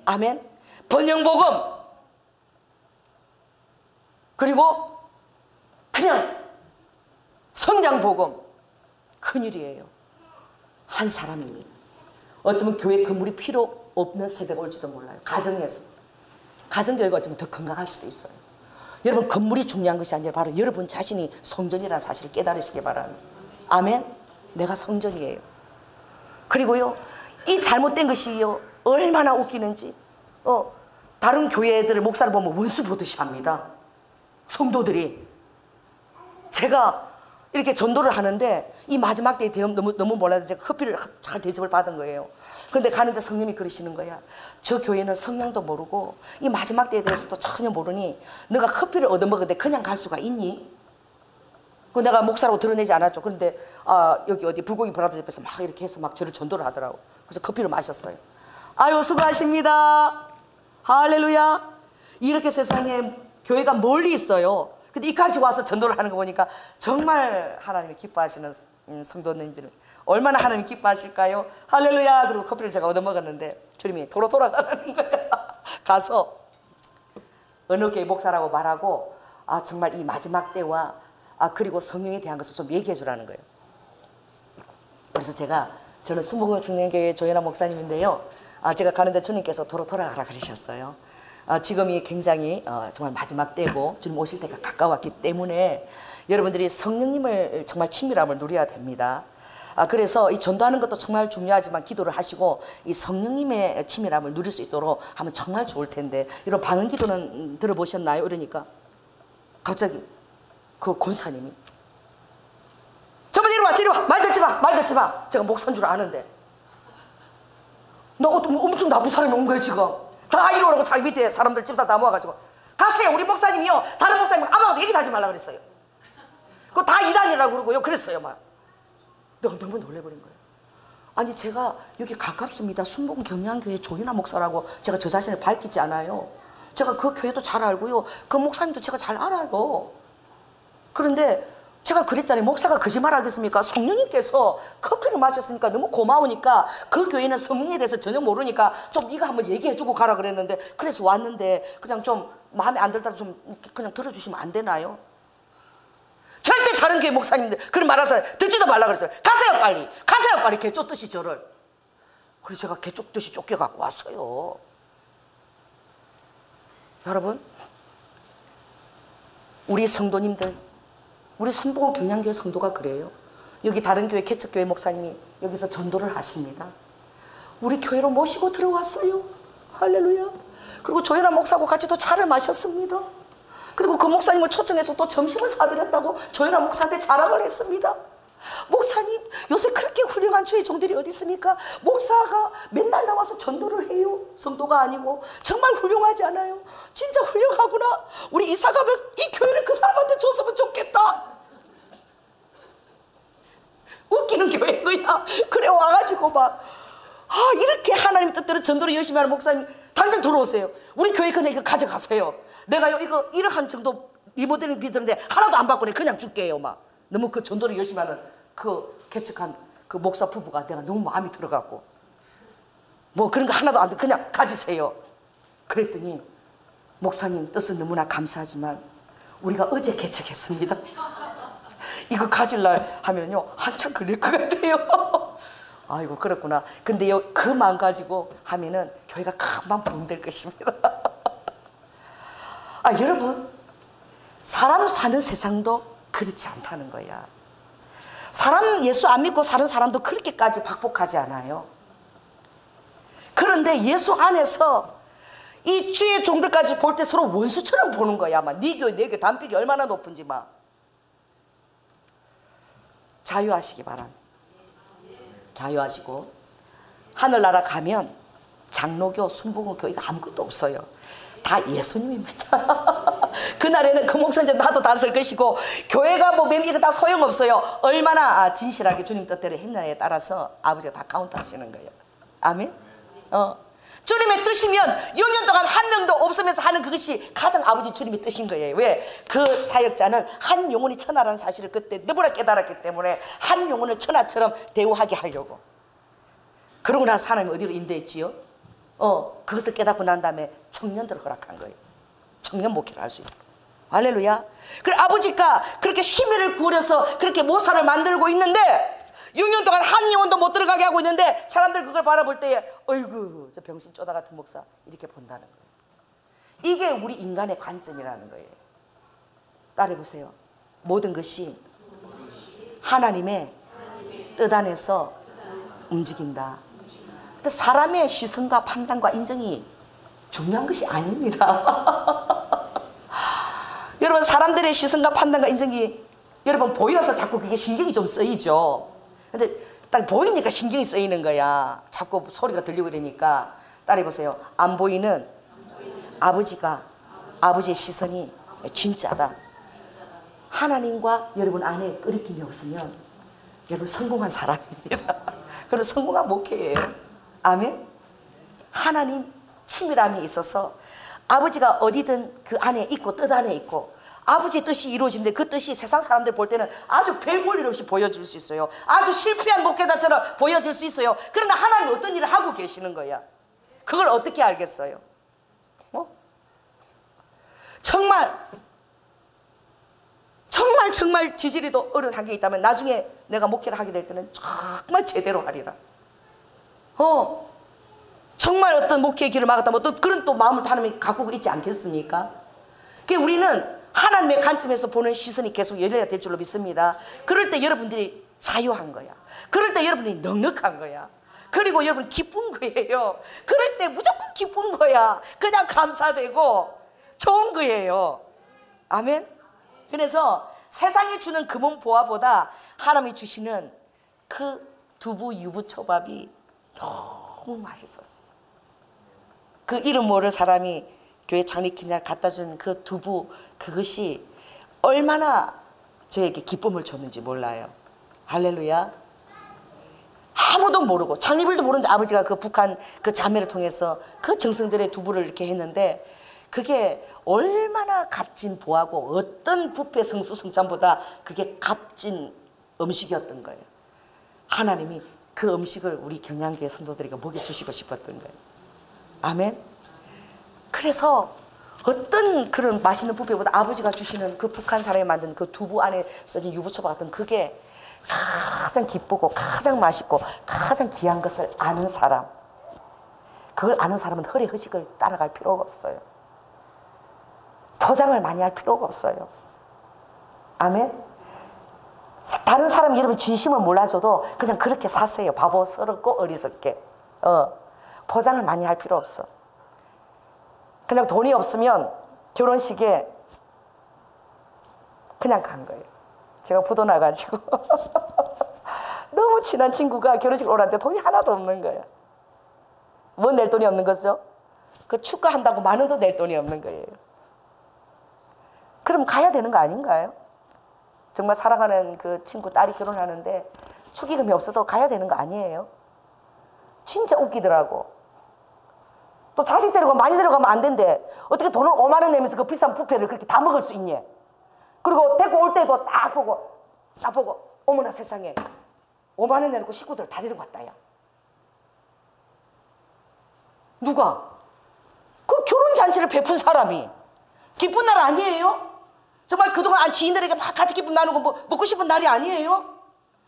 아멘. 번영복음, 그리고 그냥 성장복음, 큰일이에요. 한 사람입니다. 어쩌면 교회 건물이 필요 없는 세대가 올지도 몰라요. 가정에서. 가정교회가 어쩌면 더 건강할 수도 있어요. 여러분, 건물이 중요한 것이 아니라 바로 여러분 자신이 성전이라는 사실을 깨달으시기 바랍니다. 아멘. 내가 성전이에요. 그리고요, 이 잘못된 것이요, 얼마나 웃기는지, 다른 교회들을 목사를 보면 원수 보듯이 합니다. 성도들이. 제가 이렇게 전도를 하는데 이 마지막 때에 너무 몰라서 제가 커피를 잘 대접을 받은 거예요. 그런데 가는데 성령님이 그러시는 거야. 저 교회는 성령도 모르고 이 마지막 때에 대해서도 전혀 모르니 너가 커피를 얻어먹었는데 그냥 갈 수가 있니? 그 내가 목사라고 드러내지 않았죠. 그런데 여기 어디 불고기 브라더 집에서 막 이렇게 해서 막 저를 전도를 하더라고. 그래서 커피를 마셨어요. 아유, 수고하십니다. 할렐루야. 이렇게 세상에 교회가 멀리 있어요. 근데 이까지 와서 전도를 하는 거 보니까 정말 하나님이 기뻐하시는 성도님들은 얼마나 하나님이 기뻐하실까요? 할렐루야. 그리고 커피를 제가 얻어먹었는데 주님이 도로 돌아가라는 거예요. 가서 어느 교회 목사라고 말하고 정말 이 마지막 때와 그리고 성령에 대한 것을 좀 얘기해 주라는 거예요. 그래서 저는 순복음 중년교회 조연아 목사님인데요. 제가 가는데 주님께서 도로 돌아가라 그러셨어요. 지금이 굉장히 정말 마지막 때고 주님 오실 때가 가까웠기 때문에 여러분들이 성령님을 정말 친밀함을 누려야 됩니다. 그래서 이 전도하는 것도 정말 중요하지만 기도를 하시고 이 성령님의 친밀함을 누릴 수 있도록 하면 정말 좋을 텐데, 이런 방언 기도는 들어보셨나요? 이러니까 갑자기 그 권사님이 저번에 이리 와 말 듣지 마. 제가 목사인 줄 아는데 너 엄청 나쁜 사람이 온 거예요. 지금 다 이리 오라고 자기 밑에 사람들 집사 다 모아가지고 가세요. 우리 목사님이요, 다른 목사님 아무것도 얘기도 하지 말라 그랬어요. 그거 다 이단이라고 그러고요. 그랬어요. 막 내가 너무 놀래버린 거예요. 아니, 제가 여기 가깝습니다. 순복음 경량교회 조윤아 목사라고 제가 저 자신을 밝히지 않아요. 제가 그 교회도 잘 알고요, 그 목사님도 제가 잘 알아요. 그런데 제가 그랬잖아요. 목사가 거짓말 하겠습니까? 성령님께서 커피를 마셨으니까 너무 고마우니까 그 교회는 성령에 대해서 전혀 모르니까 좀 이거 한번 얘기해주고 가라 그랬는데, 그래서 왔는데 그냥 좀 마음에 안 들더라도 좀 그냥 들어주시면 안 되나요? 절대 다른 교회 목사님들 그런 말하서 듣지도 말라 그랬어요. 가세요 빨리 개 쫓듯이 저를. 그래서 제가 개 쫓듯이 쫓겨갖고 왔어요. 여러분, 우리 성도님들, 우리 순복음 경량교회 성도가 그래요. 여기 다른 교회 개척교회 목사님이 여기서 전도를 하십니다. 우리 교회로 모시고 들어왔어요. 할렐루야. 그리고 조연아 목사하고 같이 또 차를 마셨습니다. 그리고 그 목사님을 초청해서 또 점심을 사드렸다고 조연아 목사한테 자랑을 했습니다. 목사님, 요새 그렇게 훌륭한 주의 종들이 어디 있습니까? 목사가 맨날 나와서 전도를 해요. 성도가 아니고. 정말 훌륭하지 않아요? 진짜 훌륭하구나. 우리 이사 가면 이 교회를 그 사람한테 줬으면 좋겠다. 웃기는 교회인 거야. 그래 와가지고 막 이렇게 하나님 뜻대로 전도를 열심히 하는 목사님 당장 들어오세요. 우리 교회 그냥 이거 가져가세요. 내가요 이거 1억 한 정도 리모델링 비드는데 하나도 안 받고 그냥 줄게요. 막 너무 그 전도를 열심히 하는 그 개척한 그 목사 부부가 내가 너무 마음이 들어갔고, 뭐 그런 거 하나도 안 돼, 그냥 가지세요. 그랬더니 목사님 뜻은 너무나 감사하지만 우리가 어제 개척했습니다. 이거 가질 날 하면요 한참 걸릴 것 같아요. 아이고 그렇구나. 근데요 그 마음 가지고 하면은 교회가 금방 부흥될 것입니다. 여러분, 사람 사는 세상도 그렇지 않다는 거야. 사람 예수 안 믿고 사는 사람도 그렇게까지 박복하지 않아요. 그런데 예수 안에서 이 주의 종들까지 볼 때 서로 원수처럼 보는 거야. 막 네 교회 내 교회 단vik이 얼마나 높은지 막. 자유하시기 바랍니다. 자유하시고 하늘나라 가면 장로교, 순복음 교회가 아무것도 없어요. 다 예수님입니다. 그날에는 그 목선제 나도 다 쓸 것이고 교회가 뭐 이거 다 소용없어요. 얼마나 진실하게 주님 뜻대로 했냐에 따라서 아버지가 다 카운트하시는 거예요. 아멘. 주님의 뜻이면 6년 동안 한 명도 없으면서 하는 그것이 가장 아버지 주님의 뜻인 거예요. 왜? 그 사역자는 한 영혼이 천하라는 사실을 그때 너무나 깨달았기 때문에 한 영혼을 천하처럼 대우하게 하려고. 그러고 나서 하나님이 어디로 인도했지요? 그것을 깨닫고 난 다음에 청년들을 허락한 거예요. 청년 목회를 할 수 있도록. 할렐루야. 그래 아버지가 그렇게 심혈을 구울여서 그렇게 모사를 만들고 있는데 6년 동안 한 영혼도 못 들어가게 하고 있는데 사람들 그걸 바라볼 때에 어이구 저 병신 쪼다 같은 목사 이렇게 본다는 거예요. 이게 우리 인간의 관점이라는 거예요. 따라해보세요. 모든 것이 하나님의 뜻 안에서 움직인다. 근데 사람의 시선과 판단과 인정이 중요한 것이 아닙니다. 여러분 사람들의 시선과 판단과 인정이 여러분 보여서 자꾸 그게 신경이 좀 쓰이죠. 근데 딱 보이니까 신경이 쓰이는 거야. 자꾸 소리가 들리고 이러니까. 따라해보세요. 안 보이는 아버지의 시선이 진짜다. 하나님과 여러분 안에 끓이김이 없으면 여러분 성공한 사람입니다. 그리고 성공한 목회예요. 아멘. 하나님 친밀함이 있어서 아버지가 어디든 그 안에 있고 뜻 안에 있고 아버지의 뜻이 이루어지는데 그 뜻이 세상 사람들 볼 때는 아주 별 볼 일 없이 보여줄 수 있어요. 아주 실패한 목회자처럼 보여질 수 있어요. 그러나 하나님은 어떤 일을 하고 계시는 거야. 그걸 어떻게 알겠어요? 정말 지지리도 어려운 한게 있다면 나중에 내가 목회를 하게 될 때는 정말 제대로 하리라. 정말 어떤 목회의 길을 막았다면 또 그런 또 마음을 하나님이 갖고 있지 않겠습니까? 그러니까 우리는 하나님의 관점에서 보는 시선이 계속 열려야 될 줄로 믿습니다. 그럴 때 여러분들이 자유한 거야. 그럴 때 여러분이 넉넉한 거야. 그리고 여러분 기쁜 거예요. 그럴 때 무조건 기쁜 거야. 그냥 감사되고 좋은 거예요. 아멘. 그래서 세상이 주는 금은 보화보다 하나님이 주시는 그 두부 유부초밥이 너무 맛있었어. 그 이름 모를 사람이 교회 창립 날 갖다 준 그 두부 그것이 얼마나 저에게 기쁨을 줬는지 몰라요. 할렐루야. 아무도 모르고 창립일도 모르는데 아버지가 그 북한 그 자매를 통해서 그 정성들의 두부를 이렇게 했는데 그게 얼마나 값진 보하고 어떤 뷔페 성수성찬보다 그게 값진 음식이었던 거예요. 하나님이 그 음식을 우리 경양교회 성도들에게 먹여주시고 싶었던 거예요. 아멘. 그래서 어떤 그런 맛있는 뷔페보다 아버지가 주시는 그 북한 사람이 만든 그 두부 안에 써진 유부초밥 같은 그게 가장 기쁘고 가장 맛있고 가장 귀한 것을 아는 사람, 그걸 아는 사람은 허리 허식을 따라갈 필요가 없어요. 포장을 많이 할 필요가 없어요. 아멘. 다른 사람이 여러분 진심을 몰라줘도 그냥 그렇게 사세요. 바보스럽고 어리석게. 포장을 많이 할 필요 없어. 그냥 돈이 없으면 결혼식에 그냥 간 거예요. 제가 부도 나가지고 너무 친한 친구가 결혼식 오라는데 돈이 하나도 없는 거예요. 뭐 낼 돈이 없는 거죠? 그 축가한다고 만 원도 낼 돈이 없는 거예요. 그럼 가야 되는 거 아닌가요? 정말 사랑하는 그 친구 딸이 결혼하는데 축의금이 없어도 가야 되는 거 아니에요? 진짜 웃기더라고. 또 자식 데리고 많이 데려가면 안 된대. 어떻게 돈을 5만 원 내면서 그 비싼 뷔페를 그렇게 다 먹을 수 있니? 그리고 데리고 올 때도 딱 보고 어머나 세상에 5만 원 내놓고 식구들 다 데리고 왔다 야. 누가? 그 결혼잔치를 베푼 사람이 기쁜 날 아니에요? 정말 그동안 지인들에게 막 같이 기쁨 나누고 뭐 먹고 싶은 날이 아니에요?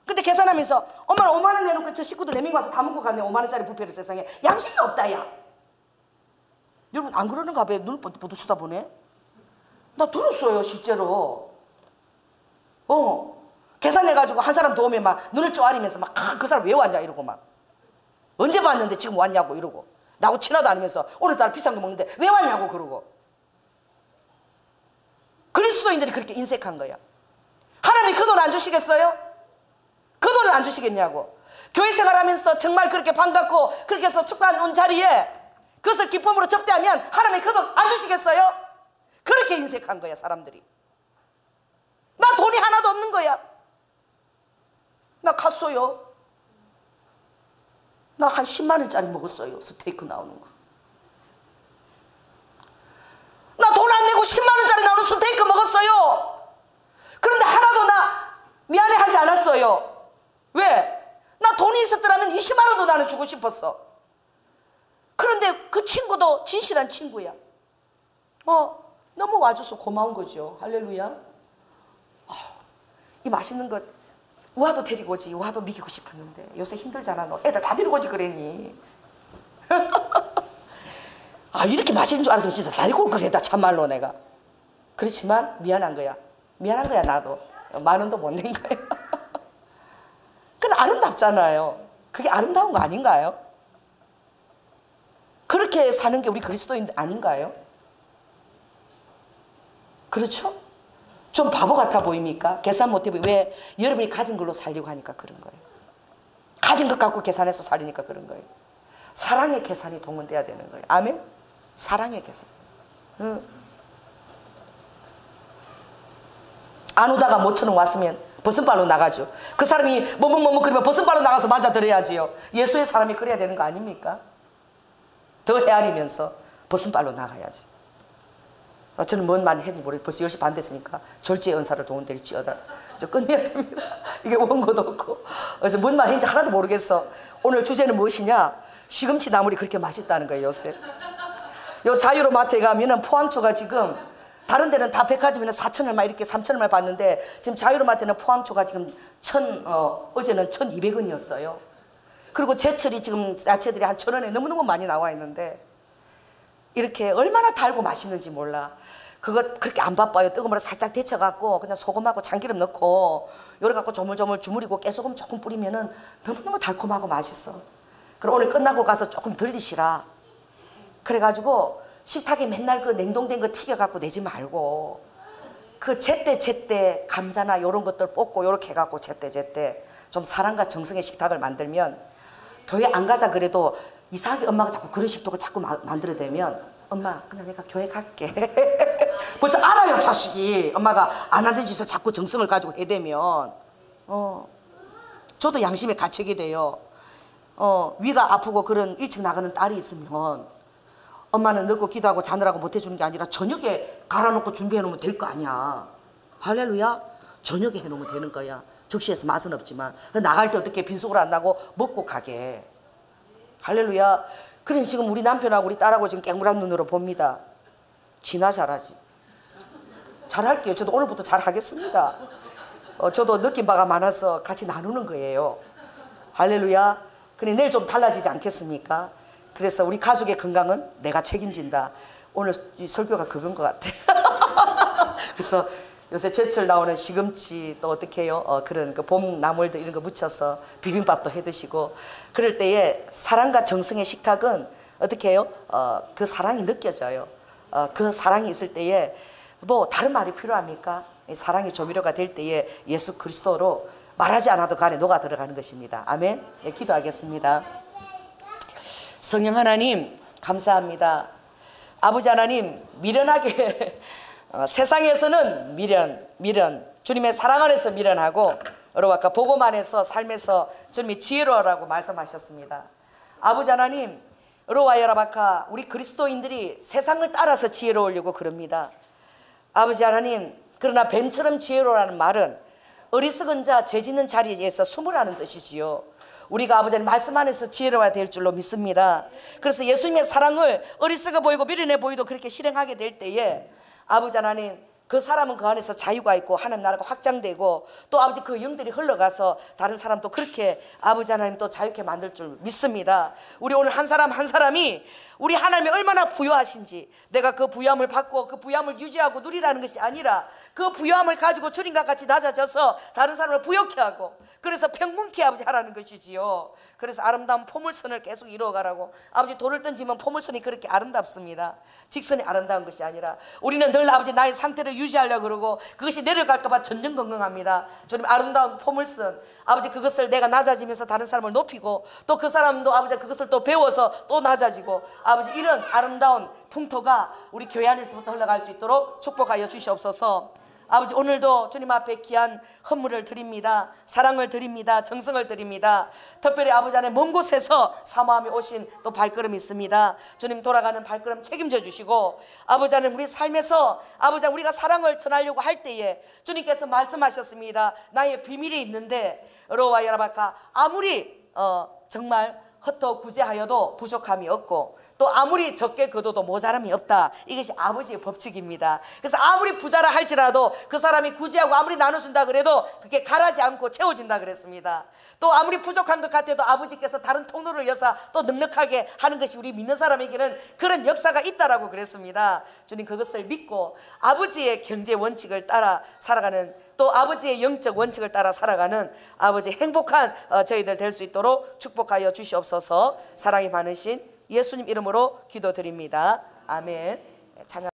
근데 계산하면서 엄마는 5만 원 내놓고 저 식구들 4명 와서 다 먹고 갔네. 5만 원짜리 뷔페를 세상에. 양심이 없다 야. 여러분 안 그러는가 봐요. 눈을 뽀득 쳐다보네. 나 들었어요 실제로. 계산해가지고 한 사람 더 오면 막 눈을 쪼아리면서 막 그 사람 왜 왔냐 이러고 막 언제 봤는데 지금 왔냐고 이러고 나하고 친하도 않으면서 오늘따라 비싼 거 먹는데 왜 왔냐고 그러고. 그리스도인들이 그렇게 인색한 거야. 하나님이 그 돈 안 주시겠어요? 그 돈을 안 주시겠냐고. 교회 생활하면서 정말 그렇게 반갑고 그렇게 해서 축복한 자리에 그것을 기쁨으로 접대하면 하나님이 그 돈 안 주시겠어요? 그렇게 인색한 거야 사람들이. 나 돈이 하나도 없는 거야. 나 갔어요. 나 한 10만 원짜리 먹었어요. 스테이크 나오는 거. 나 돈 안 내고 10만 원짜리 나오는 스테이크 먹었어요. 그런데 하나도 나 미안해하지 않았어요. 왜? 나 돈이 있었더라면 20만 원도 나는 주고 싶었어. 그런데 그 친구도 진실한 친구야. 너무 와줘서 고마운 거죠. 할렐루야. 이 맛있는 거 우아도 데리고 오지. 우아도 먹이고 싶었는데 요새 힘들잖아. 너 애들 다 데리고 오지 그랬니? 이렇게 맛있는 줄 알았으면 진짜 다 데리고 올 거랬다 참말로 내가. 그렇지만 미안한 거야. 미안한 거야 나도. 10,000원도 못 낸 거야. 그건 아름답잖아요. 그게 아름다운 거 아닌가요? 그렇게 사는 게 우리 그리스도인 아닌가요? 그렇죠? 좀 바보 같아 보입니까? 계산 못해 보이고. 왜? 여러분이 가진 걸로 살려고 하니까 그런 거예요. 가진 것 갖고 계산해서 살리니까 그런 거예요. 사랑의 계산이 동원돼야 되는 거예요. 아멘? 사랑의 계산. 안 오다가 모처럼 왔으면 벗은발로 나가죠. 그 사람이 머뭇머뭇 그러면 벗은발로 나가서 맞아들어야지요. 예수의 사람이 그래야 되는 거 아닙니까? 더 헤아리면서 벗은발로 나가야지. 저는 뭔 말을 했는지 모르겠어요. 벌써 10시 반 됐으니까 절제의 은사를 동원될지어다. 저 끝내야 됩니다. 이게 원고도 없고. 그래서 뭔 말 했는지 하나도 모르겠어. 오늘 주제는 무엇이냐? 시금치 나물이 그렇게 맛있다는 거예요 요새. 요 자유로 마트에 가면은 포항초가 지금 다른 데는 다 백화점에는 4,000원 이렇게 3,000원 봤는데 지금 자유로 마트는 포항초가 지금 어제는 1,200원이었어요. 그리고 제철이 지금 야채들이 한 1,000원에 너무너무 많이 나와 있는데 이렇게 얼마나 달고 맛있는지 몰라. 그거 그렇게 안 바빠요. 뜨거운 물에 살짝 데쳐갖고 그냥 소금하고 참기름 넣고 요래 갖고 조물조물 주무리고 깨소금 조금 뿌리면은 너무너무 달콤하고 맛있어. 그럼 오늘 끝나고 가서 조금 들리시라. 그래가지고 식탁에 맨날 그 냉동된 거 튀겨갖고 내지 말고 그 제때 감자나 요런 것들 볶고 요렇게 해갖고 제때 좀 사랑과 정성의 식탁을 만들면 교회 안 가자 그래도 이상하게 엄마가 자꾸 그런 식탁을 자꾸 만들어대면 엄마 그냥 내가 교회 갈게. 벌써 알아요 자식이. 엄마가 안 하던 짓을 자꾸 정성을 가지고 해대면 저도 양심의 가책이 돼요. 위가 아프고 그런 일찍 나가는 딸이 있으면 엄마는 늦고 기도하고 자느라고 못 해주는 게 아니라 저녁에 갈아놓고 준비해 놓으면 될 거 아니야. 할렐루야. 저녁에 해놓으면 되는 거야. 적시해서 맛은 없지만 나갈 때 어떻게 빈속으로 안 나고 먹고 가게. 할렐루야. 그래 지금 우리 남편하고 우리 딸하고 지금 깽물한 눈으로 봅니다. 지나 잘하지. 잘할게요. 저도 오늘부터 잘하겠습니다. 저도 느낀 바가 많아서 같이 나누는 거예요. 할렐루야. 그래 내일 좀 달라지지 않겠습니까? 그래서 우리 가족의 건강은 내가 책임진다. 오늘 이 설교가 그건 것 같아. 그래서 요새 제철 나오는 시금치 또 어떻게 해요? 그런 그 봄 나물들 이런 거 무쳐서 비빔밥도 해 드시고 그럴 때에 사랑과 정성의 식탁은 어떻게 해요? 그 사랑이 느껴져요. 그 사랑이 있을 때에 뭐 다른 말이 필요합니까? 사랑이 조미료가 될 때에 예수 그리스도로 말하지 않아도 간에 녹아 들어가는 것입니다. 아멘. 예, 기도하겠습니다. 성령 하나님 감사합니다. 아버지 하나님 미련하게 세상에서는 미련 주님의 사랑 안에서 미련하고 여러분 아까 복음 안에서 삶에서 주님이 지혜로우라고 말씀하셨습니다. 아버지 하나님 여러와여라바카 우리 그리스도인들이 세상을 따라서 지혜로우려고 그럽니다. 아버지 하나님 그러나 뱀처럼 지혜로우라는 말은 어리석은 자 죄 짓는 자리에서 숨으라는 뜻이지요. 우리가 아버지 하나님 말씀 안에서 지혜로워야 될 줄로 믿습니다. 그래서 예수님의 사랑을 어리석어 보이고 미련해 보이도 그렇게 실행하게 될 때에 아버지 하나님 그 사람은 그 안에서 자유가 있고 하나님 나라가 확장되고 또 아버지 그 영들이 흘러가서 다른 사람도 그렇게 아버지 하나님 또 자유케 만들 줄 믿습니다. 우리 오늘 한 사람 한 사람이 우리 하나님이 얼마나 부유하신지, 내가 그 부유함을 받고 그 부유함을 유지하고 누리라는 것이 아니라 그 부유함을 가지고 주님과 같이 낮아져서 다른 사람을 부욕케 하고, 그래서 평문케 아버지 하라는 것이지요. 그래서 아름다운 포물선을 계속 이루어가라고. 아버지 돌을 던지면 포물선이 그렇게 아름답습니다. 직선이 아름다운 것이 아니라 우리는 늘 아버지 나의 상태를 유지하려고 그러고 그것이 내려갈까 봐 전전긍긍합니다. 주님, 아름다운 포물선 아버지, 그것을 내가 낮아지면서 다른 사람을 높이고 또 그 사람도 아버지 그것을 또 배워서 또 낮아지고, 아버지 이런 아름다운 풍토가 우리 교회 안에서부터 흘러갈 수 있도록 축복하여 주시옵소서. 아버지, 오늘도 주님 앞에 귀한 헌물을 드립니다. 사랑을 드립니다. 정성을 드립니다. 특별히 아버지 안에 먼 곳에서 사모함이 오신 또 발걸음이 있습니다. 주님, 돌아가는 발걸음 책임져 주시고, 아버지 안에 우리 삶에서 아버지 우리가 사랑을 전하려고 할 때에 주님께서 말씀하셨습니다. 나의 비밀이 있는데 로와 여라바카, 아무리 정말 헛더 구제하여도 부족함이 없고 또 아무리 적게 거둬도 모자람이 없다. 이것이 아버지의 법칙입니다. 그래서 아무리 부자라 할지라도 그 사람이 구제하고 아무리 나눠준다 그래도 그게 가라지 않고 채워진다 그랬습니다. 또 아무리 부족한 것 같아도 아버지께서 다른 통로를 여사 또 넉넉하게 하는 것이 우리 믿는 사람에게는 그런 역사가 있다라고 그랬습니다. 주님, 그것을 믿고 아버지의 경제 원칙을 따라 살아가는, 또 아버지의 영적 원칙을 따라 살아가는 아버지 행복한 저희들 될 수 있도록 축복하여 주시옵소서. 사랑이 많으신 예수님 이름으로 기도드립니다. 아멘. 찬양.